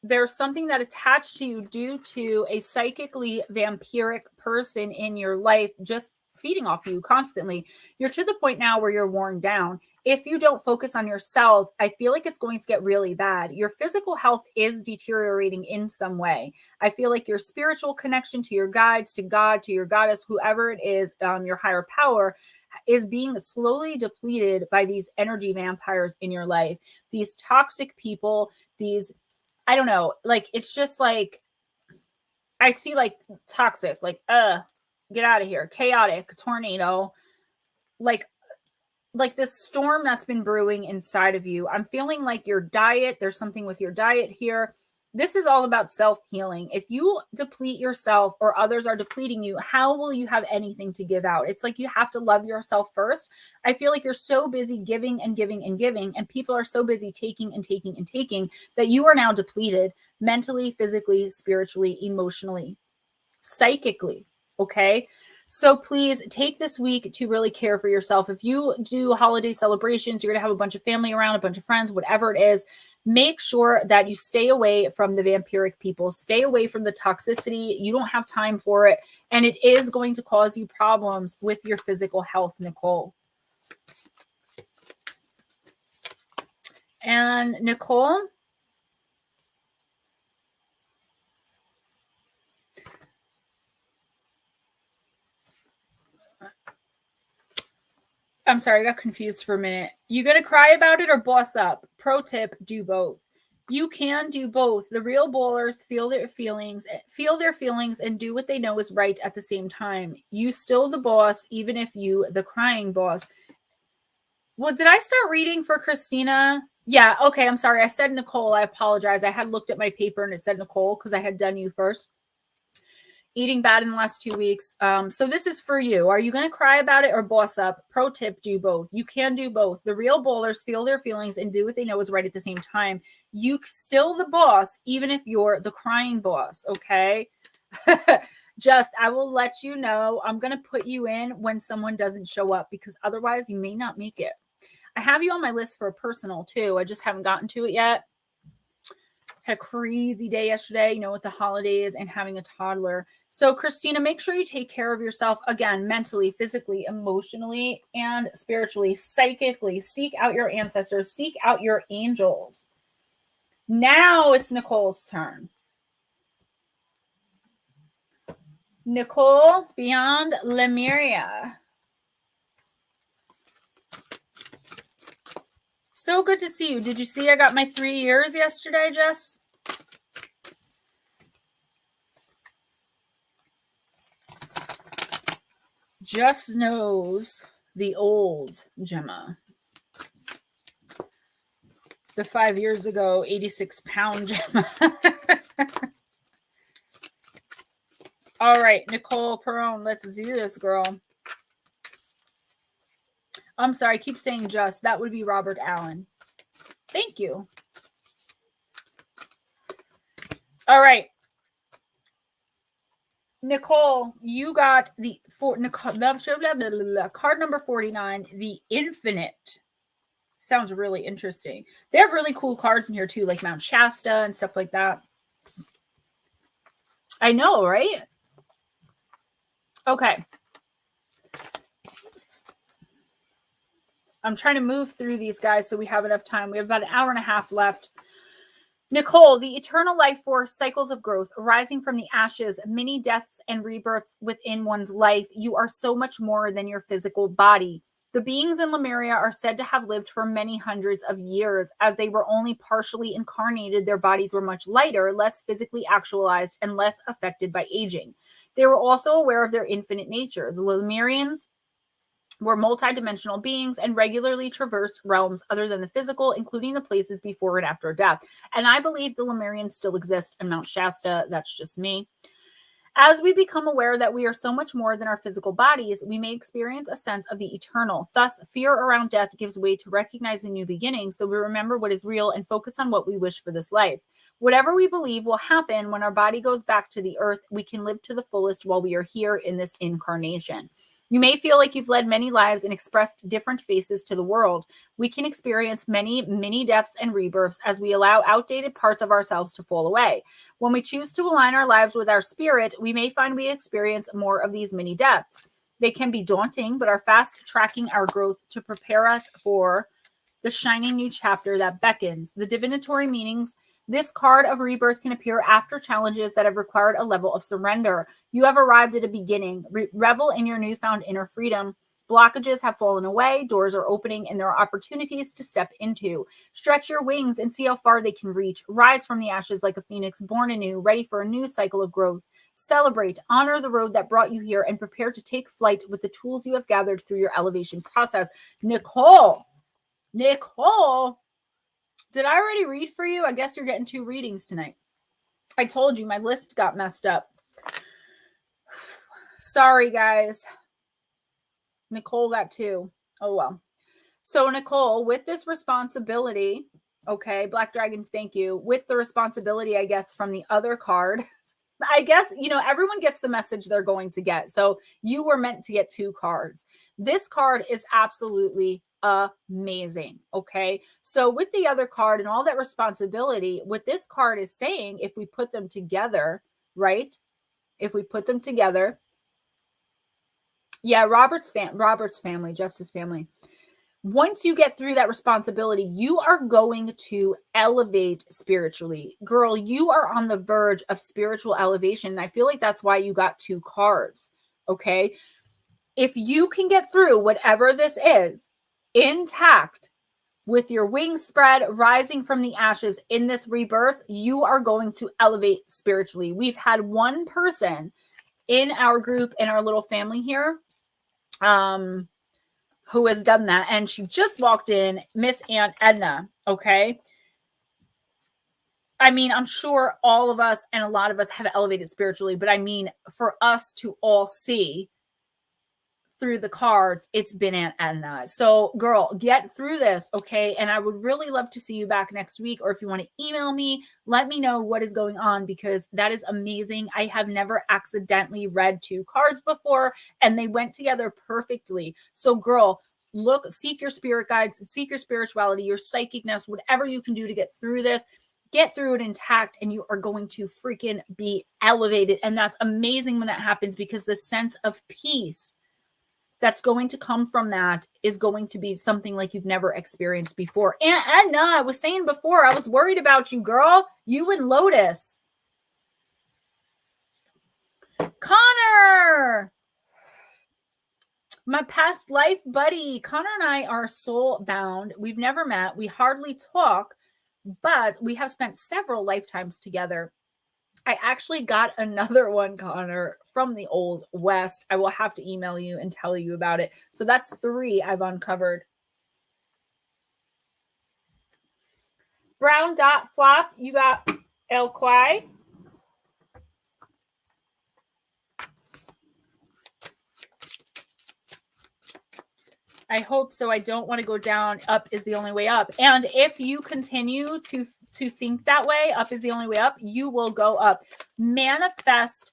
there's something that attached to you due to a psychically vampiric person in your life just feeding off you constantly. You're to the point now where you're worn down. If you don't focus on yourself, I feel like it's going to get really bad. Your physical health is deteriorating in some way. I feel like your spiritual connection to your guides, to God, to your goddess, whoever it is, your higher power, is being slowly depleted by these energy vampires in your life. These toxic people, these, I don't know, like, it's just like, I see like toxic, like, get out of here, chaotic, tornado, like this storm that's been brewing inside of you. I'm feeling like your diet, there's something with your diet here. This is all about self-healing. If you deplete yourself or others are depleting you, how will you have anything to give out? It's like you have to love yourself first. I feel like you're so busy giving and giving and giving, and people are so busy taking and taking and taking that you are now depleted mentally, physically, spiritually, emotionally, psychically. Okay? So please take this week to really care for yourself. If you do holiday celebrations, you're going to have a bunch of family around, a bunch of friends, whatever it is, make sure that you stay away from the vampiric people. Stay away from the toxicity. You don't have time for it. And it is going to cause you problems with your physical health, Nicole. And Nicole, I'm sorry, I got confused for a minute. You gonna cry about it or boss up? Pro tip, do both. You can do both. The real ballers feel their feelings and do what they know is right at the same time. You still the boss, even if you the crying boss. Well, did I start reading for Christina? Yeah, okay, I'm sorry. I said Nicole. I apologize. I had looked at my paper and it said Nicole because I had done you first. Eating bad in the last 2 weeks. So this is for you. Are you going to cry about it or boss up? Pro tip, do both. You can do both. The real bowlers feel their feelings and do what they know is right at the same time. You still the boss, even if you're the crying boss, okay? Just, I will let you know. I'm going to put you in when someone doesn't show up because otherwise you may not make it. I have you on my list for a personal too. I just haven't gotten to it yet. Had a crazy day yesterday, you know, with the holidays and having a toddler. So Christina, make sure you take care of yourself again, mentally, physically, emotionally, and spiritually, psychically. Seek out your ancestors, seek out your angels. Now it's Nicole's turn. Nicole, beyond Lemuria. So good to see you. Did you see I got my 3 years yesterday, Jess? Just knows the old Gemma. The 5 years ago, 86-pound Gemma. All right, Nicole Perone, let's do this, girl. I'm sorry, I keep saying just. That would be Robert Allen. Thank you. All right. Nicole, you got the card number 49, the Infinite. Sounds really interesting. They have really cool cards in here too, like Mount Shasta and stuff like that. I know, right? Okay. I'm trying to move through these guys so we have enough time. We have about an hour and a half left. Nicole, the eternal life force, cycles of growth, arising from the ashes, many deaths and rebirths within one's life. You are so much more than your physical body. The beings in Lemuria are said to have lived for many hundreds of years. As they were only partially incarnated, their bodies were much lighter, less physically actualized, and less affected by aging. They were also aware of their infinite nature. The Lemurians were multidimensional beings and regularly traversed realms other than the physical, including the places before and after death. And I believe the Lemurians still exist in Mount Shasta. That's just me. As we become aware that we are so much more than our physical bodies, we may experience a sense of the eternal. Thus, fear around death gives way to recognize a new beginning, so we remember what is real and focus on what we wish for this life. Whatever we believe will happen when our body goes back to the earth, we can live to the fullest while we are here in this incarnation. You may feel like you've led many lives and expressed different faces to the world. We can experience many mini deaths and rebirths as we allow outdated parts of ourselves to fall away. When we choose to align our lives with our spirit, we may find we experience more of these mini deaths. They can be daunting, but are fast tracking our growth to prepare us for the shining new chapter that beckons. The divinatory meanings. This card of rebirth can appear after challenges that have required a level of surrender. You have arrived at a beginning. Revel in your newfound inner freedom. Blockages have fallen away. Doors are opening, and there are opportunities to step into. Stretch your wings and see how far they can reach. Rise from the ashes like a phoenix, born anew, ready for a new cycle of growth. Celebrate, honor the road that brought you here, and prepare to take flight with the tools you have gathered through your elevation process. Nicole, did I already read for you? I guess you're getting 2 readings tonight. I told you my list got messed up. Sorry, guys. Nicole got 2. Oh, well. So, Nicole, with this responsibility, okay, Black Dragons, thank you. With the responsibility, I guess, from the other card, I guess, everyone gets the message they're going to get. So you were meant to get 2 cards. This card is absolutely amazing. Okay. So with the other card and all that responsibility, what this card is saying, if we put them together, right? If we put them together, yeah, Robert's family, Justice family. Once you get through that responsibility, you are going to elevate spiritually. Girl, you are on the verge of spiritual elevation. And I feel like that's why you got 2 cards. Okay. If you can get through whatever this is intact with your wings spread, rising from the ashes in this rebirth, you are going to elevate spiritually. We've had one person in our group, in our little family here, who has done that. And she just walked in, Miss Aunt Edna. Okay. I mean, I'm sure all of us and a lot of us have elevated spiritually, but I mean, for us to all see through the cards, it's been Aunt Edna. So girl, get through this. Okay. And I would really love to see you back next week. Or if you want to email me, let me know what is going on, because that is amazing. I have never accidentally read 2 cards before, and they went together perfectly. So girl, look, seek your spirit guides, seek your spirituality, your psychicness, whatever you can do to get through this. Get through it intact, and you are going to freaking be elevated. And that's amazing when that happens, because the sense of peace that's going to come from that is going to be something like you've never experienced before. And Edna, I was saying before, I was worried about you, girl. You and Lotus. Connor, my past life buddy. Connor and I are soul bound. We've never met. We hardly talk, but we have spent several lifetimes together. I actually got another one, Connor, from the Old West. I will have to email you and tell you about it. So that's 3 I've uncovered. Brown dot flop, you got Elle Qui. I hope so. I don't want to go down. Up is the only way up. And if you continue to think that way, up is the only way up, you will go up. Manifest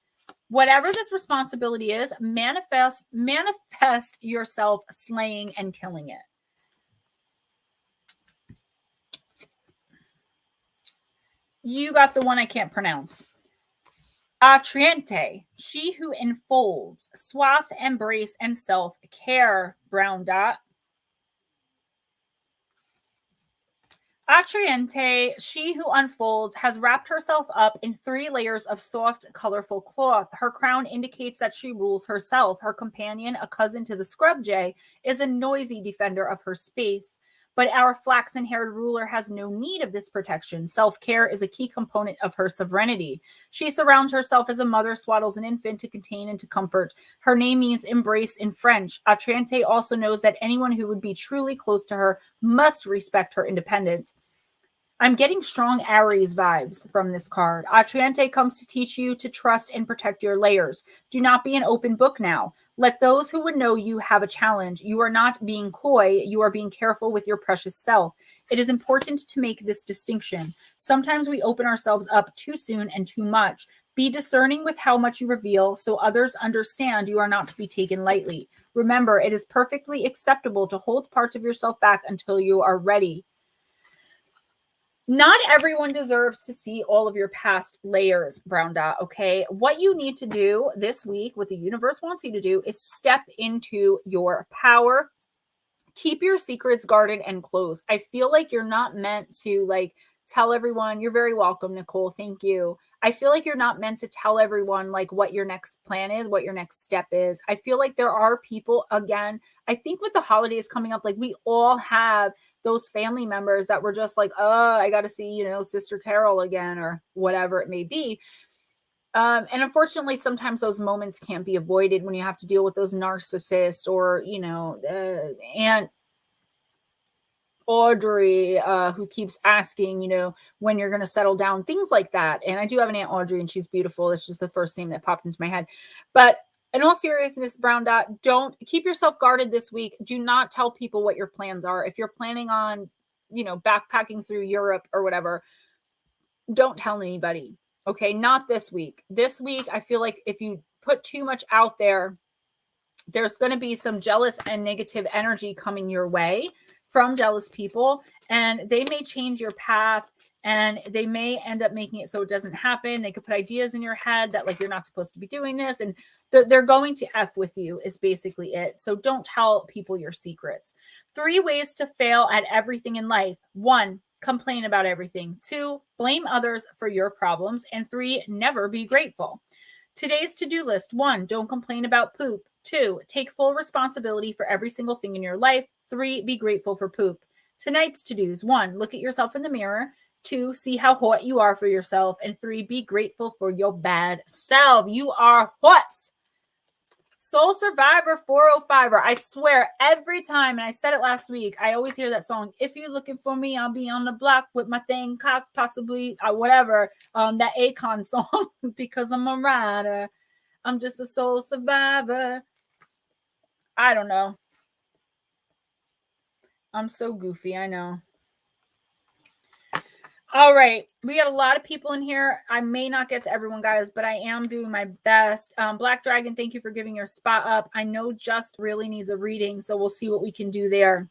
whatever this responsibility is. Manifest yourself slaying and killing it. You got the one I can't pronounce. Atriente, she who enfolds, swath, embrace, and self-care. Brown dot. Atriente, she who unfolds, has wrapped herself up in 3 layers of soft, colorful cloth. Her crown indicates that she rules herself. Her companion, a cousin to the scrub jay, is a noisy defender of her space. But our flaxen-haired ruler has no need of this protection. Self-care is a key component of her sovereignty. She surrounds herself as a mother swaddles an infant to contain and to comfort. Her name means embrace in French. Atriente also knows that anyone who would be truly close to her must respect her independence. I'm getting strong Aries vibes from this card. Atriente comes to teach you to trust and protect your layers. Do not be an open book now. Let those who would know you have a challenge. You are not being coy. You are being careful with your precious self. It is important to make this distinction. Sometimes we open ourselves up too soon and too much. Be discerning with how much you reveal so others understand you are not to be taken lightly. Remember, it is perfectly acceptable to hold parts of yourself back until you are ready. Not everyone deserves to see all of your past layers, Brown Dot, okay? What you need to do this week, what the universe wants you to do, is step into your power. Keep your secrets guarded and close. I feel like you're not meant to, tell everyone. You're very welcome, Nicole. Thank you. I feel like you're not meant to tell everyone, what your next plan is, what your next step is. I feel like there are people, again, I think with the holidays coming up, we all have those family members that were just I got to see, Sister Carol again or whatever it may be. And unfortunately, sometimes those moments can't be avoided when you have to deal with those narcissists or, Aunt Audrey, who keeps asking, when you're going to settle down, things like that. And I do have an Aunt Audrey and she's beautiful. It's just the first name that popped into my head. But in all seriousness, Brown Dot, don't keep yourself guarded this week. Do not tell people what your plans are. If you're planning on, backpacking through Europe or whatever, don't tell anybody. Okay, not this week. This week, I feel like if you put too much out there, there's going to be some jealous and negative energy coming your way from jealous people, and they may change your path, and they may end up making it so it doesn't happen. They could put ideas in your head that like you're not supposed to be doing this, and they're going to F with you is basically it. So don't tell people your secrets. 3 ways to fail at everything in life. 1, complain about everything. 2, blame others for your problems. And 3, never be grateful. Today's to-do list. 1, don't complain about poop. 2, take full responsibility for every single thing in your life. 3, be grateful for poop. Tonight's to-dos. 1, look at yourself in the mirror. 2, see how hot you are for yourself. And 3, be grateful for your bad self. You are hot. Soul Survivor 405er. I swear every time, and I said it last week, I always hear that song. If you're looking for me, I'll be on the block with my thing cocked, possibly, whatever. That Akon song, because I'm a rider. I'm just a soul survivor. I don't know. I'm so goofy, I know. All right, we got a lot of people in here. I may not get to everyone, guys, but I am doing my best. Black Dragon, thank you for giving your spot up. I know Just really needs a reading, so we'll see what we can do there.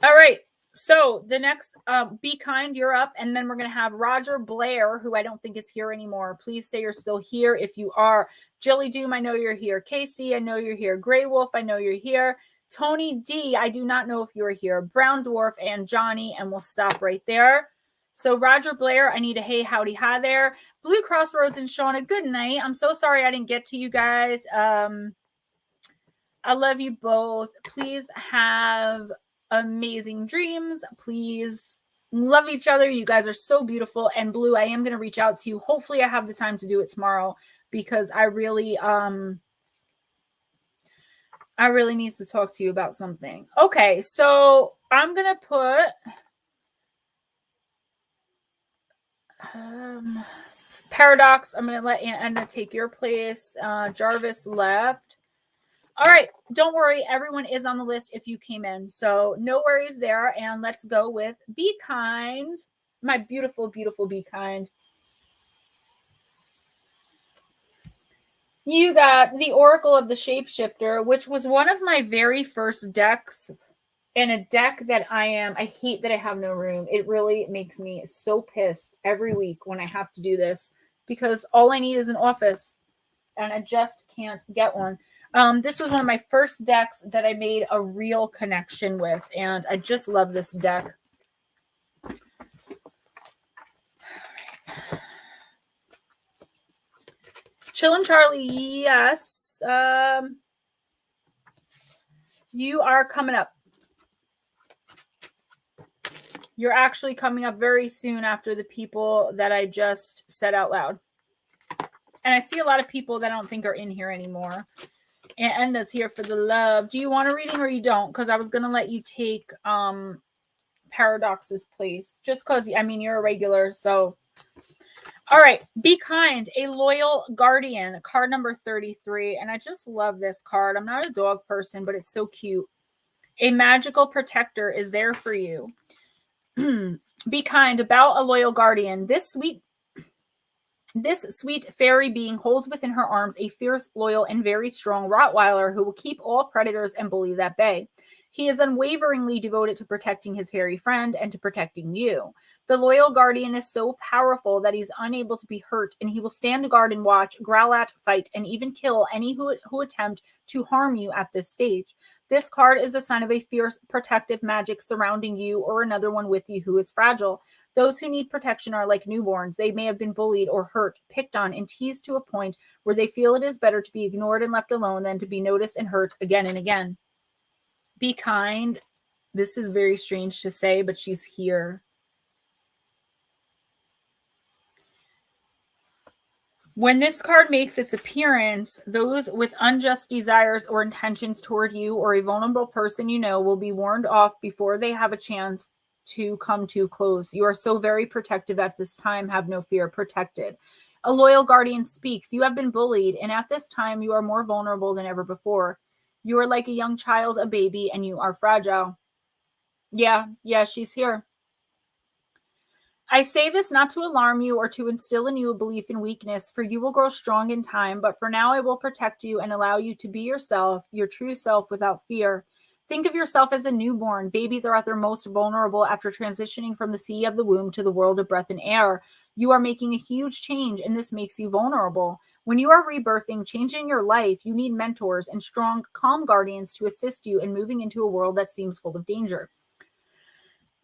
All right, so the next, Be Kind, you're up, and then we're going to have Roger Blair, who I don't think is here anymore. Please say you're still here if you are. Jilly Doom, I know you're here. Casey, I know you're here. Grey Wolf, I know you're here. Tony D, I do not know if you're here. Brown Dwarf and Johnny, and we'll stop right there. So Roger Blair, I need a hey, howdy, hi there. Blue Crossroads and Shauna, good night. I'm so sorry I didn't get to you guys. I love you both. Please have amazing dreams. Please love each other. You guys are so beautiful. And Blue, I am going to reach out to you. Hopefully I have the time to do it tomorrow, because I really need to talk to you about something. Okay, so I'm going to put Paradox. I'm going to let Anna take your place. Jarvis left. All right, don't worry. Everyone is on the list if you came in. So no worries there. And let's go with Be Kind. My beautiful, beautiful Be Kind. You got the Oracle of the Shapeshifter, which was one of my very first decks, and a deck that I hate that I have no room. It really makes me so pissed every week when I have to do this, because all I need is an office and I just can't get one. This was one of my first decks that I made a real connection with, and I just love this deck. Chillin' Charlie, yes. You are coming up. You're actually coming up very soon after the people that I just said out loud. And I see a lot of people that I don't think are in here anymore. And Enda's here for the love. Do you want a reading or you don't? Because I was going to let you take Paradox's place. Just because, I mean, you're a regular, so... All right, Be Kind, a loyal guardian, card number 33. And I just love this card. I'm not a dog person, but it's so cute. A magical protector is there for you. Be kind, about a loyal guardian. This sweet fairy being holds within her arms a fierce, loyal, and very strong Rottweiler who will keep all predators and bullies at bay. He is unwaveringly devoted to protecting his fairy friend and to protecting you. The loyal guardian is so powerful that he's unable to be hurt, and he will stand guard and watch, growl at, fight, and even kill any who attempt to harm you at this stage. This card is a sign of a fierce protective magic surrounding you or another one with you who is fragile. Those who need protection are like newborns. They may have been bullied or hurt, picked on, and teased to a point where they feel it is better to be ignored and left alone than to be noticed and hurt again and again. Be kind. This is very strange to say, but she's here. When this card makes its appearance, those with unjust desires or intentions toward you or a vulnerable person you know will be warned off before they have a chance to come too close. You are so very protective at this time. Have no fear. Protected. A loyal guardian speaks. You have been bullied, and at this time you are more vulnerable than ever before. You are like a young child, a baby, and you are fragile. Yeah, she's here. I say this not to alarm you or to instill in you a belief in weakness, for you will grow strong in time, but for now I will protect you and allow you to be yourself, your true self, without fear. Think of yourself as a newborn. Babies are at their most vulnerable after transitioning from the sea of the womb to the world of breath and air. You are making a huge change, and this makes you vulnerable. When you are rebirthing, changing your life, you need mentors and strong, calm guardians to assist you in moving into a world that seems full of danger.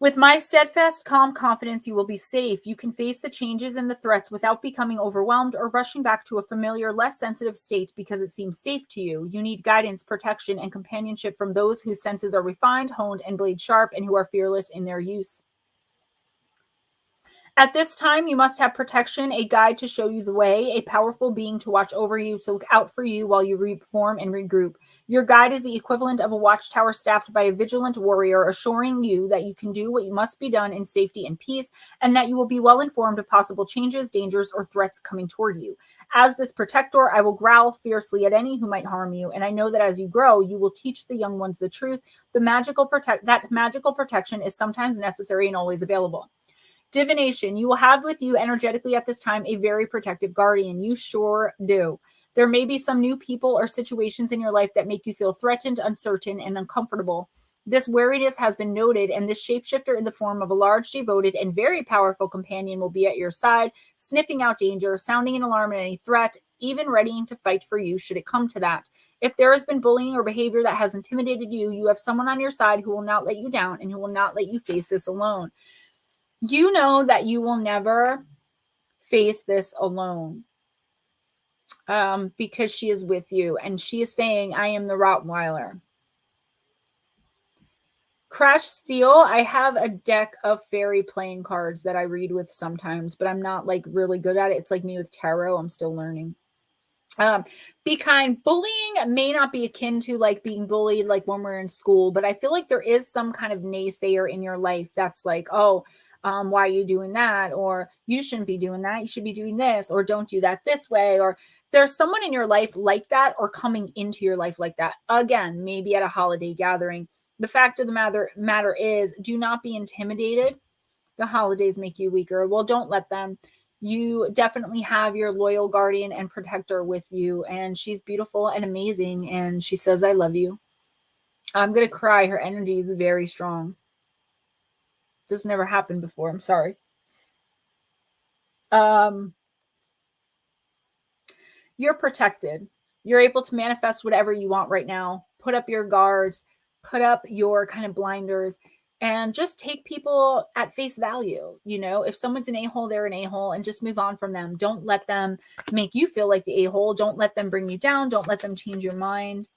With my steadfast, calm confidence, you will be safe. You can face the changes and the threats without becoming overwhelmed or rushing back to a familiar, less sensitive state because it seems safe to you. You need guidance, protection, and companionship from those whose senses are refined, honed, and blade sharp, and who are fearless in their use. At this time, you must have protection, a guide to show you the way, a powerful being to watch over you, to look out for you while you reform and regroup. Your guide is the equivalent of a watchtower staffed by a vigilant warrior, assuring you that you can do what must be done in safety and peace, and that you will be well informed of possible changes, dangers, or threats coming toward you. As this protector, I will growl fiercely at any who might harm you, and I know that as you grow, you will teach the young ones the truth. That magical protection is sometimes necessary and always available. Divination, you will have with you energetically at this time a very protective guardian. You sure do. There may be some new people or situations in your life that make you feel threatened, uncertain, and uncomfortable. This wariness has been noted, and this shapeshifter in the form of a large, devoted, and very powerful companion will be at your side, sniffing out danger, sounding an alarm at any threat, even readying to fight for you should it come to that. If there has been bullying or behavior that has intimidated you, you have someone on your side who will not let you down and who will not let you face this alone. You know that you will never face this alone because she is with you, and she is saying, I am the Rottweiler. Crash Steel, I have a deck of fairy playing cards that I read with sometimes, but I'm not like really good at it. It's like me with tarot. I'm still learning. Be kind. Bullying may not be akin to like being bullied like when we're in school, but I feel like there is some kind of naysayer in your life that's like, oh, why are you doing that? Or you shouldn't be doing that. You should be doing this, or don't do that this way. Or there's someone in your life like that, or coming into your life like that. Again, maybe at a holiday gathering. The fact of the matter is, do not be intimidated. The holidays make you weaker. Well, don't let them. You definitely have your loyal guardian and protector with you, and she's beautiful and amazing, and she says, I love you. I'm going to cry. Her energy is very strong. This never happened before. I'm sorry. You're protected. You're able to manifest whatever you want right now. Put up your guards, put up your kind of blinders, and just take people at face value. You know, if someone's an a-hole, they're an a-hole, and just move on from them. Don't let them make you feel like the a-hole. Don't let them bring you down. Don't let them change your mind.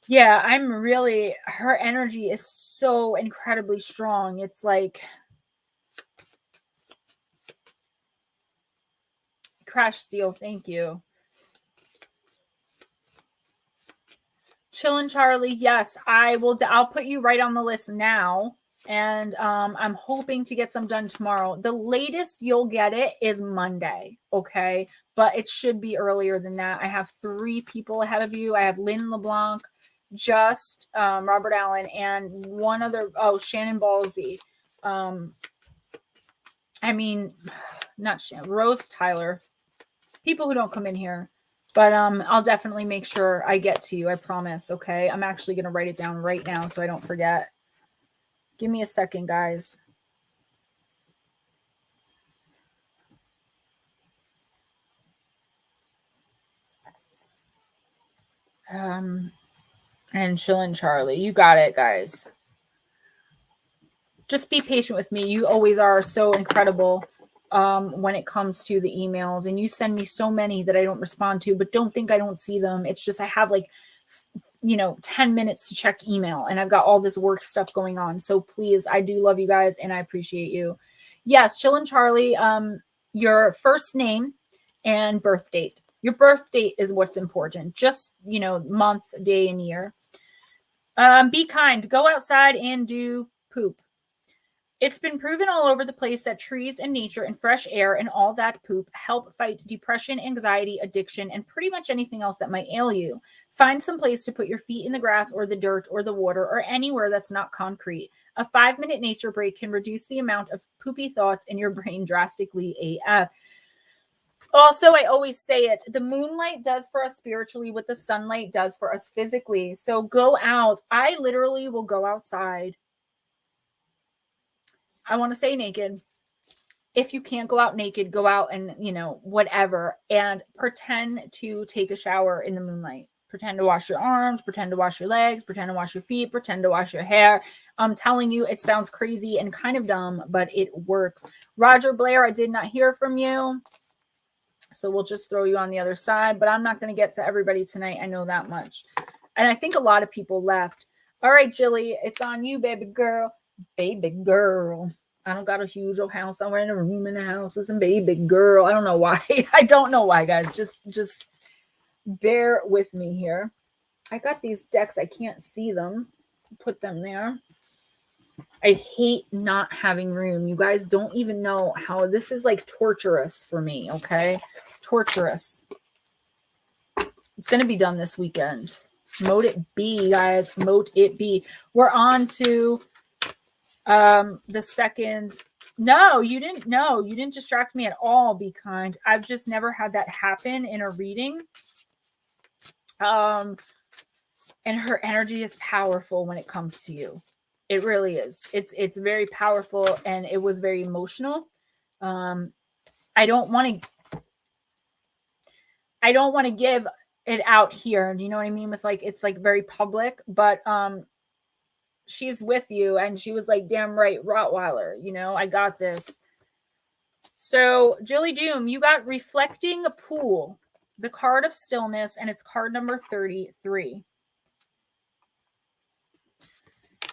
Yeah, her energy is so incredibly strong. It's like Crash Steel, thank you. Chillin' Charlie, yes, I'll put you right on the list now. And I'm hoping to get some done tomorrow. The latest you'll get it is Monday, okay? But it should be earlier than that. I have 3 people ahead of you. I have Lynn LeBlanc, Just, Robert Allen, and one other, Shannon Ballsy. Not Shannon, Rose Tyler. People who don't come in here. But I'll definitely make sure I get to you. I promise, okay? I'm actually going to write it down right now so I don't forget. Give me a second, guys. And Chillin' Charlie. You got it, guys. Just be patient with me. You always are so incredible when it comes to the emails. And you send me so many that I don't respond to, but don't think I don't see them. It's just I have 10 minutes to check email, and I've got all this work stuff going on. So please, I do love you guys, and I appreciate you. Yes, Chillin' Charlie, your first name and birth date. Your birth date is what's important. Just, month, day, and year. Be kind. Go outside and do poop. It's been proven all over the place that trees and nature and fresh air and all that poop help fight depression, anxiety, addiction, and pretty much anything else that might ail you. Find some place to put your feet in the grass or the dirt or the water or anywhere that's not concrete. A 5-minute nature break can reduce the amount of poopy thoughts in your brain drastically AF. Also, I always say it, the moonlight does for us spiritually what the sunlight does for us physically. So go out. I literally will go outside. I want to say naked. If you can't go out naked, go out and, whatever, and pretend to take a shower in the moonlight. Pretend to wash your arms, pretend to wash your legs, pretend to wash your feet, pretend to wash your hair. I'm telling you, it sounds crazy and kind of dumb, but it works. Roger Blair, I did not hear from you. So we'll just throw you on the other side, but I'm not going to get to everybody tonight. I know that much. And I think a lot of people left. All right, Jilly, it's on you, baby girl. Baby girl. I don't got a huge old house. I'm in a room in the house. Listen, baby girl. I don't know why. I don't know why, guys. Just bear with me here. I got these decks. I can't see them. Put them there. I hate not having room. You guys don't even know how this is like torturous for me, okay? Torturous. It's going to be done this weekend. Mote it be, guys. Mote it be. We're on to the second. No, you didn't. No, you didn't distract me at all. Be kind. I've just never had that happen in a reading. And her energy is powerful when it comes to you. It really is. It's very powerful, and it was very emotional. I don't want to give it out here. Do you know what I mean? With like, it's like very public, but she's with you, and she was like, damn right, Rottweiler, I got this. So Jilly Doom, you got Reflecting Pool, the card of stillness, and it's card number 33.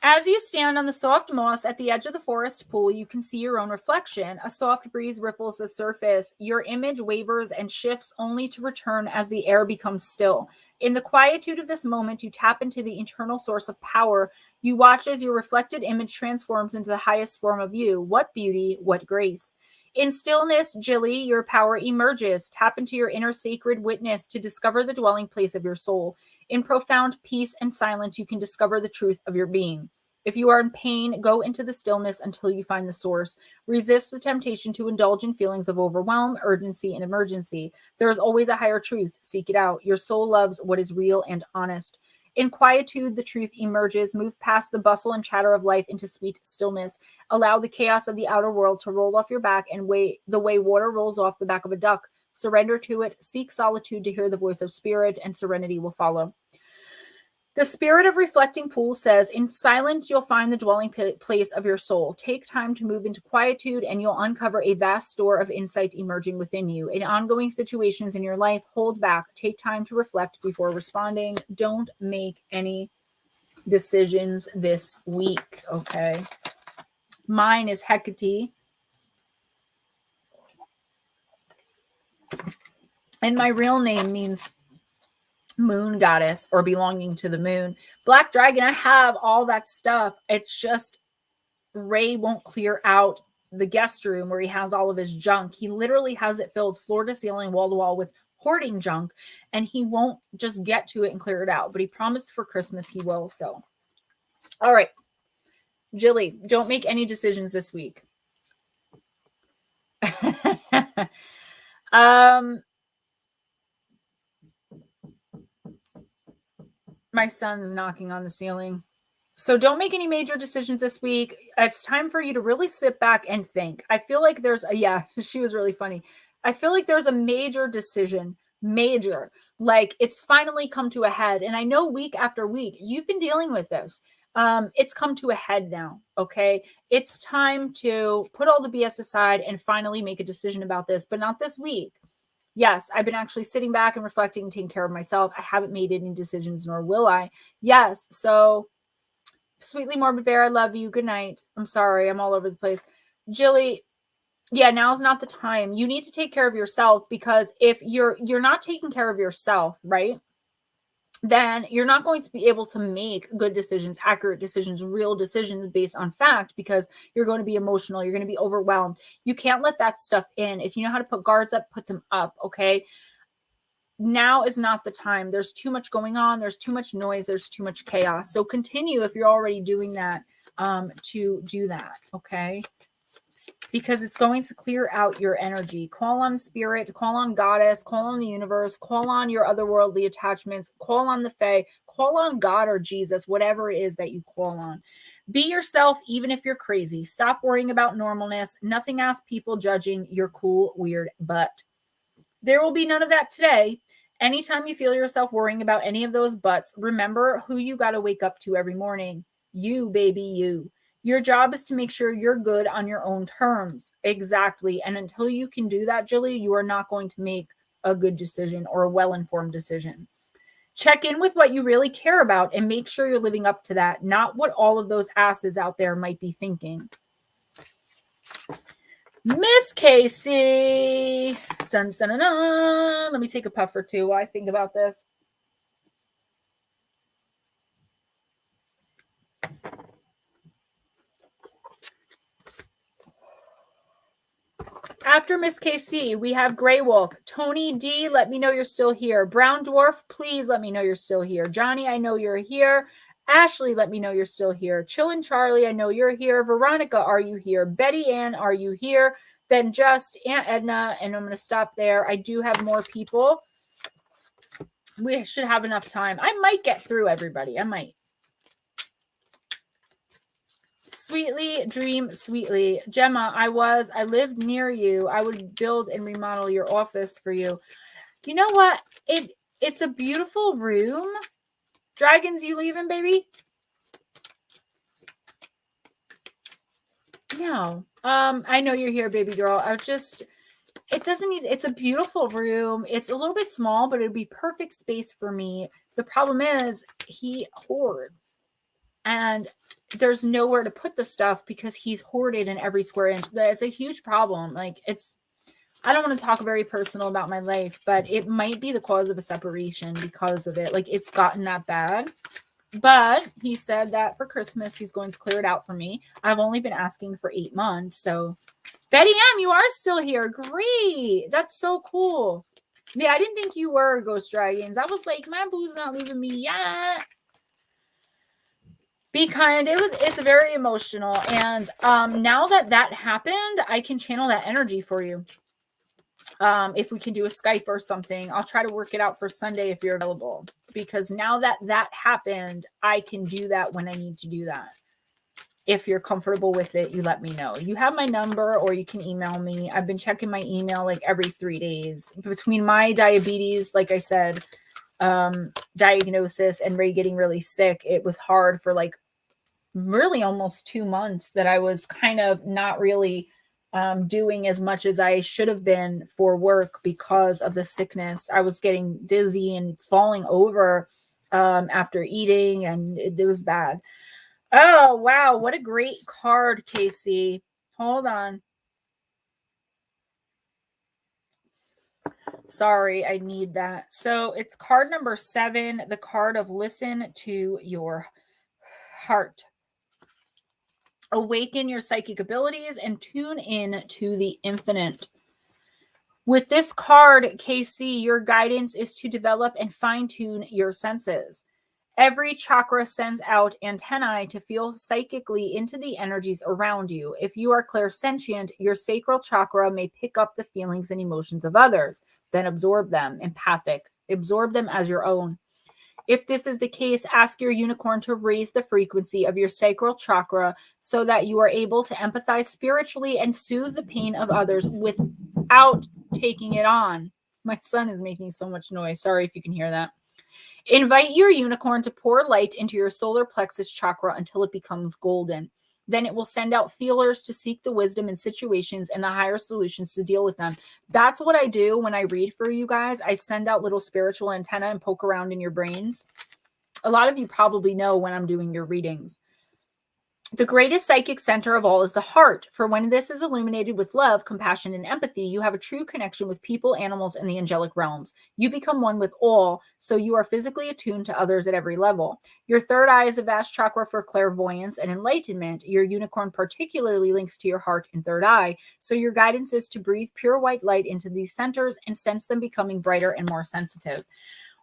As you stand on the soft moss at the edge of the forest pool, you can see your own reflection. A soft breeze ripples the surface. Your image wavers and shifts only to return as the air becomes still. In the quietude of this moment, you tap into the internal source of power. You watch as your reflected image transforms into the highest form of you. What beauty, what grace. In stillness, Jilly, your power emerges. Tap into your inner sacred witness to discover the dwelling place of your soul. In profound peace and silence, you can discover the truth of your being. If you are in pain, go into the stillness until you find the source. Resist the temptation to indulge in feelings of overwhelm, urgency, and emergency. There is always a higher truth. Seek it out. Your soul loves what is real and honest. In quietude, the truth emerges. Move past the bustle and chatter of life into sweet stillness. Allow the chaos of the outer world to roll off your back and the way water rolls off the back of a duck. Surrender to it. Seek solitude to hear the voice of spirit, and serenity will follow. The spirit of Reflecting Pool says, in silence, you'll find the dwelling place of your soul. Take time to move into quietude, and you'll uncover a vast store of insight emerging within you. In ongoing situations in your life, hold back. Take time to reflect before responding. Don't make any decisions this week, okay? Mine is Hecate. And my real name means moon goddess, or belonging to the moon. Black dragon, I have all that stuff. It's just Ray won't clear out the guest room where he has all of his junk. He literally has it filled floor to ceiling, wall to wall with hoarding junk, and he won't just get to it and clear it out. But he promised for Christmas he will. So, all right, Jilly, don't make any decisions this week. My son's knocking on the ceiling. So don't make any major decisions this week. It's time for you to really sit back and think. I feel like she was really funny. I feel like there's a major decision, like it's finally come to a head. And I know week after week, you've been dealing with this. It's come to a head now. Okay. It's time to put all the BS aside and finally make a decision about this, but not this week. Yes, I've been actually sitting back and reflecting and taking care of myself. I haven't made any decisions, nor will I. Yes. So, Sweetly Morbid Bear, I love you. Good night. I'm sorry. I'm all over the place. Jilly, yeah, now's not the time. You need to take care of yourself, because if you're not taking care of yourself, right? then you're not going to be able to make good decisions, accurate decisions, real decisions based on fact, because you're going to be emotional. You're going to be overwhelmed. You can't let that stuff in. If you know how to put guards up, put them up. Okay. Now is not the time. There's too much going on. There's too much noise. There's too much chaos. So continue, if you're already doing that, to do that. Okay. Because it's going to clear out your energy. Call on spirit, call on goddess, call on the universe, call on your otherworldly attachments, call on the Fae, call on God or Jesus, whatever it is that you call on. Be yourself, even if you're crazy. Stop worrying about normalness. Nothing asks people judging your cool, weird butt. There will be none of that today. Anytime you feel yourself worrying about any of those butts, remember who you got to wake up to every morning. You, baby, you. Your job is to make sure you're good on your own terms. Exactly. And until you can do that, Jilly, you are not going to make a good decision or a well-informed decision. Check in with what you really care about and make sure you're living up to that, not what all of those asses out there might be thinking. Miss Casey. Dun, dun, dun, dun. Let me take a puff or two while I think about this. After Miss KC, we have Grey Wolf. Tony D, let me know you're still here. Brown Dwarf, please let me know you're still here. Johnny, I know you're here. Ashley, let me know you're still here. Chillin' Charlie, I know you're here. Veronica, are you here? Betty Ann, are you here? Then just Aunt Edna, and I'm going to stop there. I do have more people. We should have enough time. I might get through everybody. I might. Sweetly, dream sweetly. Gemma, I lived near you. I would build and remodel your office for you. You know what? It's a beautiful room. Dragons, you leaving, baby? No. I know you're here, baby girl. It's a beautiful room. It's a little bit small, but it'd be perfect space for me. The problem is he hoards. And there's nowhere to put the stuff because he's hoarded in every square inch. That's a huge problem. Like, I don't want to talk very personal about my life, but it might be the cause of a separation because of it. Like, it's gotten that bad. But he said that for Christmas, he's going to clear it out for me. I've only been asking for 8 months. So, Betty M, you are still here. Great. That's so cool. Yeah, I didn't think you were Ghost Dragons. I was like, my boo's not leaving me yet. Be kind. It's very emotional. And now that happened, I can channel that energy for you. If we can do a Skype or something, I'll try to work it out for Sunday if you're available. Because now that happened, I can do that when I need to do that. If you're comfortable with it, you let me know. You have my number or you can email me. I've been checking my email like every 3 days. Between my diabetes, like I said, diagnosis and Ray getting really sick, it was hard for like really almost 2 months that I was kind of not really doing as much as I should have been for work because of the sickness. I was getting dizzy and falling over after eating, and it was bad. Oh, wow. What a great card, Casey. Hold on. Sorry, I need that. So it's card number 7, the card of listen to your heart. Awaken your psychic abilities and tune in to the infinite. With this card, KC, your guidance is to develop and fine-tune your senses. Every chakra sends out antennae to feel psychically into the energies around you. If you are clairsentient, your sacral chakra may pick up the feelings and emotions of others, then absorb them. Empathic. Absorb them as your own. If this is the case, ask your unicorn to raise the frequency of your sacral chakra so that you are able to empathize spiritually and soothe the pain of others without taking it on. My son is making so much noise. Sorry if you can hear that. Invite your unicorn to pour light into your solar plexus chakra until it becomes golden. Then it will send out feelers to seek the wisdom in situations and the higher solutions to deal with them. That's what I do when I read for you guys. I send out little spiritual antenna and poke around in your brains. A lot of you probably know when I'm doing your readings. The greatest psychic center of all is the heart, for when this is illuminated with love, compassion, and empathy, you have a true connection with people, animals, and the angelic realms. You become one with all, so you are physically attuned to others at every level. Your third eye is a vast chakra for clairvoyance and enlightenment. Your unicorn particularly links to your heart and third eye, so your guidance is to breathe pure white light into these centers and sense them becoming brighter and more sensitive.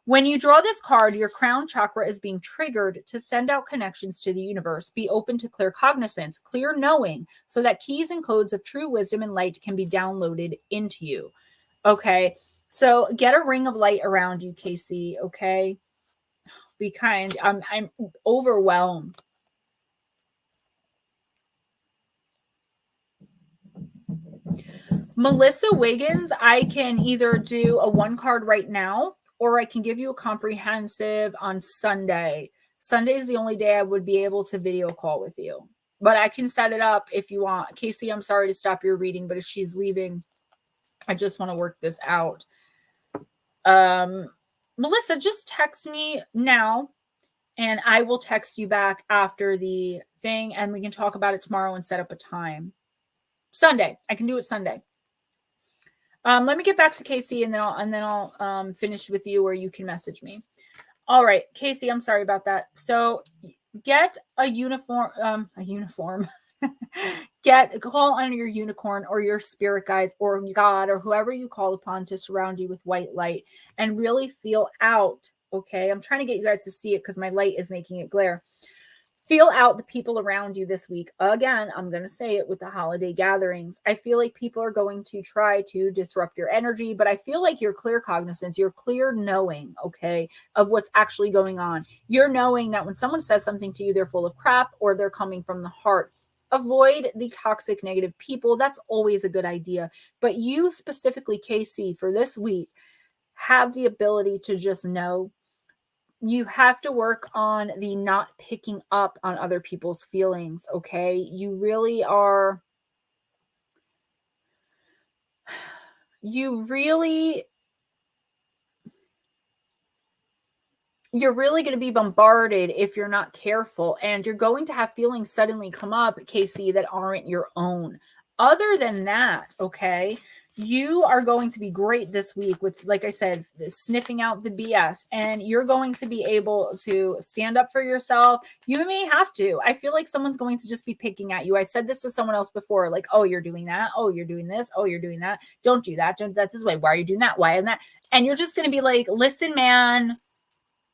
When you draw this card, your crown chakra is being triggered to send out connections to the universe. Be open to clear cognizance, clear knowing, so that keys and codes of true wisdom and light can be downloaded into you. Okay, so get a ring of light around you, Casey. Okay, be kind. I'm overwhelmed. Melissa Wiggins, I can either do a one card right now, or I can give you a comprehensive on Sunday. Sunday is the only day I would be able to video call with you, but I can set it up if you want. Casey, I'm sorry to stop your reading, but if she's leaving, I just want to work this out. Melissa, just text me now and I will text you back after the thing and we can talk about it tomorrow and set up a time. Sunday. I can do it Sunday. Let me get back to Casey and then I'll finish with you, or you can message me. All right, Casey, I'm sorry about that. So get a uniform. Call on your unicorn or your spirit guides or God or whoever you call upon to surround you with white light and really feel out. Okay, I'm trying to get you guys to see it because my light is making it glare. Feel out the people around you this week. Again, I'm going to say it with the holiday gatherings. I feel like people are going to try to disrupt your energy, but I feel like your clear cognizance, your clear knowing, okay, of what's actually going on. You're knowing that when someone says something to you, they're full of crap or they're coming from the heart. Avoid the toxic, negative people. That's always a good idea. But you specifically, Casey, for this week, have the ability to just know. You have to work on the not picking up on other people's feelings, okay? You really are. You're really going to be bombarded if you're not careful, and you're going to have feelings suddenly come up, Casey, that aren't your own. Other than that, okay, you are going to be great this week with, like I said, sniffing out the BS, and you're going to be able to stand up for yourself. You may have to. I feel like someone's going to just be picking at you. I said this to someone else before, like, oh, you're doing that. Oh, you're doing this. Oh, you're doing that. Don't do that. Don't do that this way. Why are you doing that? Why and that? And you're just going to be like, listen, man.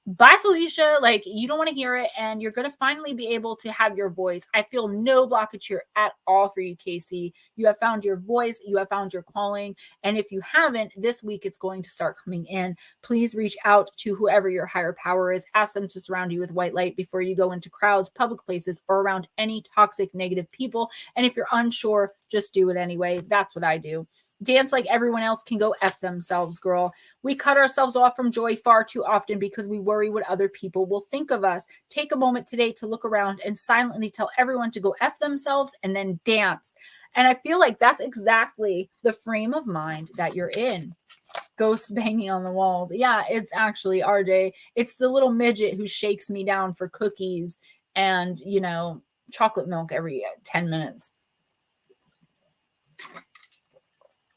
Bye, Felicia. Like, you don't want to hear it, and you're going to finally be able to have your voice. I feel no blockage here at all for you, Casey. You have found your voice. You have found your calling. And if you haven't, this week it's going to start coming in. Please reach out to whoever your higher power is. Ask them to surround you with white light before you go into crowds, public places, or around any toxic, negative people. And if you're unsure, just do it anyway. That's what I do. Dance like everyone else, can go F themselves, girl. We cut ourselves off from joy far too often because we worry what other people will think of us. Take a moment today to look around and silently tell everyone to go F themselves and then dance. And I feel like that's exactly the frame of mind that you're in. Ghosts banging on the walls. Yeah, it's actually RJ. It's the little midget who shakes me down for cookies and, you know, chocolate milk every 10 minutes.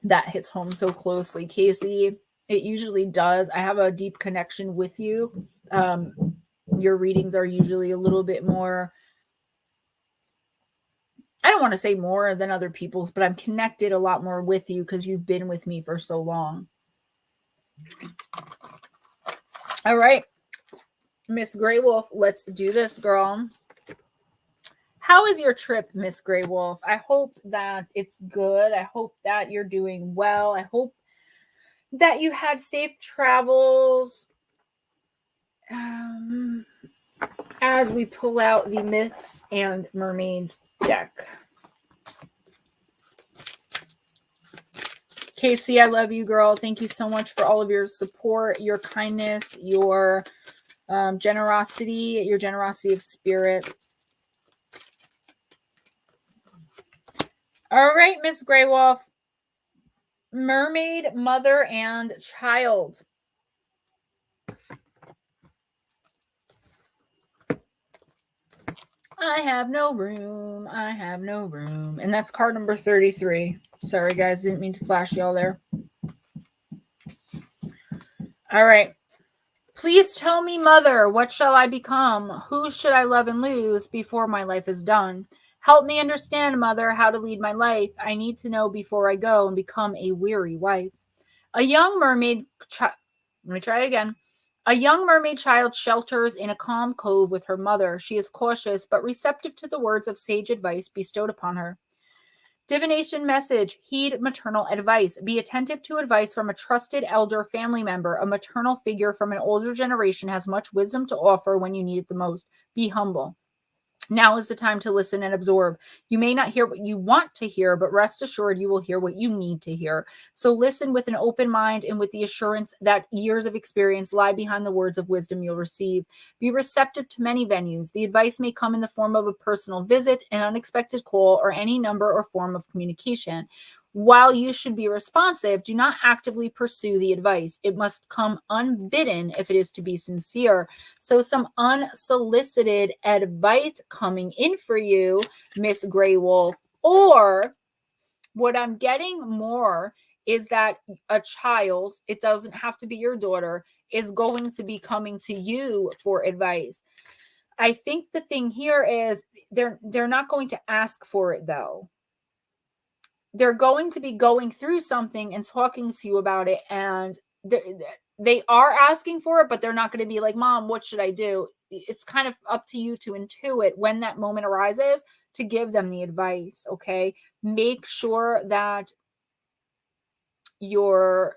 That hits home so closely, Casey. It usually does. I have a deep connection with you. Your readings are usually a little bit more, I don't want to say more than other people's, but I'm connected a lot more with you because you've been with me for so long. All right, Miss Grey Wolf, let's do this, girl. How is your trip, Miss Grey Wolf? I hope that it's good. I hope that you're doing well. I hope that you had safe travels. As we pull out the Myths and Mermaids deck. Casey, I love you, girl. Thank you so much for all of your support, your kindness, your generosity of spirit. All right, Miss Grey Wolf. Mermaid, mother, and child. I have no room. I have no room. And that's card number 33. Sorry, guys. Didn't mean to flash y'all there. All right. Please tell me, Mother, what shall I become? Who should I love and lose before my life is done? Help me understand, Mother, how to lead my life. I need to know before I go and become a weary wife. A young mermaid... Let me try again. A young mermaid child shelters in a calm cove with her mother. She is cautious but receptive to the words of sage advice bestowed upon her. Divination message: heed maternal advice. Be attentive to advice from a trusted elder family member. A maternal figure from an older generation has much wisdom to offer when you need it the most. Be humble. Now is the time to listen and absorb. You may not hear what you want to hear, but rest assured you will hear what you need to hear. So listen with an open mind and with the assurance that years of experience lie behind the words of wisdom you'll receive. Be receptive to many venues. The advice may come in the form of a personal visit, an unexpected call, or any number or form of communication. While you should be responsive, do not actively pursue the advice. It must come unbidden if it is to be sincere. So some unsolicited advice coming in for you, Miss Grey Wolf. Or what I'm getting more is that a child, it doesn't have to be your daughter, is going to be coming to you for advice. I think the thing here is they're not going to ask for it though. They're going to be going through something and talking to you about it, and they are asking for it, but they're not going to be like, Mom, what should I do? It's kind of up to you to intuit when that moment arises to give them the advice, okay? Make sure that you're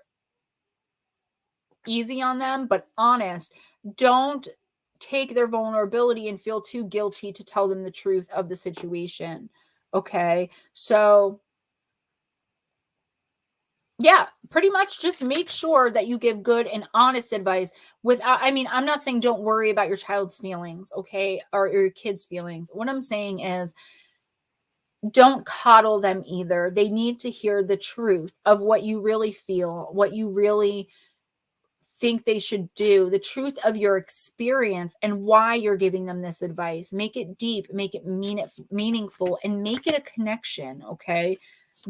easy on them, but honest. Don't take their vulnerability and feel too guilty to tell them the truth of the situation, okay? So yeah, pretty much just make sure that you give good and honest advice without, I mean, I'm not saying don't worry about your child's feelings, okay, or your kids' feelings. What I'm saying is don't coddle them either. They need to hear the truth of what you really feel, what you really think they should do, the truth of your experience and why you're giving them this advice. Make it deep, make it meaningful, and make it a connection, okay?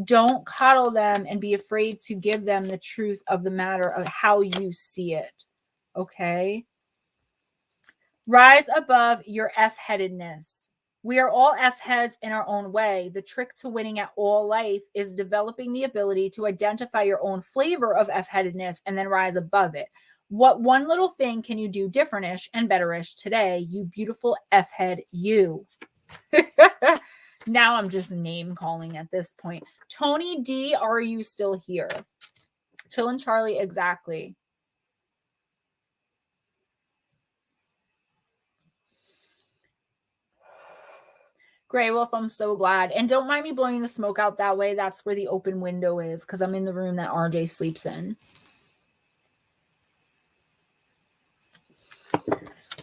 Don't coddle them and be afraid to give them the truth of the matter of how you see it. Okay? Rise above your F-headedness. We are all F-heads in our own way. The trick to winning at all life is developing the ability to identify your own flavor of F-headedness and then rise above it. What one little thing can you do differentish and betterish today, you beautiful F-head you? Now I'm just name calling at this point. Tony D, are you still here? Chill and Charlie, exactly. Grey Wolf, I'm so glad. And don't mind me blowing the smoke out that way. That's where the open window is because I'm in the room that RJ sleeps in.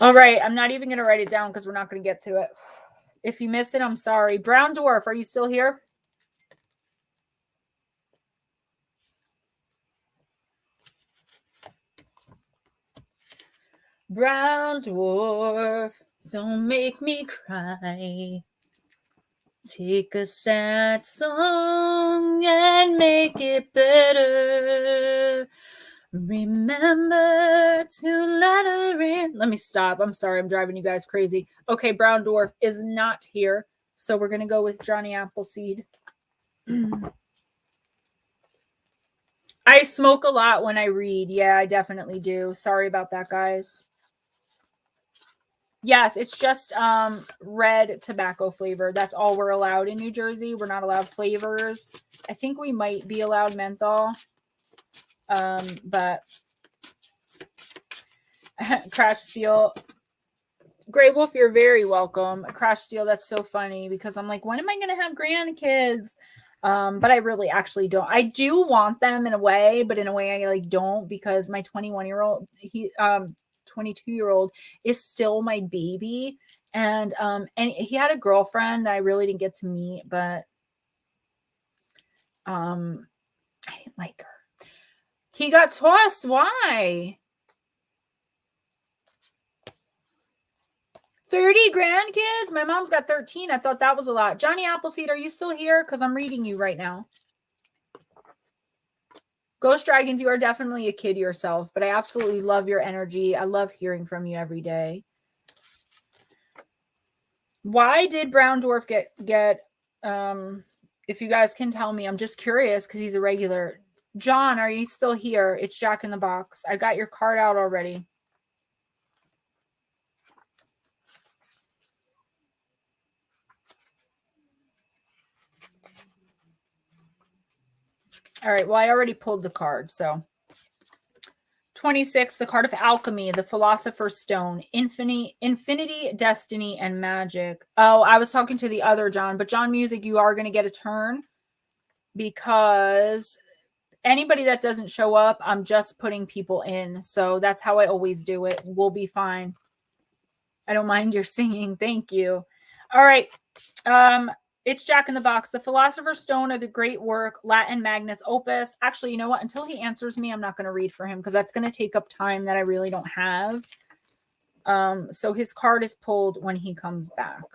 All right. I'm not even going to write it down because we're not going to get to it. If you missed it, I'm sorry. Brown Dwarf, are you still here? Brown Dwarf, don't make me cry. Take a sad song and make it better. Remember to let her in. Let me stop. I'm sorry. I'm driving you guys crazy. Okay, Brown Dwarf is not here. So we're going to go with Johnny Appleseed. I smoke a lot when I read. Yeah, I definitely do. Sorry about that, guys. Yes, it's just red tobacco flavor. That's all we're allowed in New Jersey. We're not allowed flavors. I think we might be allowed menthol. But Crash Steel, Grey Wolf, you're very welcome. Crash Steel, that's so funny because I'm like, when am I going to have grandkids? But I really actually don't. I do want them in a way, but in a way I like don't because my 21-year-old, 22-year-old is still my baby. And he had a girlfriend that I really didn't get to meet, but I didn't like her. He got tossed. Why? 30 grandkids? My mom's got 13. I thought that was a lot. Johnny Appleseed, are you still here? Because I'm reading you right now. Ghost Dragons, you are definitely a kid yourself, but I absolutely love your energy. I love hearing from you every day. Why did Brown Dwarf get if you guys can tell me, I'm just curious because he's a regular. John, are you still here? It's Jack in the Box. I got your card out already. All right, well, I already pulled the card, so 26, the card of alchemy, the philosopher's stone, infinity, destiny, and magic. Oh, I was talking to the other John, but John Music, you are going to get a turn because anybody that doesn't show up, I'm just putting people in. So that's how I always do it. We'll be fine. I don't mind your singing. Thank you. All right. It's Jack in the Box. The Philosopher's Stone of the great work, Latin Magnus Opus. Actually, you know what? Until he answers me, I'm not going to read for him because that's going to take up time that I really don't have. So his card is pulled when he comes back.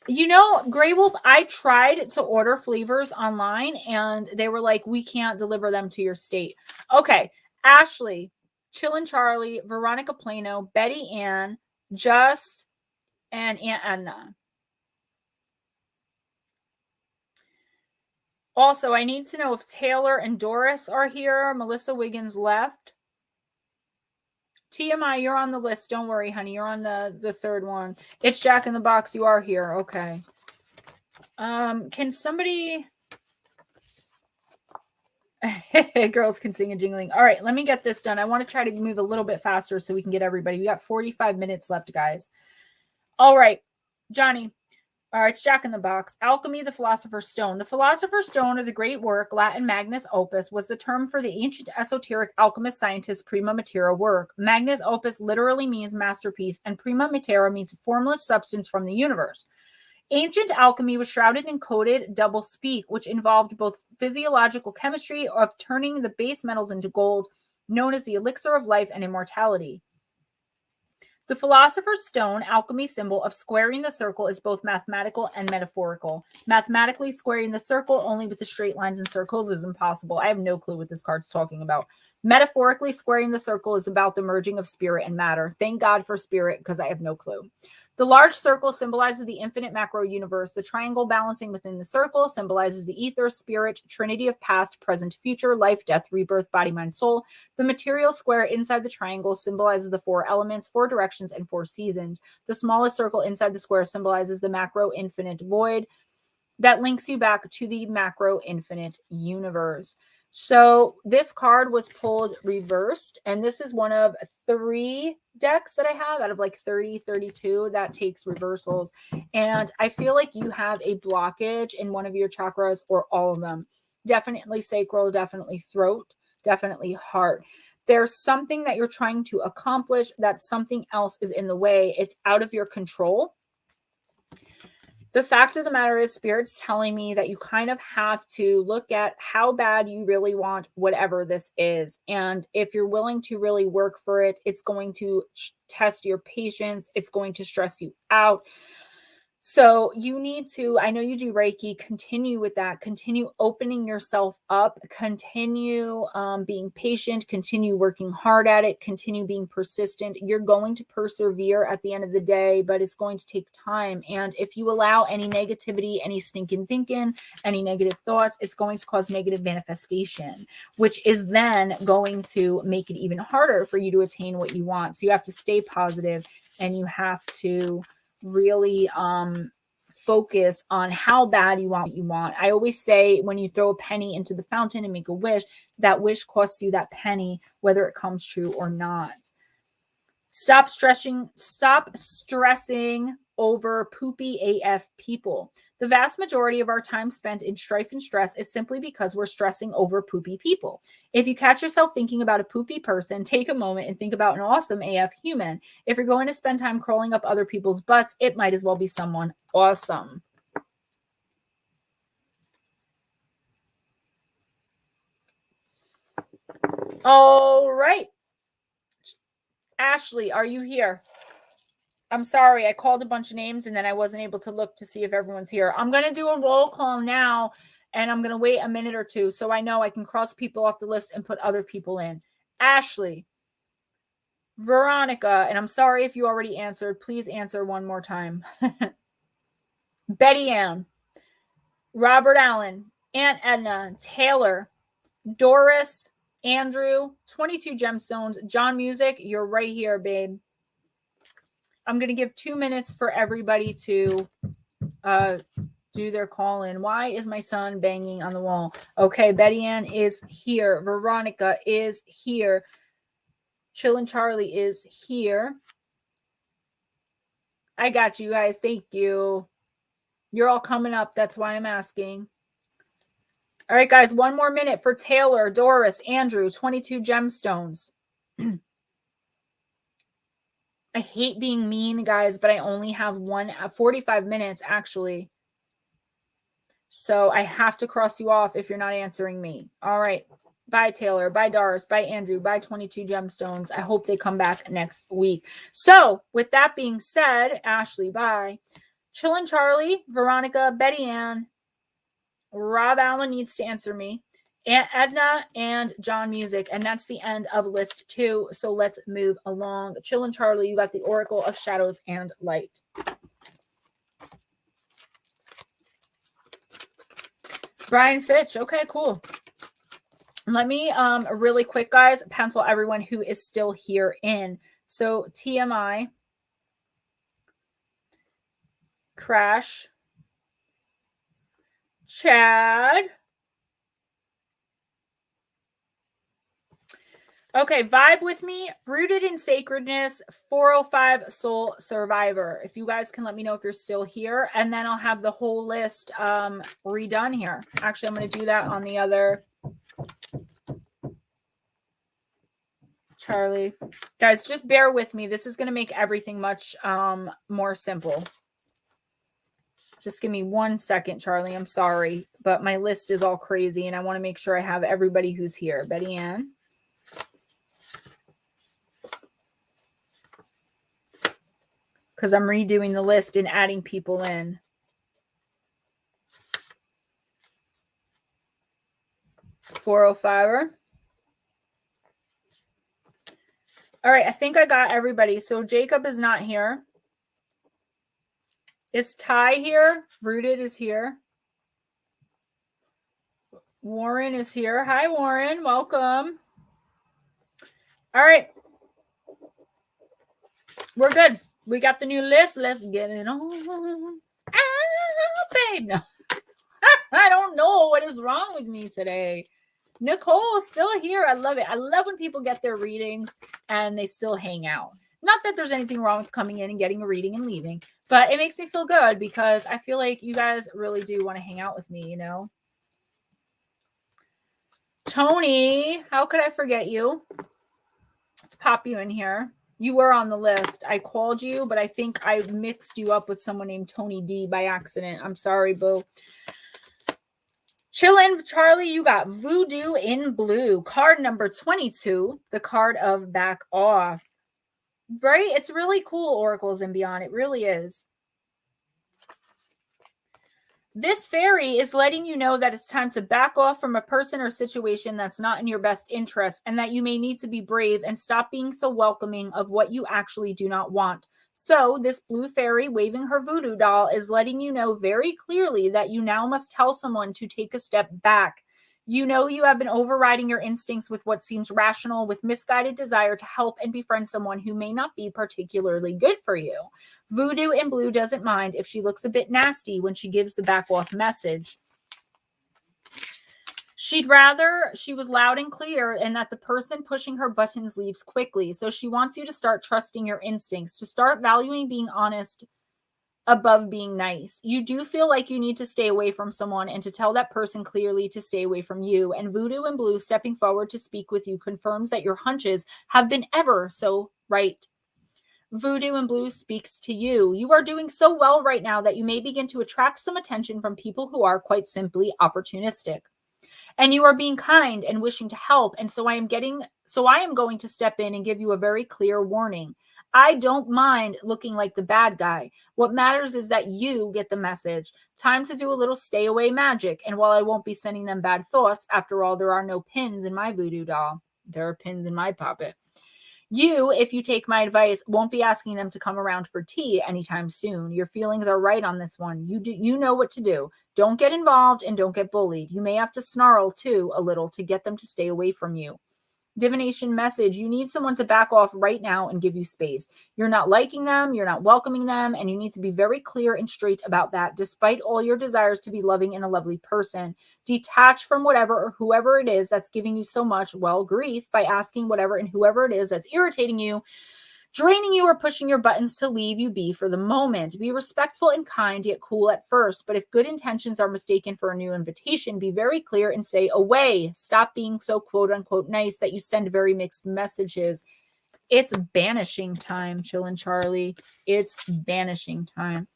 You know, Grey Wolf, I tried to order flavors online and they were like, we can't deliver them to your state. Okay. Ashley, Chillin' Charlie, Veronica Plano, Betty Ann, Just, and Aunt Edna. Also, I need to know if Taylor and Doris are here. Melissa Wiggins left. TMI, you're on the list. Don't worry, honey. You're on the third one. It's Jack in the Box. You are here. Okay. Can somebody... Girls can sing and jingling. All right, let me get this done. I want to try to move a little bit faster so we can get everybody. We got 45 minutes left, guys. All right, Johnny. All right, it's Jack in the Box. Alchemy, the Philosopher's Stone. The Philosopher's Stone of the great work, Latin Magnus Opus, was the term for the ancient esoteric alchemist scientist's prima materia work. Magnus Opus literally means masterpiece, and prima materia means formless substance from the universe. Ancient alchemy was shrouded in coded double speak, which involved both physiological chemistry of turning the base metals into gold, known as the elixir of life and immortality. The Philosopher's Stone alchemy symbol of squaring the circle is both mathematical and metaphorical. Mathematically, squaring the circle only with the straight lines and circles is impossible. I have no clue what this card's talking about. Metaphorically, squaring the circle is about the merging of spirit and matter. Thank God for spirit, because I have no clue. The large circle symbolizes the infinite macro universe. The triangle balancing within the circle symbolizes the ether, spirit, trinity of past, present, future, life, death, rebirth, body, mind, soul. The material square inside the triangle symbolizes the 4 elements, 4 directions, and 4 seasons. The smallest circle inside the square symbolizes the macro infinite void that links you back to the macro infinite universe. So this card was pulled reversed, and this is one of 3 decks that I have out of like 30, 32 that takes reversals. And I feel like you have a blockage in one of your chakras or all of them. Definitely sacral, definitely throat, definitely heart. There's something that you're trying to accomplish that something else is in the way. It's out of your control. The fact of the matter is, Spirit's telling me that you kind of have to look at how bad you really want whatever this is. And if you're willing to really work for it, it's going to test your patience. It's going to stress you out. So you need to, I know you do Reiki, continue with that, continue opening yourself up, continue being patient, continue working hard at it, continue being persistent. You're going to persevere at the end of the day, but it's going to take time. And if you allow any negativity, any stinking thinking, any negative thoughts, it's going to cause negative manifestation, which is then going to make it even harder for you to attain what you want. So you have to stay positive, and you have to really focus on how bad you want what you want. I always say, when you throw a penny into the fountain and make a wish, that wish costs you that penny, whether it comes true or not. Stop stressing over poopy AF people. The vast majority of our time spent in strife and stress is simply because we're stressing over poopy people. If you catch yourself thinking about a poopy person, take a moment and think about an awesome AF human. If you're going to spend time crawling up other people's butts, it might as well be someone awesome. All right. Ashley, are you here? I'm sorry, I called a bunch of names and then I wasn't able to look to see if everyone's here. I'm going to do a roll call now and I'm going to wait a minute or two so I know I can cross people off the list and put other people in. Ashley, Veronica, and I'm sorry if you already answered. Please answer one more time. Betty Ann, Robert Allen, Aunt Edna, Taylor, Doris, Andrew, 22 Gemstones, John Music, you're right here, babe. I'm going to give 2 minutes for everybody to do their call in. Why is my son banging on the wall? Okay, Betty Ann is here. Veronica is here. Chillin' Charlie is here. I got you guys. Thank you. You're all coming up. That's why I'm asking. All right, guys. 1 more minute for Taylor, Doris, Andrew, 22 Gemstones. I hate being mean, guys, but I only have 45 minutes, actually. So I have to cross you off if you're not answering me. All right. Bye, Taylor. Bye, Doris. Bye, Andrew. Bye, 22 Gemstones. I hope they come back next week. So with that being said, Ashley, bye. Chillin' Charlie, Veronica, Betty Ann, Rob Allen needs to answer me, Aunt Edna, and John Music. And that's the end of list 2. So let's move along. Chillin' Charlie, you got the Oracle of Shadows and Light. Brian Fitch. Okay, cool. Let me really quick, guys, pencil everyone who is still here in. So TMI, Crash, Chad. Okay, vibe with me. Rooted in Sacredness, 405 Soul Survivor. If you guys can let me know if you're still here, and then I'll have the whole list redone here. Actually, I'm going to do that on the other. Charlie. Guys, just bear with me. This is going to make everything much more simple. Just give me 1 second, Charlie. I'm sorry, but my list is all crazy, and I want to make sure I have everybody who's here. Betty Ann. Because I'm redoing the list and adding people in. $405. All right, I think I got everybody. So Jacob is not here. Is Ty here? Rooted is here. Warren is here. Hi, Warren. Welcome. All right. We're good. We got the new list. Let's get it on. Ah, babe. No. I don't know what is wrong with me today. Nicole is still here. I love it. I love when people get their readings and they still hang out. Not that there's anything wrong with coming in and getting a reading and leaving, but it makes me feel good because I feel like you guys really do want to hang out with me, you know? Tony, how could I forget you? Let's pop you in here. You were on the list. I called you, but I think I mixed you up with someone named Tony D by accident. I'm sorry, boo. Chillin', Charlie, you got Voodoo in Blue. Card number 22, the card of Back Off. Right? It's really cool, Oracles and Beyond. It really is. This fairy is letting you know that it's time to back off from a person or situation that's not in your best interest and that you may need to be brave and stop being so welcoming of what you actually do not want. So this blue fairy waving her voodoo doll is letting you know very clearly that you now must tell someone to take a step back. You know you have been overriding your instincts with what seems rational, with misguided desire to help and befriend someone who may not be particularly good for you. Voodoo in Blue doesn't mind if she looks a bit nasty when she gives the back off message. She'd rather she was loud and clear and that the person pushing her buttons leaves quickly. So she wants you to start trusting your instincts, to start valuing being honest above being nice. You do feel like you need to stay away from someone and to tell that person clearly to stay away from you. And Voodoo in Blue stepping forward to speak with you confirms that your hunches have been ever so right. Voodoo in Blue speaks to you. You are doing so well right now that you may begin to attract some attention from people who are quite simply opportunistic. and you are being kind and wishing to help. And so I am going to step in and give you a very clear warning. I don't mind looking like the bad guy. What matters is that you get the message. Time to do a little stay away magic. And while I won't be sending them bad thoughts, after all, there are no pins in my voodoo doll. There are pins in my puppet. You, if you take my advice, won't be asking them to come around for tea anytime soon. Your feelings are right on this one. You know what to do. Don't get involved and don't get bullied. You may have to snarl too a little to get them to stay away from you. Divination message. You need someone to back off right now and give you space. You're not liking them, you're not welcoming them, and you need to be very clear and straight about that. Despite all your desires to be loving and a lovely person, detach from whatever or whoever it is that's giving you so much, well, grief by asking whatever and whoever it is that's irritating you, draining you, or pushing your buttons to leave you be for the moment. Be respectful and kind, yet cool at first. But if good intentions are mistaken for a new invitation, be very clear and say, away. Stop being so quote unquote nice that you send very mixed messages. It's banishing time, Chillin' Charlie. It's banishing time.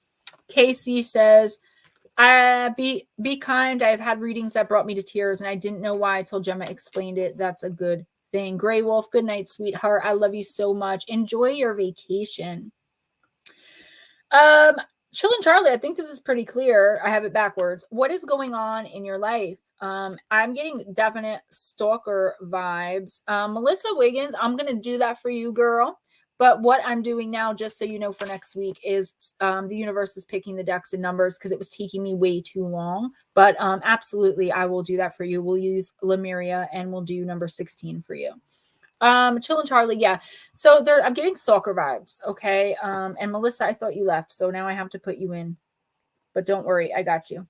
Casey says, be kind. I've had readings that brought me to tears, and I didn't know why until Gemma explained it. That's a good thing. Gray Wolf, good night, sweetheart. I love you so much. Enjoy your vacation. Chillin' Charlie, I think this is pretty clear. I have it backwards. What is going on in your life? I'm getting definite stalker vibes. Melissa Wiggins, I'm going to do that for you, girl. But what I'm doing now, just so you know, for next week is the universe is picking the decks and numbers because it was taking me way too long. But absolutely, I will do that for you. We'll use Lemuria and we'll do number 16 for you. Chillin' Charlie, yeah. So I'm getting stalker vibes, okay? And Melissa, I thought you left, so now I have to put you in. But don't worry, I got you.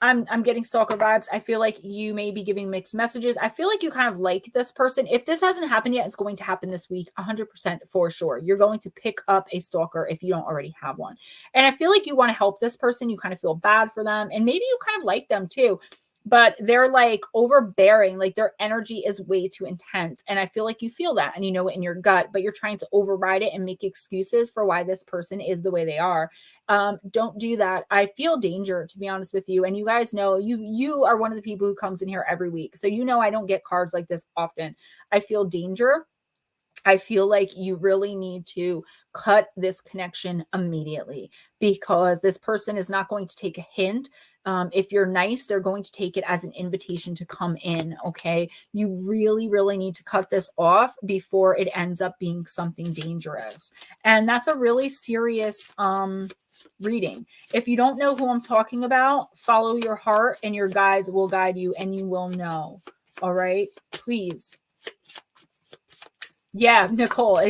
I'm getting stalker vibes. I feel like you may be giving mixed messages. I feel like you kind of like this person. If this hasn't happened yet, it's going to happen this week, 100% for sure. You're going to pick up a stalker if you don't already have one. And I feel like you want to help this person. You kind of feel bad for them. And maybe you kind of like them too. But they're like overbearing, like their energy is way too intense. And I feel like you feel that and you know it in your gut, but you're trying to override it and make excuses for why this person is the way they are. Don't do that. I feel danger, to be honest with you. And you guys know you are one of the people who comes in here every week. So you know I don't get cards like this often. I feel danger. I feel like you really need to cut this connection immediately because this person is not going to take a hint. If you're nice, they're going to take it as an invitation to come in, okay? You really, really need to cut this off before it ends up being something dangerous. And that's a really serious reading. If you don't know who I'm talking about, follow your heart and your guides will guide you and you will know, all right? Please. Yeah, Nicole,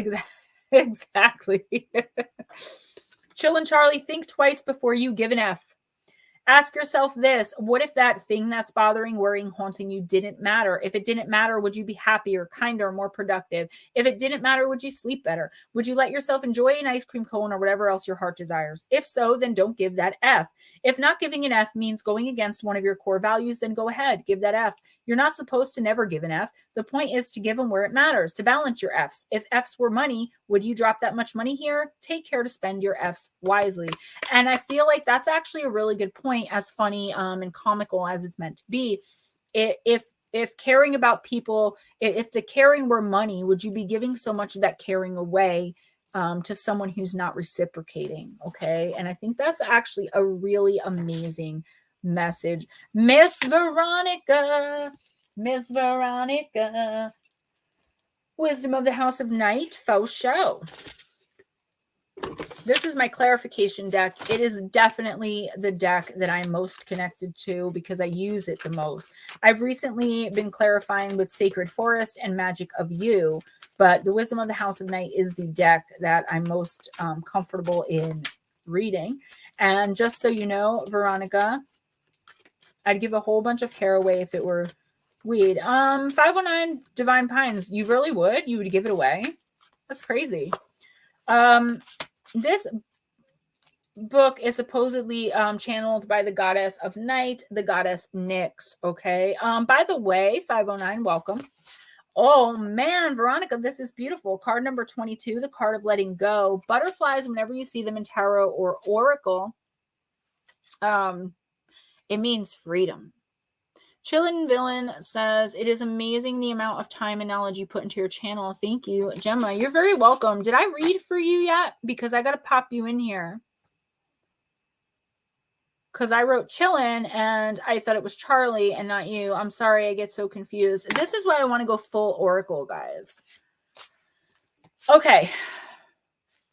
exactly. Chillin' Charlie, think twice before you give an F. Ask yourself this. What if that thing that's bothering, worrying, haunting you didn't matter? If it didn't matter, would you be happier, kinder, more productive? If it didn't matter, would you sleep better? Would you let yourself enjoy an ice cream cone or whatever else your heart desires? If so, then don't give that F. If not giving an F means going against one of your core values, then go ahead, give that F. You're not supposed to never give an F. The point is to give them where it matters, to balance your Fs. If Fs were money, would you drop that much money here? Take care to spend your Fs wisely. And I feel like that's actually a really good point, as funny and comical as it's meant to be. If caring about people, if the caring were money, would you be giving so much of that caring away to someone who's not reciprocating? Okay. And I think that's actually a really amazing message. Miss Veronica, Wisdom of the House of Night, faux show. This is my clarification deck. It is definitely the deck that I'm most connected to because I use it the most. I've recently been clarifying with Sacred Forest and Magick of You, but the Wisdom of the House of Night is the deck that I'm most comfortable in reading. And just so you know, Veronica, I'd give a whole bunch of caraway if it were weed. 509 Divine Pines, you really would? You would give it away? That's crazy. This book is supposedly channeled by the goddess of night, the goddess Nyx. Okay. By the way, 509, welcome. Oh man, Veronica, this is beautiful. Card number 22, the card of letting go. Butterflies, whenever you see them in tarot or oracle, it means freedom. Chillin' Villain says, it is amazing the amount of time and knowledge you put into your channel. Thank you, Gemma. You're very welcome. Did I read for you yet? Because I got to pop you in here. Because I wrote Chillin' and I thought it was Charlie and not you. I'm sorry, I get so confused. This is why I want to go full Oracle, guys. Okay.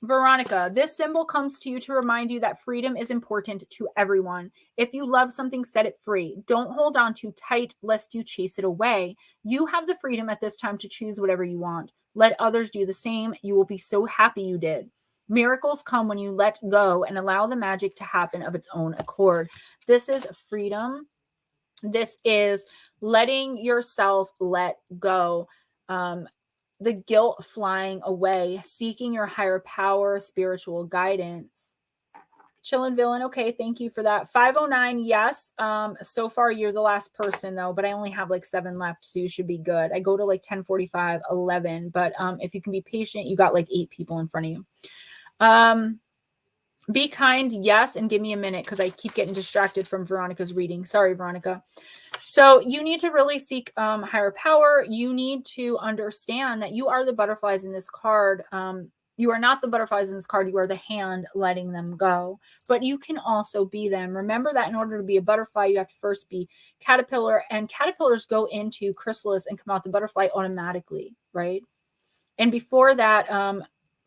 Veronica, this symbol comes to you to remind you that freedom is important to everyone. If you love something, set it free. Don't hold on too tight lest you chase it away. You have the freedom at this time to choose whatever you want. Let others do the same. You will be so happy you did. Miracles come when you let go and allow the magic to happen of its own accord. This is freedom. This is letting yourself let go. The guilt flying away, seeking your higher power, spiritual guidance. Chillin' Villain, okay, thank you for that. 509, yes. So far, you're the last person, though, but I only have like 7 left, so you should be good. I go to like 10:45, 11, but if you can be patient, you got like 8 people in front of you. Be kind, yes, and give me a minute because I keep getting distracted from Veronica's reading. Sorry, Veronica. So you need to really seek higher power. You need to understand that you are the butterflies in this card. You are not the butterflies in this card. You are the hand letting them go. But you can also be them. Remember that in order to be a butterfly, you have to first be caterpillar. And caterpillars go into chrysalis and come out the butterfly automatically, right? And before that,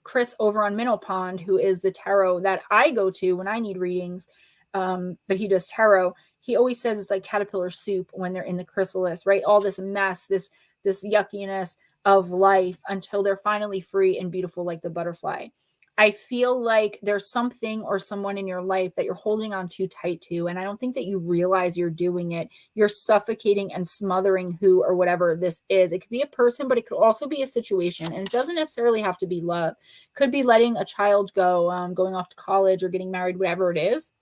Chris over on Minnow Pond, who is the tarot that I go to when I need readings, but he does tarot. He always says it's like caterpillar soup when they're in the chrysalis, right? All this mess, this yuckiness of life until they're finally free and beautiful like the butterfly. I feel like there's something or someone in your life that you're holding on too tight to, and I don't think that you realize you're doing it. You're suffocating and smothering who or whatever this is. It could be a person, but it could also be a situation, and it doesn't necessarily have to be love. Could be letting a child go, going off to college or getting married, whatever it is.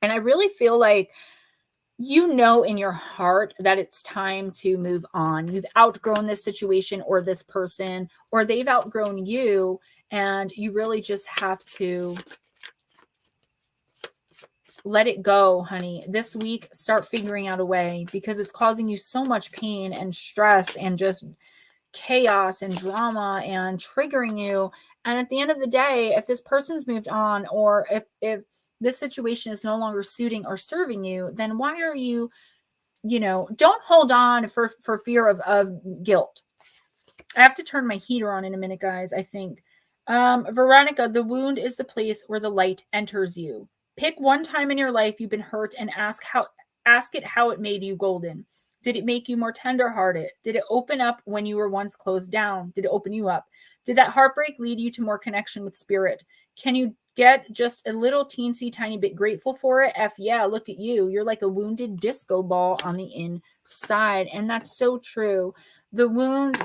And I really feel like you know in your heart that it's time to move on. You've outgrown this situation or this person, or they've outgrown you, and you really just have to let it go, honey. This week, start figuring out a way because it's causing you so much pain and stress and just chaos and drama and triggering you. And at the end of the day, if this person's moved on, or if this situation is no longer suiting or serving you, then why are you, don't hold on for fear of guilt. I have to turn my heater on in a minute, guys, I think. Veronica, the wound is the place where the light enters you. Pick one time in your life you've been hurt and ask it how it made you golden. Did it make you more tenderhearted? Did it open up when you were once closed down? Did it open you up? Did that heartbreak lead you to more connection with spirit? Can you get just a little teensy tiny bit grateful for it? Yeah, look at you. You're like a wounded disco ball on the inside. And that's so true. The wounds,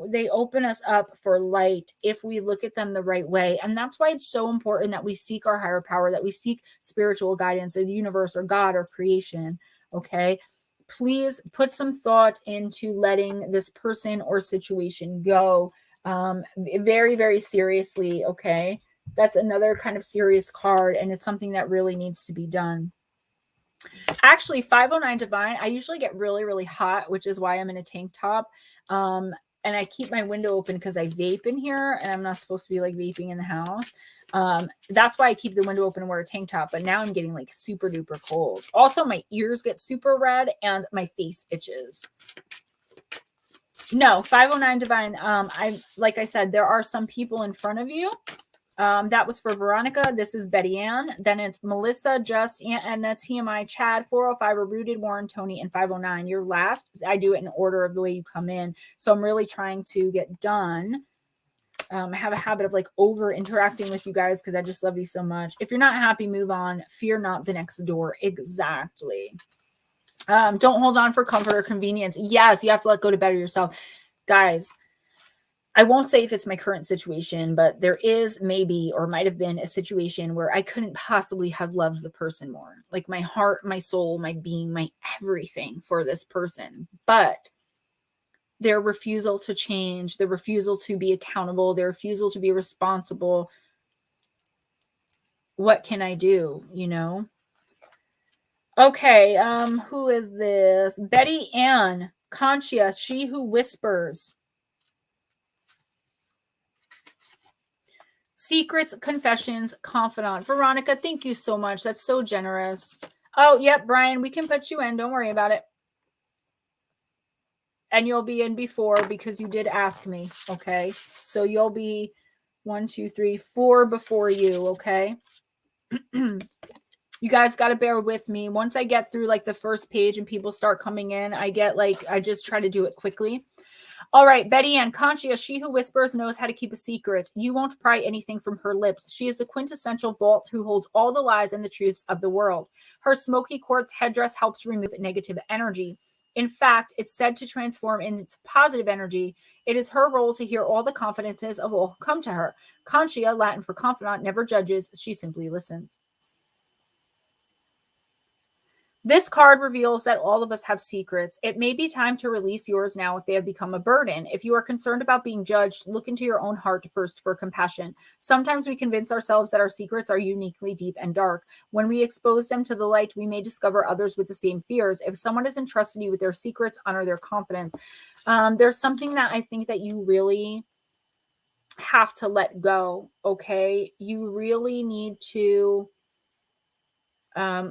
they open us up for light if we look at them the right way. And that's why it's so important that we seek our higher power, that we seek spiritual guidance, the universe or God or creation. Okay. Please put some thought into letting this person or situation go very, very seriously. Okay. That's another kind of serious card, and it's something that really needs to be done. Actually, 509 Divine, I usually get really, really hot, which is why I'm in a tank top. And I keep my window open because I vape in here, and I'm not supposed to be like vaping in the house. That's why I keep the window open and wear a tank top. But now I'm getting like super duper cold. Also, my ears get super red and my face itches. No, 509 Divine. Like I said, there are some people in front of you. That was for Veronica. This is Betty Ann. Then it's Melissa, Just, Aunt Edna, TMI, Chad, 405 are Rooted, Warren, Tony, and 509. You're last. I do it in order of the way you come in. So I'm really trying to get done. I have a habit of like over interacting with you guys because I just love you so much. If you're not happy, move on. Fear not the next door. Exactly. Don't hold on for comfort or convenience. Yes, you have to let go to better yourself. Guys, I won't say if it's my current situation, but there is maybe or might have been a situation where I couldn't possibly have loved the person more. Like my heart, my soul, my being, my everything for this person. But their refusal to change, their refusal to be accountable, their refusal to be responsible. What can I do, Okay, who is this? Betty Ann, Conchia, she who whispers. Secrets, confessions, confidant. Veronica, thank you so much. That's so generous. Oh, yep, Brian, we can put you in. Don't worry about it. And you'll be in before because you did ask me. Okay. So you'll be 1, 2, 3, 4 before you. Okay. You guys got to bear with me. Once I get through like the first page and people start coming in, I just try to do it quickly. All right, Betty Ann, Conchia, she who whispers knows how to keep a secret. You won't pry anything from her lips. She is the quintessential vault who holds all the lies and the truths of the world. Her smoky quartz headdress helps remove negative energy. In fact, it's said to transform into positive energy. It is her role to hear all the confidences of all who come to her. Conchia, Latin for confidant, never judges. She simply listens. This card reveals that all of us have secrets. It may be time to release yours now if they have become a burden. If you are concerned about being judged, look into your own heart first for compassion. Sometimes we convince ourselves that our secrets are uniquely deep and dark. When we expose them to the light, we may discover others with the same fears. If someone has entrusted you with their secrets, honor their confidence. There's something that I think that you really have to let go, okay? You really need to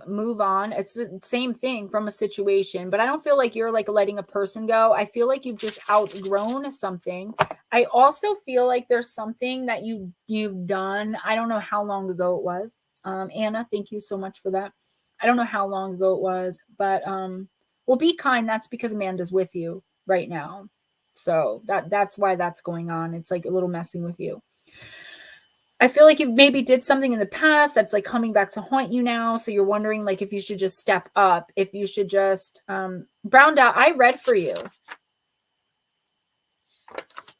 move on. It's the same thing from a situation, but I don't feel like you're like letting a person go. I feel like you've just outgrown something. I also feel like there's something that you've done. I don't know how long ago it was. Anna, thank you so much for that. I don't know how long ago it was, but well, be kind. That's because Amanda's with you right now. So that's why that's going on. It's like a little messing with you. I feel like you maybe did something in the past that's like coming back to haunt you now. So you're wondering like if you should just step up, if you should just Brown Dot, I read for you.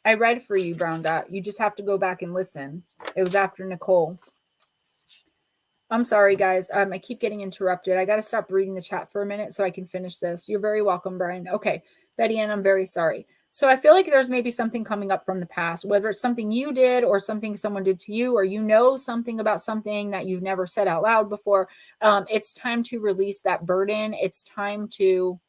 I read for you, Brown Dot. You just have to go back and listen. It was after Nicole. I'm sorry, guys. I keep getting interrupted. I got to stop reading the chat for a minute so I can finish this. You're very welcome, Brian. Okay. Betty Ann, I'm very sorry. So I feel like there's maybe something coming up from the past, whether it's something you did or something someone did to you, or you know something about something that you've never said out loud before. It's time to release that burden. It's time to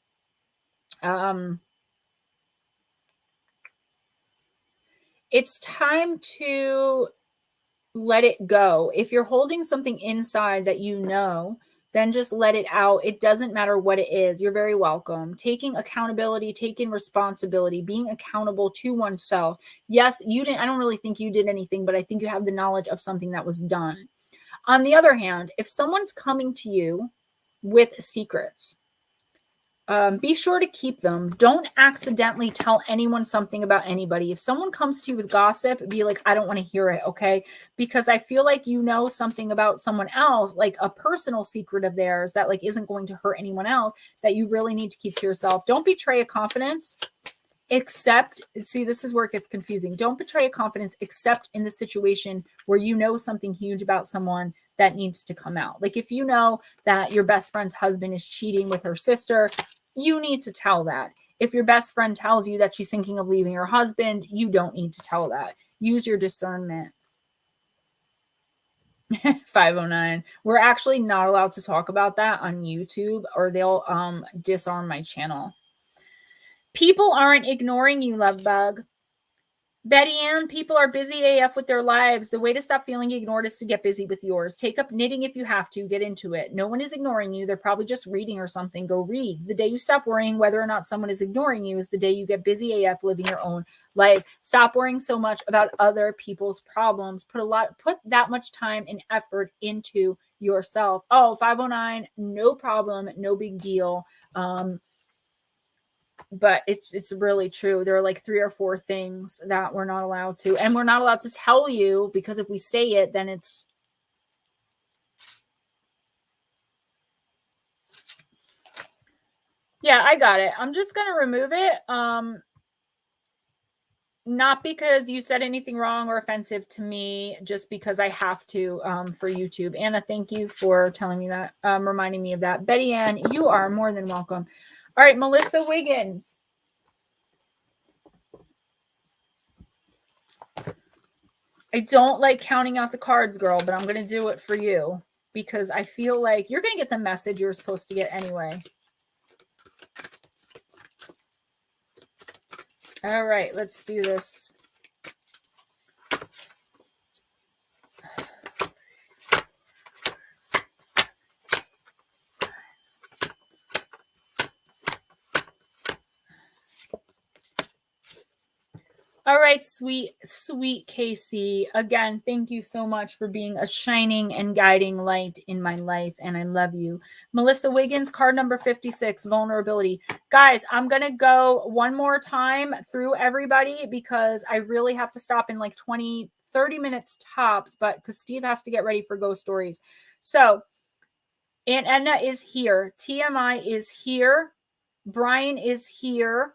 let it go. If you're holding something inside that you know, then just let it out. It doesn't matter what it is. You're very welcome. Taking accountability, taking responsibility, being accountable to oneself. Yes, you didn't, I don't really think you did anything, but I think you have the knowledge of something that was done. On the other hand, if someone's coming to you with secrets, be sure to keep them. Don't accidentally tell anyone something about anybody. If someone comes to you with gossip, be like, I don't want to hear it, okay? Because I feel like you know something about someone else, like a personal secret of theirs that like isn't going to hurt anyone else, that you really need to keep to yourself. Don't betray a confidence, except, see, this is where it gets confusing. Don't betray a confidence except in the situation where you know something huge about someone that needs to come out. Like if you know that your best friend's husband is cheating with her sister, you need to tell that. If your best friend tells you that she's thinking of leaving her husband, you don't need to tell that. Use your discernment. 509. We're actually not allowed to talk about that on YouTube or they'll disarm my channel. People aren't ignoring you, love bug. Betty Ann, people are busy AF with their lives. The way to stop feeling ignored is to get busy with yours. Take up knitting if you have to. Get into it. No one is ignoring you. They're probably just reading or something. Go read. The day you stop worrying whether or not someone is ignoring you is the day you get busy AF living your own life. Stop worrying so much about other people's problems. Put that much time and effort into yourself. Oh, 509, no problem. No big deal. But it's really true. There are like 3 or 4 things that we're not allowed to, and we're not allowed to tell you, because if we say it, then it's yeah, I got it. I'm just gonna remove it. Not because you said anything wrong or offensive to me, just because I have to for YouTube. Anna, thank you for telling me that, reminding me of that. Betty Ann, you are more than welcome. All right, Melissa Wiggins. I don't like counting out the cards, girl, but I'm going to do it for you. because I feel like you're going to get the message you're supposed to get anyway. All right, let's do this. All right, sweet, sweet Casey. Again, thank you so much for being a shining and guiding light in my life, and I love you. Melissa Wiggins, card number 56, vulnerability. Guys, I'm going to go one more time through everybody because I really have to stop in like 20, 30 minutes tops, but because Steve has to get ready for Ghost Stories. So, Aunt Edna is here. TMI is here. Brian is here.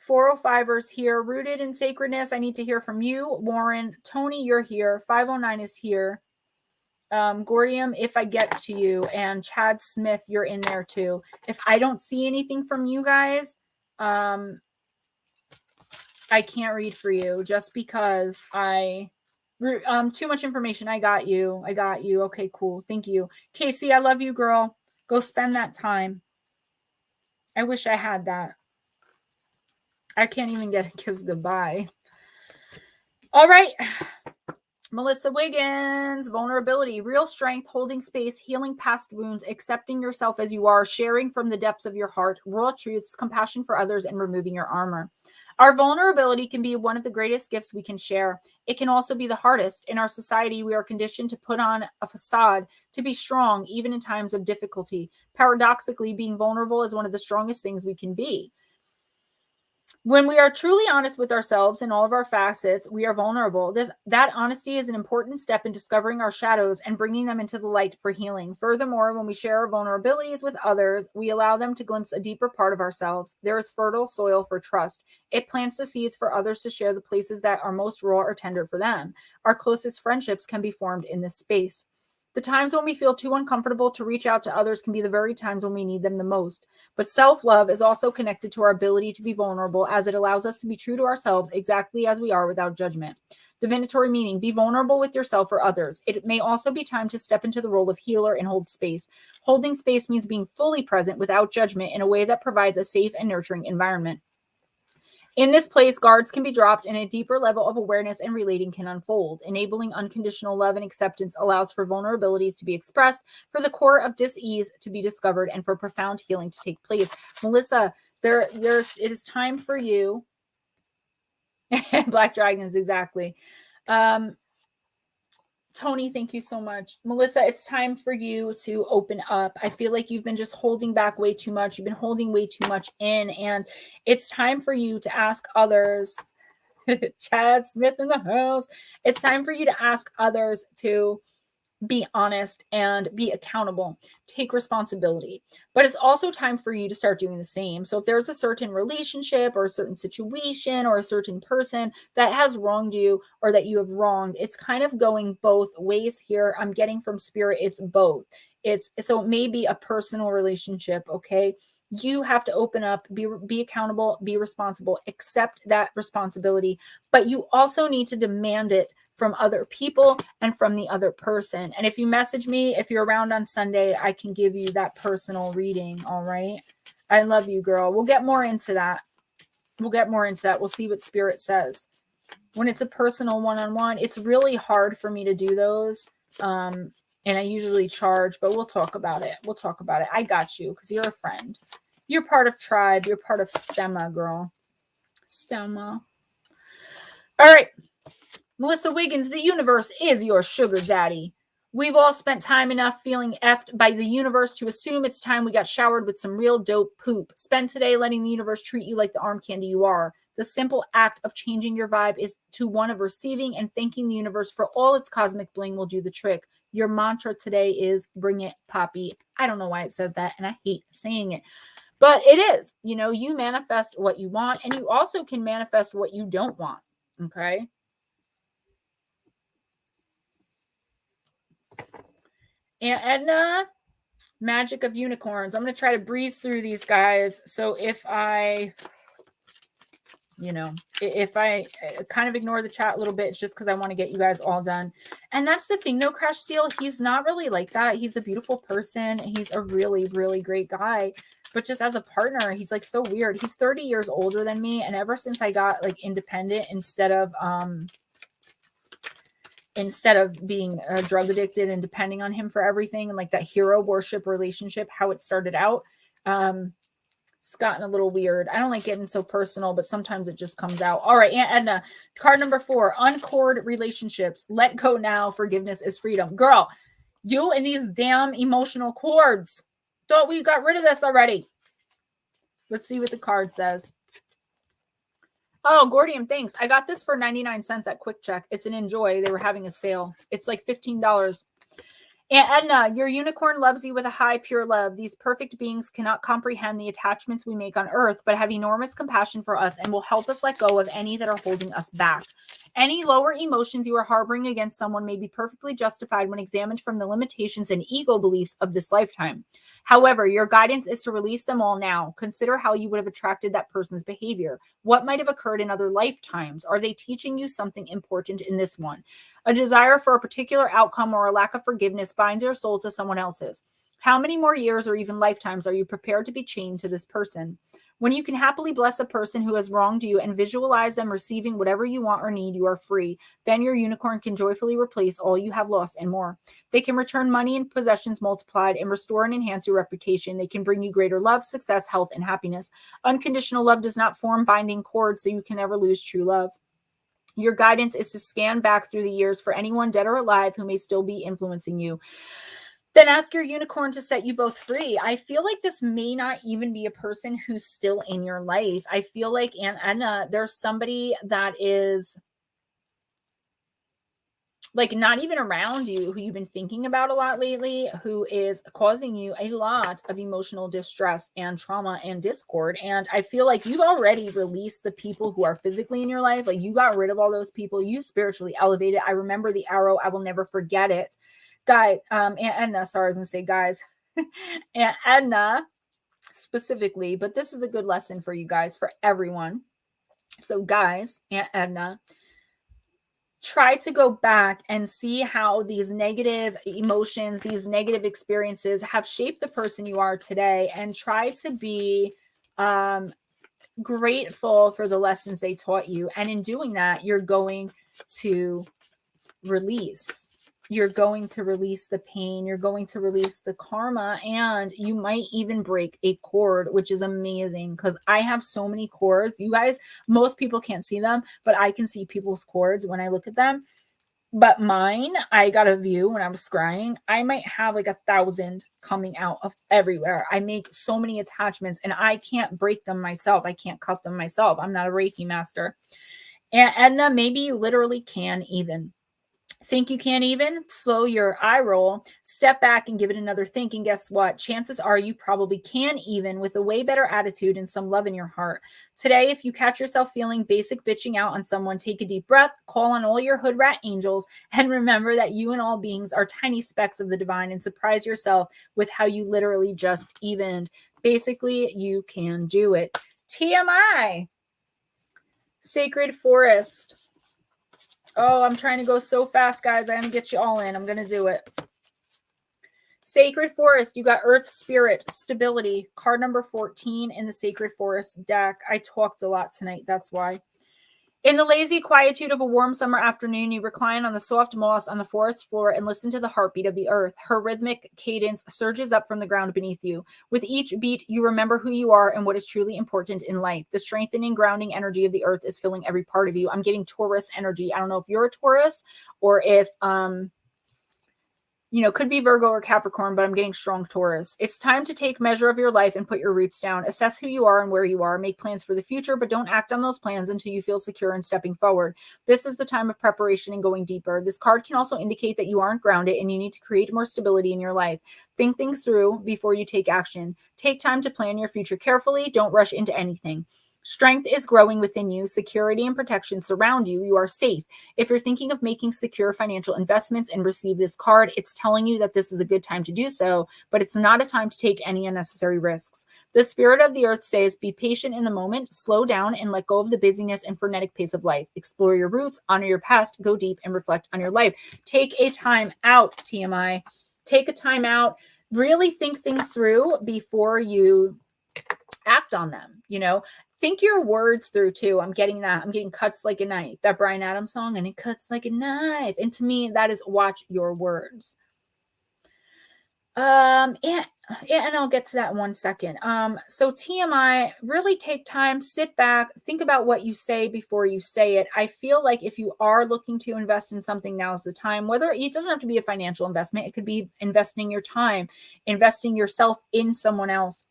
405ers here. Rooted in Sacredness. I need to hear from you. Warren. Tony, you're here. 509 is here. Gordium, if I get to you. And Chad Smith, you're in there too. If I don't see anything from you guys, I can't read for you just because too much information. I got you. Okay, cool. Thank you. Casey, I love you, girl. Go spend that time. I wish I had that. I can't even get a kiss goodbye. All right. Melissa Wiggins, vulnerability, real strength, holding space, healing past wounds, accepting yourself as you are, sharing from the depths of your heart, raw truths, compassion for others, and removing your armor. Our vulnerability can be one of the greatest gifts we can share. It can also be the hardest. In our society, we are conditioned to put on a facade, to be strong, even in times of difficulty. Paradoxically, being vulnerable is one of the strongest things we can be. When we are truly honest with ourselves in all of our facets, we are vulnerable. That honesty is an important step in discovering our shadows and bringing them into the light for healing. Furthermore, when we share our vulnerabilities with others, we allow them to glimpse a deeper part of ourselves. There is fertile soil for trust. It plants the seeds for others to share the places that are most raw or tender for them. Our closest friendships can be formed in this space. The times when we feel too uncomfortable to reach out to others can be the very times when we need them the most. But self-love is also connected to our ability to be vulnerable, as it allows us to be true to ourselves exactly as we are without judgment. Divinatory meaning, be vulnerable with yourself or others. It may also be time to step into the role of healer and hold space. Holding space means being fully present without judgment in a way that provides a safe and nurturing environment. In this place, guards can be dropped and a deeper level of awareness and relating can unfold. Enabling unconditional love and acceptance allows for vulnerabilities to be expressed, for the core of dis-ease to be discovered, and for profound healing to take place. Melissa, it is time for you. Black Dragons, exactly. Tony, thank you so much. Melissa, it's time for you to open up. I feel like you've been just holding back way too much. You've been holding way too much in, and it's time for you to ask others. Chad Smith in the house. It's time for you to ask others to be honest and be accountable, take responsibility. But it's also time for you to start doing the same. So if there's a certain relationship or a certain situation or a certain person that has wronged you or that you have wronged, it's kind of going both ways here. I'm getting from spirit, it's both. So it may be a personal relationship, okay? You have to open up, be accountable, be responsible, accept that responsibility, but you also need to demand it from other people and from the other person. And if you message me, if you're around on Sunday, I can give you that personal reading. All right. I love you, girl. We'll get more into that. We'll see what spirit says. When it's a personal one-on-one, it's really hard for me to do those. And I usually charge, but we'll talk about it. I got you because you're a friend. You're part of tribe. You're part of Stemma, girl. Stemma. All right. Melissa Wiggins, the universe is your sugar daddy. We've all spent time enough feeling effed by the universe to assume it's time we got showered with some real dope poop. Spend today letting the universe treat you like the arm candy you are. The simple act of changing your vibe is to one of receiving and thanking the universe for all its cosmic bling will do the trick. Your mantra today is bring it, Poppy. I don't know why it says that, and I hate saying it. But it is. You know, you manifest what you want, and you also can manifest what you don't want. Okay? Aunt Edna, Magick of Unicorns. I'm going to try to breeze through these guys. So if I you know, if I kind of ignore the chat a little bit, it's just because I want to get you guys all done. And that's the thing, though, Crash Steel, he's not really like that. He's a beautiful person. He's a really, really great guy. But just as a partner, he's like so weird. He's 30 years older than me. And ever since I got like independent, instead of being drug addicted and depending on him for everything, and like that hero worship relationship, how it started out, it's gotten a little weird. I don't like getting so personal, but sometimes it just comes out. All right, Aunt Edna, card number 4, uncord relationships. Let go now. Forgiveness is freedom. Girl, you and these damn emotional cords. Thought we got rid of this already. Let's see what the card says. Oh, Gordium, thanks. I got this for 99 cents at Quick Check. It's an Enjoy. They were having a sale. It's like $15. Aunt Edna, your unicorn loves you with a high, pure love. These perfect beings cannot comprehend the attachments we make on earth, but have enormous compassion for us and will help us let go of any that are holding us back. Any lower emotions you are harboring against someone may be perfectly justified when examined from the limitations and ego beliefs of this lifetime. However, your guidance is to release them all now. Consider how you would have attracted that person's behavior. What might have occurred in other lifetimes? Are they teaching you something important in this one? A desire for a particular outcome or a lack of forgiveness binds your soul to someone else's. How many more years or even lifetimes are you prepared to be chained to this person? When you can happily bless a person who has wronged you and visualize them receiving whatever you want or need, you are free. Then your unicorn can joyfully replace all you have lost and more. They can return money and possessions multiplied and restore and enhance your reputation. They can bring you greater love, success, health, and happiness. Unconditional love does not form binding cords, so you can never lose true love. Your guidance is to scan back through the years for anyone dead or alive who may still be influencing you. Then ask your unicorn to set you both free. I feel like this may not even be a person who's still in your life. I feel like, Aunt Edna, there's somebody that is like not even around you, who you've been thinking about a lot lately, who is causing you a lot of emotional distress and trauma and discord. And I feel like you've already released the people who are physically in your life. Like you got rid of all those people. You spiritually elevated. I remember the arrow. I will never forget it. Aunt Edna, sorry, I was going to say guys. Aunt Edna specifically, but this is a good lesson for you guys, for everyone. So guys, Aunt Edna, try to go back and see how these negative emotions, these negative experiences have shaped the person you are today, and try to be grateful for the lessons they taught you. And in doing that, you're going to release. You're going to release the pain. You're going to release the karma, and you might even break a cord, which is amazing because I have so many cords. You guys, most people can't see them, but I can see people's cords when I look at them. But mine, I got a view when I was scrying. I might have like 1,000 coming out of everywhere. I make so many attachments and I can't break them myself. I can't cut them myself. I'm not a Reiki master. And Edna, maybe you literally can even. Think you can't even? Slow your eye roll, step back and give it another think. And guess what? Chances are you probably can even, with a way better attitude and some love in your heart. Today, if you catch yourself feeling basic bitching out on someone, take a deep breath, call on all your hood rat angels, and remember that you and all beings are tiny specks of the divine, and surprise yourself with how you literally just evened. Basically, you can do it. TMI. Sacred Forest. Oh, I'm trying to go so fast, guys. I'm going to get you all in. I'm going to do it. Sacred Forest. You got Earth Spirit, Stability. Card number 14 in the Sacred Forest deck. I talked a lot tonight. That's why. In the lazy quietude of a warm summer afternoon, you recline on the soft moss on the forest floor and listen to the heartbeat of the earth. Her rhythmic cadence surges up from the ground beneath you. With each beat, you remember who you are and what is truly important in life. The strengthening, grounding energy of the earth is filling every part of you. I'm getting Taurus energy. I don't know if you're a Taurus or if, could be Virgo or Capricorn, but I'm getting strong Taurus. It's time to take measure of your life and put your roots down. Assess who you are and where you are. Make plans for the future, but don't act on those plans until you feel secure in stepping forward. This is the time of preparation and going deeper. This card can also indicate that you aren't grounded and you need to create more stability in your life. Think things through before you take action. Take time to plan your future carefully. Don't rush into anything. Strength is growing within you. Security and protection surround you. You are safe. If you're thinking of making secure financial investments and receive this card, it's telling you that this is a good time to do so, but it's not a time to take any unnecessary risks. The spirit of the earth says, be patient in the moment, slow down, and let go of the busyness and frenetic pace of life. Explore your roots, honor your past, go deep, and reflect on your life. Take a time out, TMI. Take a time out. Really think things through before you act on them, you know. Think your words through too. I'm getting that. I'm getting cuts like a knife. That Bryan Adams song, and it cuts like a knife. And to me, that is watch your words. And I'll get to that in 1 second. So TMI, really take time, sit back, think about what you say before you say it. I feel like if you are looking to invest in something, now's the time. Whether it doesn't have to be a financial investment, it could be investing your time, investing yourself in someone else.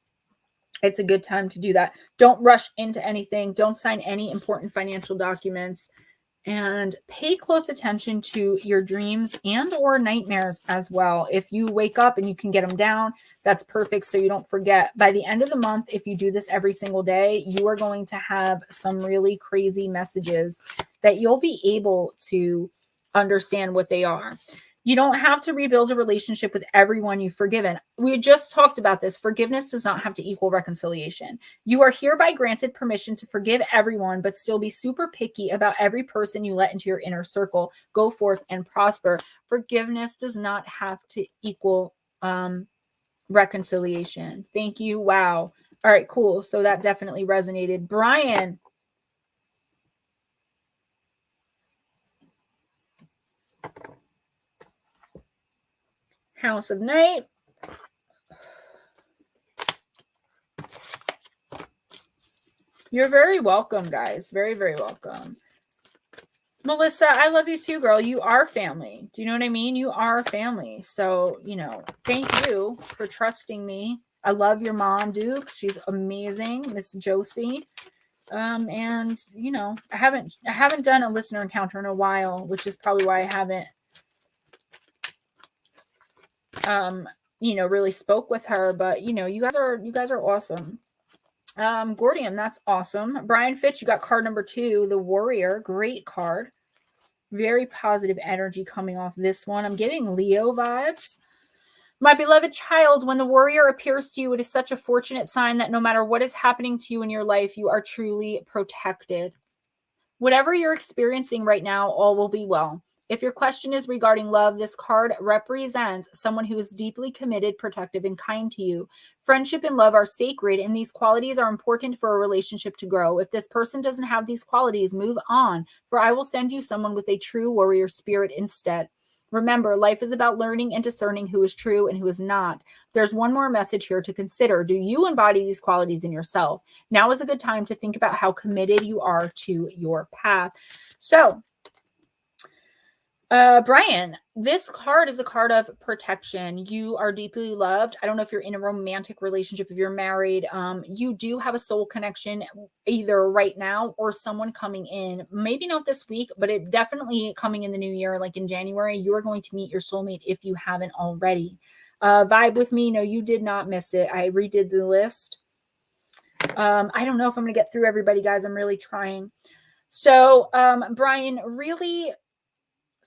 It's a good time to do that. Don't rush into anything. Don't sign any important financial documents. And pay close attention to your dreams and or nightmares as well. If you wake up and you can get them down, that's perfect, so you don't forget. By the end of the month, if you do this every single day, you are going to have some really crazy messages that you'll be able to understand what they are. You don't have to rebuild a relationship with everyone you've forgiven. We just talked about this. Forgiveness does not have to equal reconciliation. You are hereby granted permission to forgive everyone, but still be super picky about every person you let into your inner circle. Go forth and prosper. Forgiveness does not have to equal reconciliation. Thank you. Wow. All right, cool. So that definitely resonated. Brian. House of Night. You're very welcome, guys. Very, very welcome. Melissa, I love you too, girl. You are family. Do you know what I mean? You are family. So, you know, thank you for trusting me. I love your mom, Dukes. She's amazing. Miss Josie. And you know, I haven't done a listener encounter in a while, which is probably why I haven't you know, really spoke with her, but you know, you guys are awesome. Gordium, that's awesome. Brian Fitch, you got card number 2, the Warrior. Great card. Very positive energy coming off this one. I'm getting Leo vibes. My beloved child, when the Warrior appears to you, it is such a fortunate sign that no matter what is happening to you in your life, you are truly protected. Whatever you're experiencing right now, all will be well. If your question is regarding love, this card represents someone who is deeply committed, protective, and kind to you. Friendship and love are sacred, and these qualities are important for a relationship to grow. If this person doesn't have these qualities, move on, for I will send you someone with a true warrior spirit instead. Remember, life is about learning and discerning who is true and who is not. There's one more message here to consider. Do you embody these qualities in yourself? Now is a good time to think about how committed you are to your path. So, Brian, this card is a card of protection. You are deeply loved. I don't know if you're in a romantic relationship, if you're married. You do have a soul connection either right now or someone coming in. Maybe not this week, but it definitely coming in the new year, like in January. You are going to meet your soulmate if you haven't already. Vibe with me. No, you did not miss it. I redid the list. I don't know if I'm going to get through everybody, guys. I'm really trying. So, Brian, really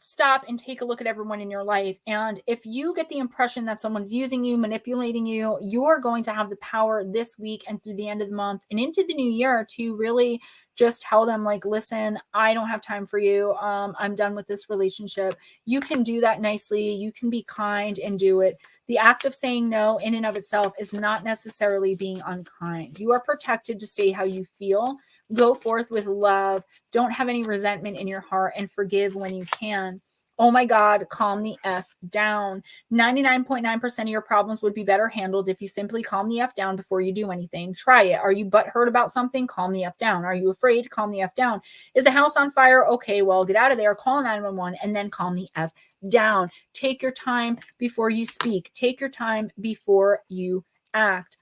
stop and take a look at everyone in your life. And if you get the impression that someone's using you, manipulating you, you're going to have the power this week and through the end of the month and into the new year to really just tell them, like, listen, I don't have time for you. I'm done with this relationship. You can do that nicely. You can be kind and do it. The act of saying no in and of itself is not necessarily being unkind. You are protected to say how you feel. Go forth with love. Don't have any resentment in your heart and forgive when you can. Oh my God, calm the F down. 99.9% of your problems would be better handled if you simply calm the F down before you do anything. Try it. Are you butthurt about something? Calm the F down. Are you afraid? Calm the F down. Is the house on fire? Okay, well, get out of there. Call 911 and then calm the F down. Take your time before you speak. Take your time before you act.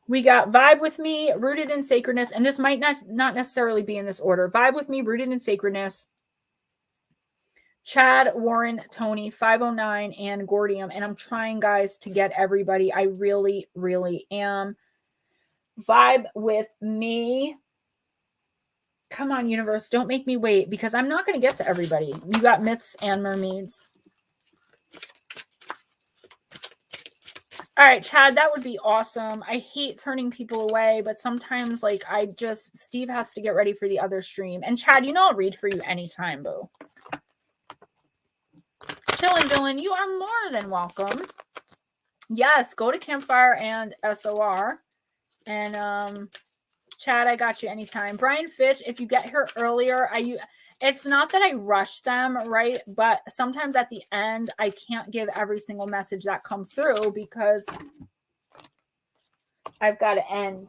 We got vibe with me, rooted in sacredness, and this might not necessarily be in this order. Vibe with me, rooted in sacredness. Chad, Warren, Tony, 509, and Gordium. And I'm trying, guys, to get everybody. I really, really am. Vibe with me. Come on, universe. Don't make me wait because I'm not going to get to everybody. You got myths and mermaids. All right, Chad, that would be awesome. I hate turning people away, but sometimes, like, Steve has to get ready for the other stream. And Chad, you know I'll read for you anytime, boo. Chillin' Dylan, you are more than welcome. Yes, go to Campfire and SOR. And, Chad, I got you anytime. Brian Fitch, if you get here earlier, it's not that I rush them, right? But sometimes at the end, I can't give every single message that comes through because I've got to end.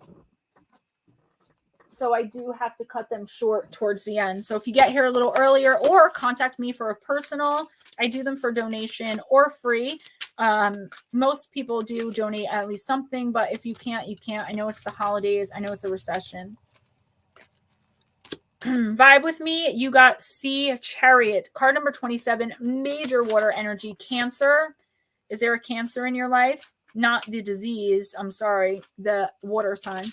So I do have to cut them short towards the end. So if you get here a little earlier or contact me for a personal, I do them for donation or free. Most people do donate at least something, but if you can't, you can't. I know it's the holidays. I know it's a recession. Vibe with me. You got Sea Chariot. Card number 27, major water energy. Cancer. Is there a Cancer in your life? Not the disease. I'm sorry. The water sign.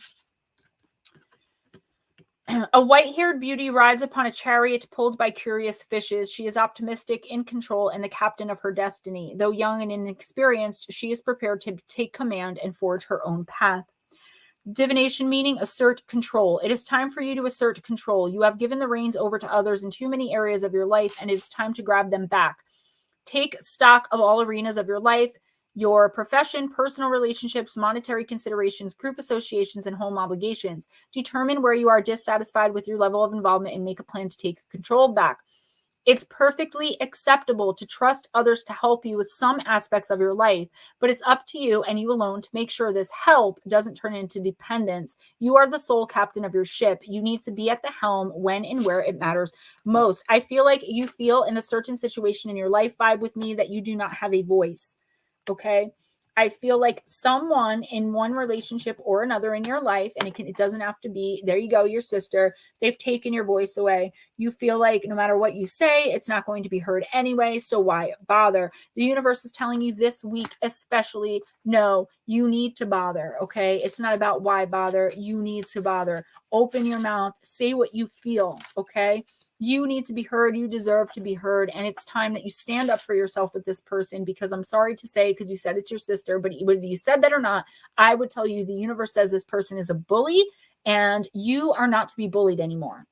A white-haired beauty rides upon a chariot pulled by curious fishes. She is optimistic, in control, and the captain of her destiny. Though young and inexperienced, she is prepared to take command and forge her own path. Divination meaning assert control. It is time for you to assert control. You have given the reins over to others in too many areas of your life, and it is time to grab them back. Take stock of all arenas of your life, your profession, personal relationships, monetary considerations, group associations, and home obligations. Determine where you are dissatisfied with your level of involvement and make a plan to take control back. It's perfectly acceptable to trust others to help you with some aspects of your life, but it's up to you and you alone to make sure this help doesn't turn into dependence. You are the sole captain of your ship. You need to be at the helm when and where it matters most. I feel like you feel in a certain situation in your life, vibe with me, that you do not have a voice. Okay? I feel like someone in one relationship or another in your life, and it doesn't have to be, there you go, your sister, they've taken your voice away. You feel like no matter what you say, it's not going to be heard anyway, so why bother? The universe is telling you this week especially, no, you need to bother, okay? It's not about why bother, you need to bother. Open your mouth, say what you feel, okay? You need to be heard. You deserve to be heard. And it's time that you stand up for yourself with this person, because I'm sorry to say, because you said it's your sister, but whether you said that or not, I would tell you the universe says this person is a bully and you are not to be bullied anymore.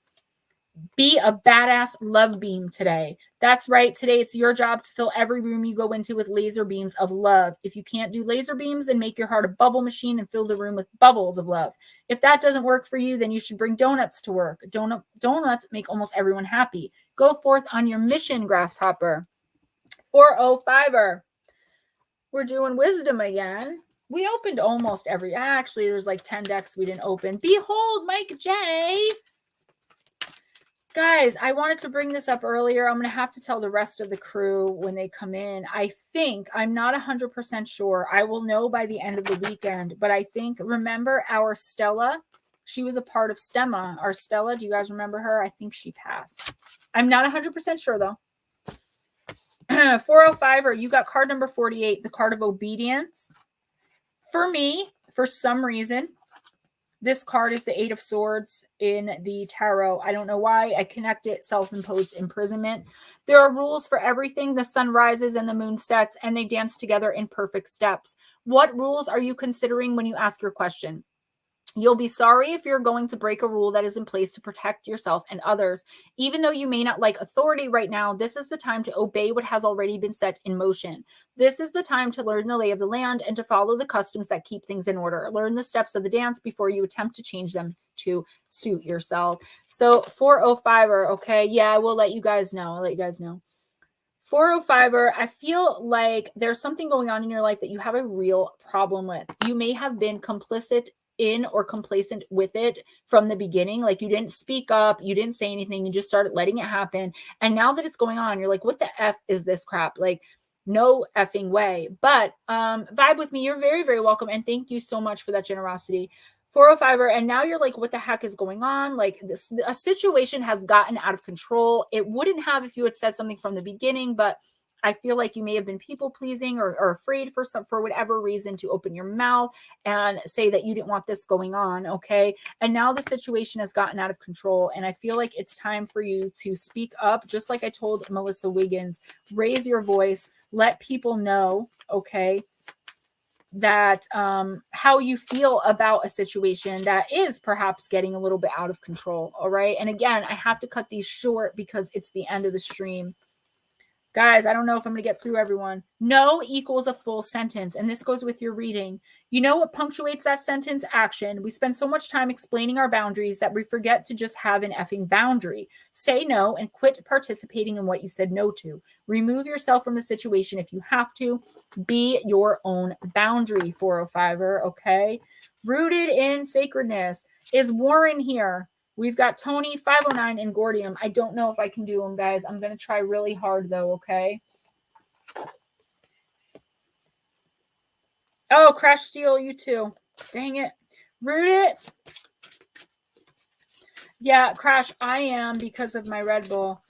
Be a badass love beam today. That's right. Today, it's your job to fill every room you go into with laser beams of love. If you can't do laser beams, then make your heart a bubble machine and fill the room with bubbles of love. If that doesn't work for you, then you should bring donuts to work. Donuts make almost everyone happy. Go forth on your mission, grasshopper. 405er. We're doing wisdom again. We opened almost every. Actually, there's like 10 decks we didn't open. Behold, Mike J. Guys, I wanted to bring this up earlier. I'm going to have to tell the rest of the crew when they come in. I think, I'm not 100% sure. I will know by the end of the weekend. But I think, remember our Stella? She was a part of Stemma. Our Stella, do you guys remember her? I think she passed. I'm not 100% sure, though. 405er, you got card number 48, the card of obedience. For me, for some reason, this card is the Eight of Swords in the tarot. I don't know why. I connect it, self-imposed imprisonment. There are rules for everything. The sun rises and the moon sets, and they dance together in perfect steps. What rules are you considering when you ask your question? You'll be sorry if you're going to break a rule that is in place to protect yourself and others. Even though you may not like authority right now, this is the time to obey what has already been set in motion. This is the time to learn the lay of the land and to follow the customs that keep things in order. Learn the steps of the dance before you attempt to change them to suit yourself. So 405er, okay? Yeah, I will let you guys know. 405er, I feel like there's something going on in your life that you have a real problem with. You may have been complicit in or complacent with it from the beginning. Like you didn't speak up, you didn't say anything, you just started letting it happen. And now that it's going on, you're like, what the F is this crap? Like, no effing way. But vibe with me. You're very, very welcome. And thank you so much for that generosity. 405er, and now you're like, what the heck is going on? Like a situation has gotten out of control. It wouldn't have if you had said something from the beginning, but I feel like you may have been people pleasing or afraid for whatever reason to open your mouth and say that you didn't want this going on. Okay. And now the situation has gotten out of control. And I feel like it's time for you to speak up. Just like I told Melissa Wiggins, raise your voice, let people know. Okay. That how you feel about a situation that is perhaps getting a little bit out of control. All right. And again, I have to cut these short because it's the end of the stream. Guys, I don't know if I'm going to get through everyone. No equals a full sentence. And this goes with your reading. You know what punctuates that sentence? Action. We spend so much time explaining our boundaries that we forget to just have an effing boundary. Say no and quit participating in what you said no to. Remove yourself from the situation if you have to. Be your own boundary, 405er, okay? Rooted in sacredness. Is Warren here? We've got Tony, 509, and Gordium. I don't know if I can do them, guys. I'm going to try really hard, though, okay? Oh, Crash Steel, you too. Dang it. Root it. Yeah, Crash, I am because of my Red Bull.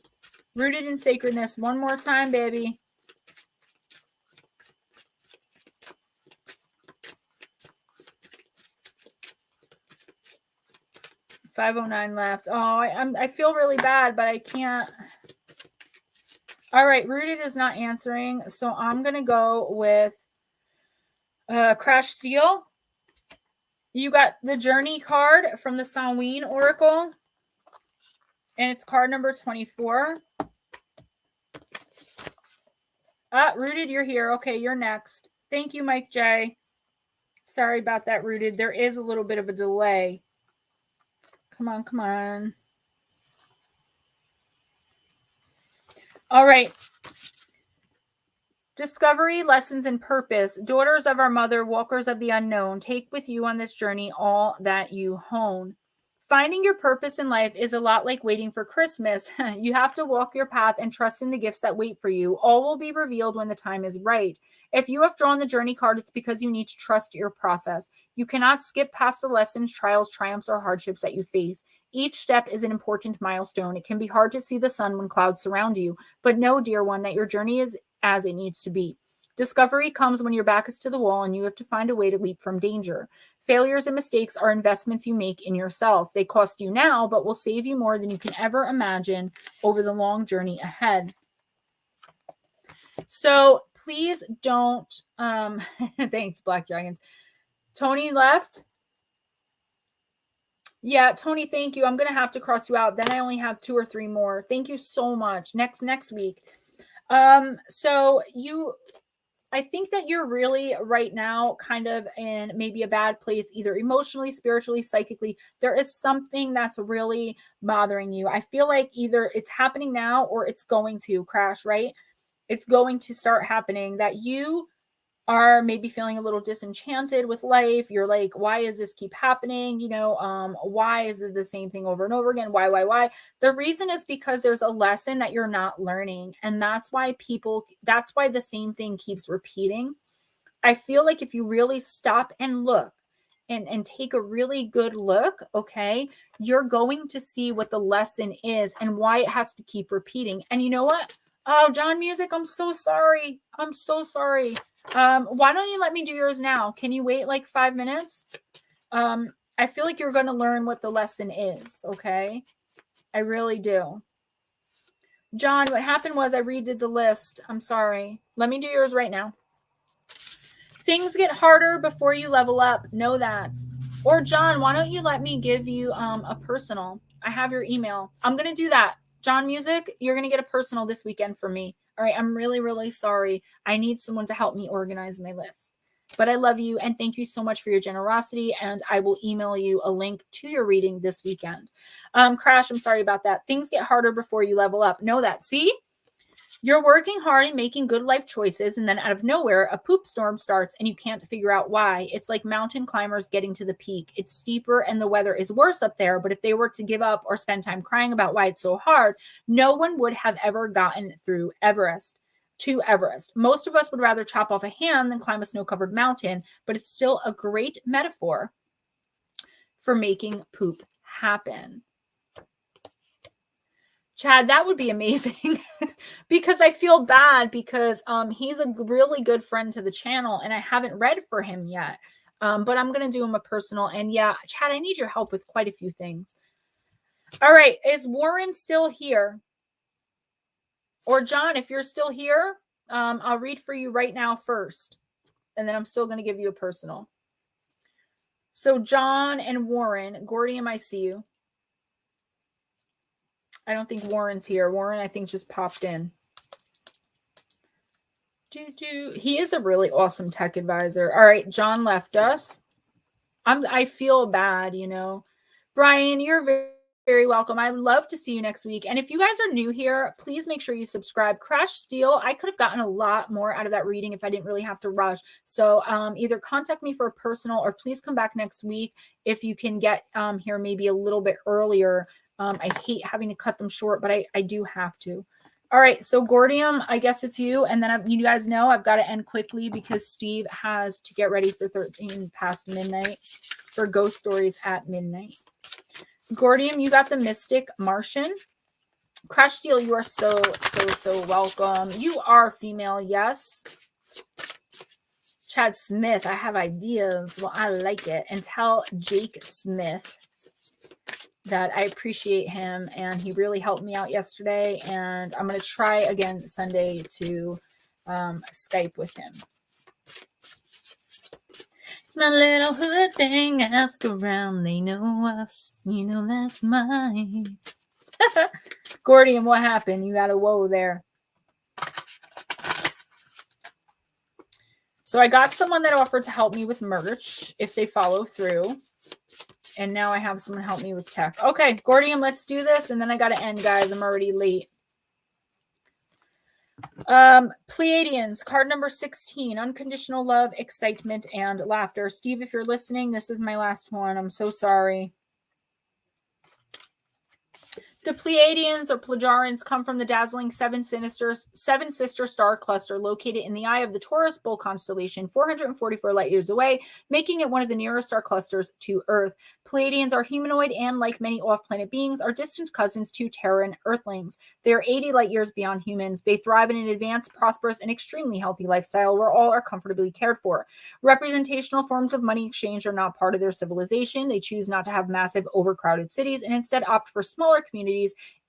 Rooted in sacredness. One more time, baby. $509 left. Oh, I feel really bad, but I can't. All right, Rooted is not answering, so I'm going to go with Crash Steel. You got the Journey card from the Samhain Oracle, and it's card number 24. Rooted, you're here. Okay, you're next. Thank you, Mike J. Sorry about that, Rooted. There is a little bit of a delay. Come on, come on. All right. Discovery, lessons, and purpose. Daughters of our mother, walkers of the unknown, take with you on this journey all that you hone. Finding your purpose in life is a lot like waiting for Christmas. You have to walk your path and trust in the gifts that wait for you. All will be revealed when the time is right. If you have drawn the journey card, it's because you need to trust your process. You cannot skip past the lessons, trials, triumphs, or hardships that you face. Each step is an important milestone. It can be hard to see the sun when clouds surround you, but know, dear one, that your journey is as it needs to be. Discovery comes when your back is to the wall and you have to find a way to leap from danger. Failures and mistakes are investments you make in yourself. They cost you now, but will save you more than you can ever imagine over the long journey ahead. So please don't, thanks, Black Dragons. Tony left. Yeah, Tony, thank you. I'm going to have to cross you out. Then I only have 2 or 3 more. Thank you so much. Next week. So I think that you're really right now kind of in maybe a bad place, either emotionally, spiritually, psychically. There is something that's really bothering you. I feel like either it's happening now or it's going to crash, right? It's going to start happening, that you are maybe feeling a little disenchanted with life. You're like, why does this keep happening? Why is it the same thing over and over again? Why? The reason is because there's a lesson that you're not learning. And that's why the same thing keeps repeating. I feel like if you really stop and look and take a really good look, okay, you're going to see what the lesson is and why it has to keep repeating. And you know what? Oh, John Music, I'm so sorry. I'm so sorry. Why don't you let me do yours now? Can you wait like 5 minutes? I feel like you're going to learn what the lesson is, okay? I really do. John, what happened was I redid the list. I'm sorry. Let me do yours right now. Things get harder before you level up. Know that. Or John, why don't you let me give you a personal? I have your email. I'm going to do that. John Music, you're going to get a personal this weekend from me. All right, I'm really, really sorry. I need someone to help me organize my list. But I love you, and thank you so much for your generosity, and I will email you a link to your reading this weekend. Crash, I'm sorry about that. Things get harder before you level up. Know that. See? You're working hard and making good life choices, and then out of nowhere, a poop storm starts, and you can't figure out why. It's like mountain climbers getting to the peak. It's steeper, and the weather is worse up there, but if they were to give up or spend time crying about why it's so hard, no one would have ever gotten through to Everest. Most of us would rather chop off a hand than climb a snow-covered mountain, but it's still a great metaphor for making poop happen. Chad, that would be amazing because I feel bad because he's a really good friend to the channel and I haven't read for him yet. But I'm going to do him a personal. And yeah, Chad, I need your help with quite a few things. All right. Is Warren still here? Or John, if you're still here, I'll read for you right now first. And then I'm still going to give you a personal. So John and Warren, Gordium, I see you. I don't think Warren's here. Warren, I think, just popped in. He is a really awesome tech advisor. All right, John left us. I feel bad, you know. Brian, you're very, very welcome. I'd love to see you next week. And if you guys are new here, please make sure you subscribe. Crash Steel, I could have gotten a lot more out of that reading if I didn't really have to rush. So either contact me for a personal or please come back next week if you can get here maybe a little bit earlier. I hate having to cut them short, but I do have to. All right, so Gordium, I guess it's you. And then you guys know I've got to end quickly because Steve has to get ready for 13 past midnight for Ghost Stories at midnight. Gordium, you got the Mystic Martian. Crash Steel, you are so welcome. You are female, yes. Chad Smith, I have ideas. Well, I like it. And tell Jake Smith that I appreciate him and he really helped me out yesterday. And I'm going to try again Sunday to Skype with him. It's my little hood thing. Ask around. They know us. You know that's mine. Gordium, what happened? You got a whoa there. So I got someone that offered to help me with merch if they follow through. And now I have someone help me with tech. Okay, Gordium, let's do this. And then I got to end, guys. I'm already late. Pleiadians, card number 16. Unconditional love, excitement, and laughter. Steve, if you're listening, this is my last one. I'm so sorry. The Pleiadians or Plagiarians come from the dazzling seven sister star cluster located in the eye of the Taurus Bull constellation, 444 light years away, making it one of the nearest star clusters to Earth. Pleiadians are humanoid and, like many off-planet beings, are distant cousins to Terran Earthlings. They are 80 light years beyond humans. They thrive in an advanced, prosperous, and extremely healthy lifestyle where all are comfortably cared for. Representational forms of money exchange are not part of their civilization. They choose not to have massive, overcrowded cities and instead opt for smaller communities,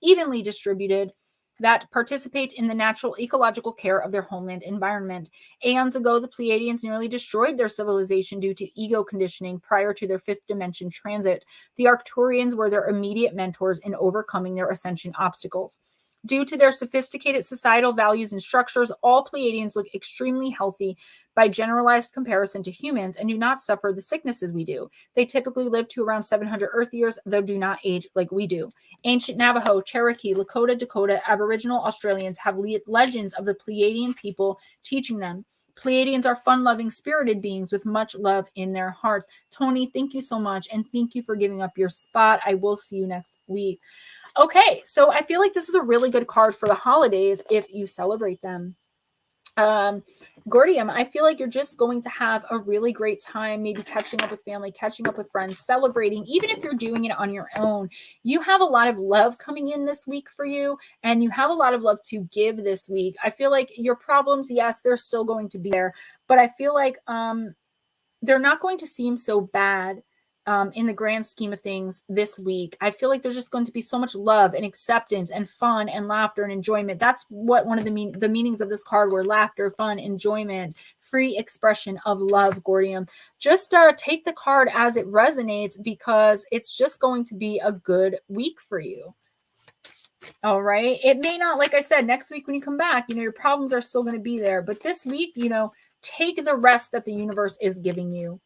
evenly distributed, that participate in the natural ecological care of their homeland environment. Aeons ago, the Pleiadians nearly destroyed their civilization due to ego conditioning prior to their fifth dimension transit. The Arcturians were their immediate mentors in overcoming their ascension obstacles. Due to their sophisticated societal values and structures, all Pleiadians look extremely healthy by generalized comparison to humans and do not suffer the sicknesses we do. They typically live to around 700 Earth years, though do not age like we do. Ancient Navajo, Cherokee, Lakota, Dakota, Aboriginal Australians have legends of the Pleiadian people teaching them. Pleiadians are fun-loving, spirited beings with much love in their hearts. Tony, thank you so much, and thank you for giving up your spot. I will see you next week. Okay, so I feel like this is a really good card for the holidays if you celebrate them. Gordium, I feel like you're just going to have a really great time, maybe catching up with family, catching up with friends, celebrating, even if you're doing it on your own. You have a lot of love coming in this week for you, and you have a lot of love to give this week. I feel like your problems, yes, they're still going to be there, but I feel like they're not going to seem so bad in the grand scheme of things this week. I feel like there's just going to be so much love and acceptance and fun and laughter and enjoyment. That's what one of the meanings of this card were: laughter, fun, enjoyment, free expression of love, Gordium. Just take the card as it resonates because it's just going to be a good week for you. All right. It may not, like I said, next week when you come back, your problems are still going to be there. But this week, take the rest that the universe is giving you.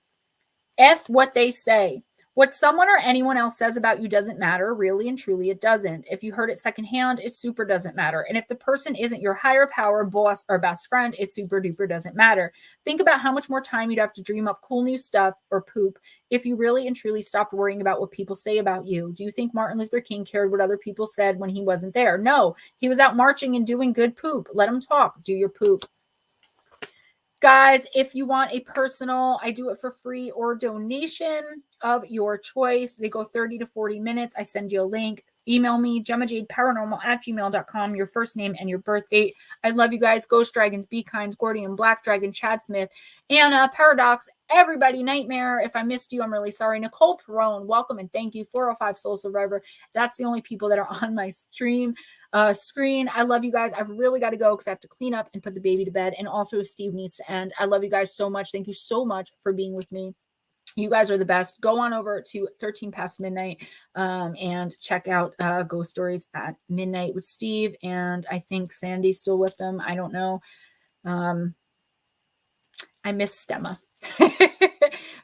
F what they say. What someone or anyone else says about you doesn't matter. Really and truly, it doesn't. If you heard it secondhand, it super doesn't matter. And if the person isn't your higher power, boss, or best friend, it super duper doesn't matter. Think about how much more time you'd have to dream up cool new stuff or poop if you really and truly stopped worrying about what people say about you. Do you think Martin Luther King cared what other people said when he wasn't there? No, he was out marching and doing good poop. Let him talk. Do your poop. Guys, if you want a personal, I do it for free or donation of your choice. They go 30 to 40 minutes. I send you a link. Email me, gemmajadeParanormal@gmail.com, your first name and your birth date. I love you guys. Ghost Dragons, Be Kinds, Gordian, Black Dragon, Chad Smith, Anna, Paradox, everybody, Nightmare. If I missed you, I'm really sorry. Nicole Perone, welcome and thank you. 405 Soul Survivor. That's the only people that are on my stream screen. I love you guys. I've really got to go because I have to clean up and put the baby to bed. And also Steve needs to end. I love you guys so much. Thank you so much for being with me. You guys are the best. Go on over to 13 past midnight and check out Ghost Stories at Midnight with Steve. And I think Sandy's still with them. I don't know. I miss Stemma.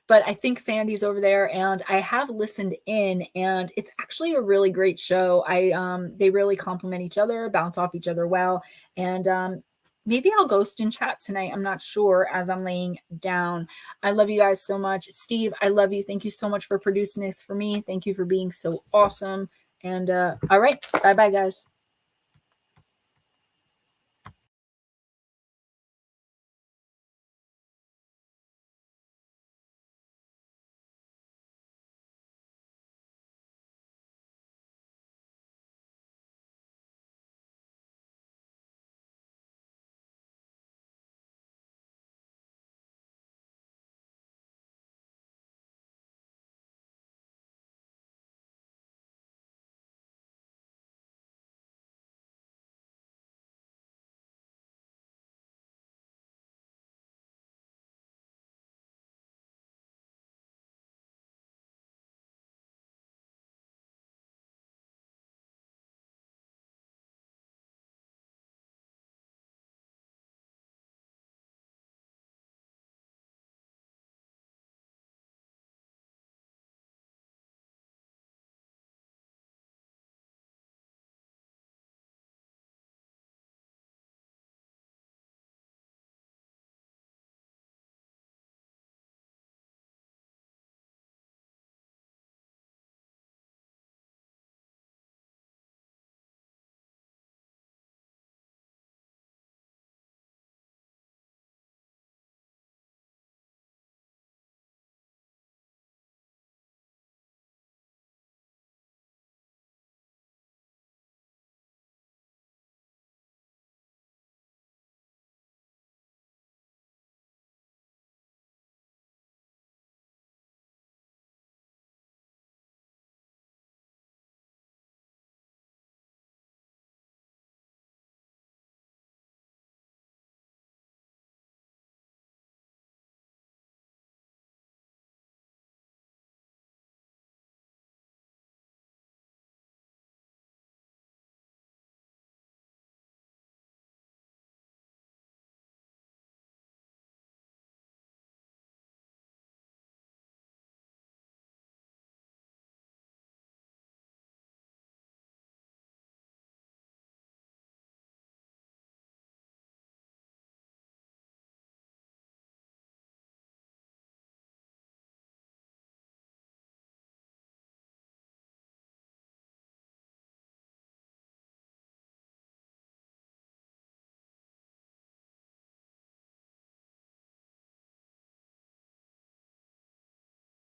But I think Sandy's over there, and I have listened in, and it's actually a really great show. They really complement each other, bounce off each other well, and maybe I'll ghost in chat tonight. I'm not sure as I'm laying down. I love you guys so much. Steve, I love you. Thank you so much for producing this for me. Thank you for being so awesome. And all right, bye-bye, guys.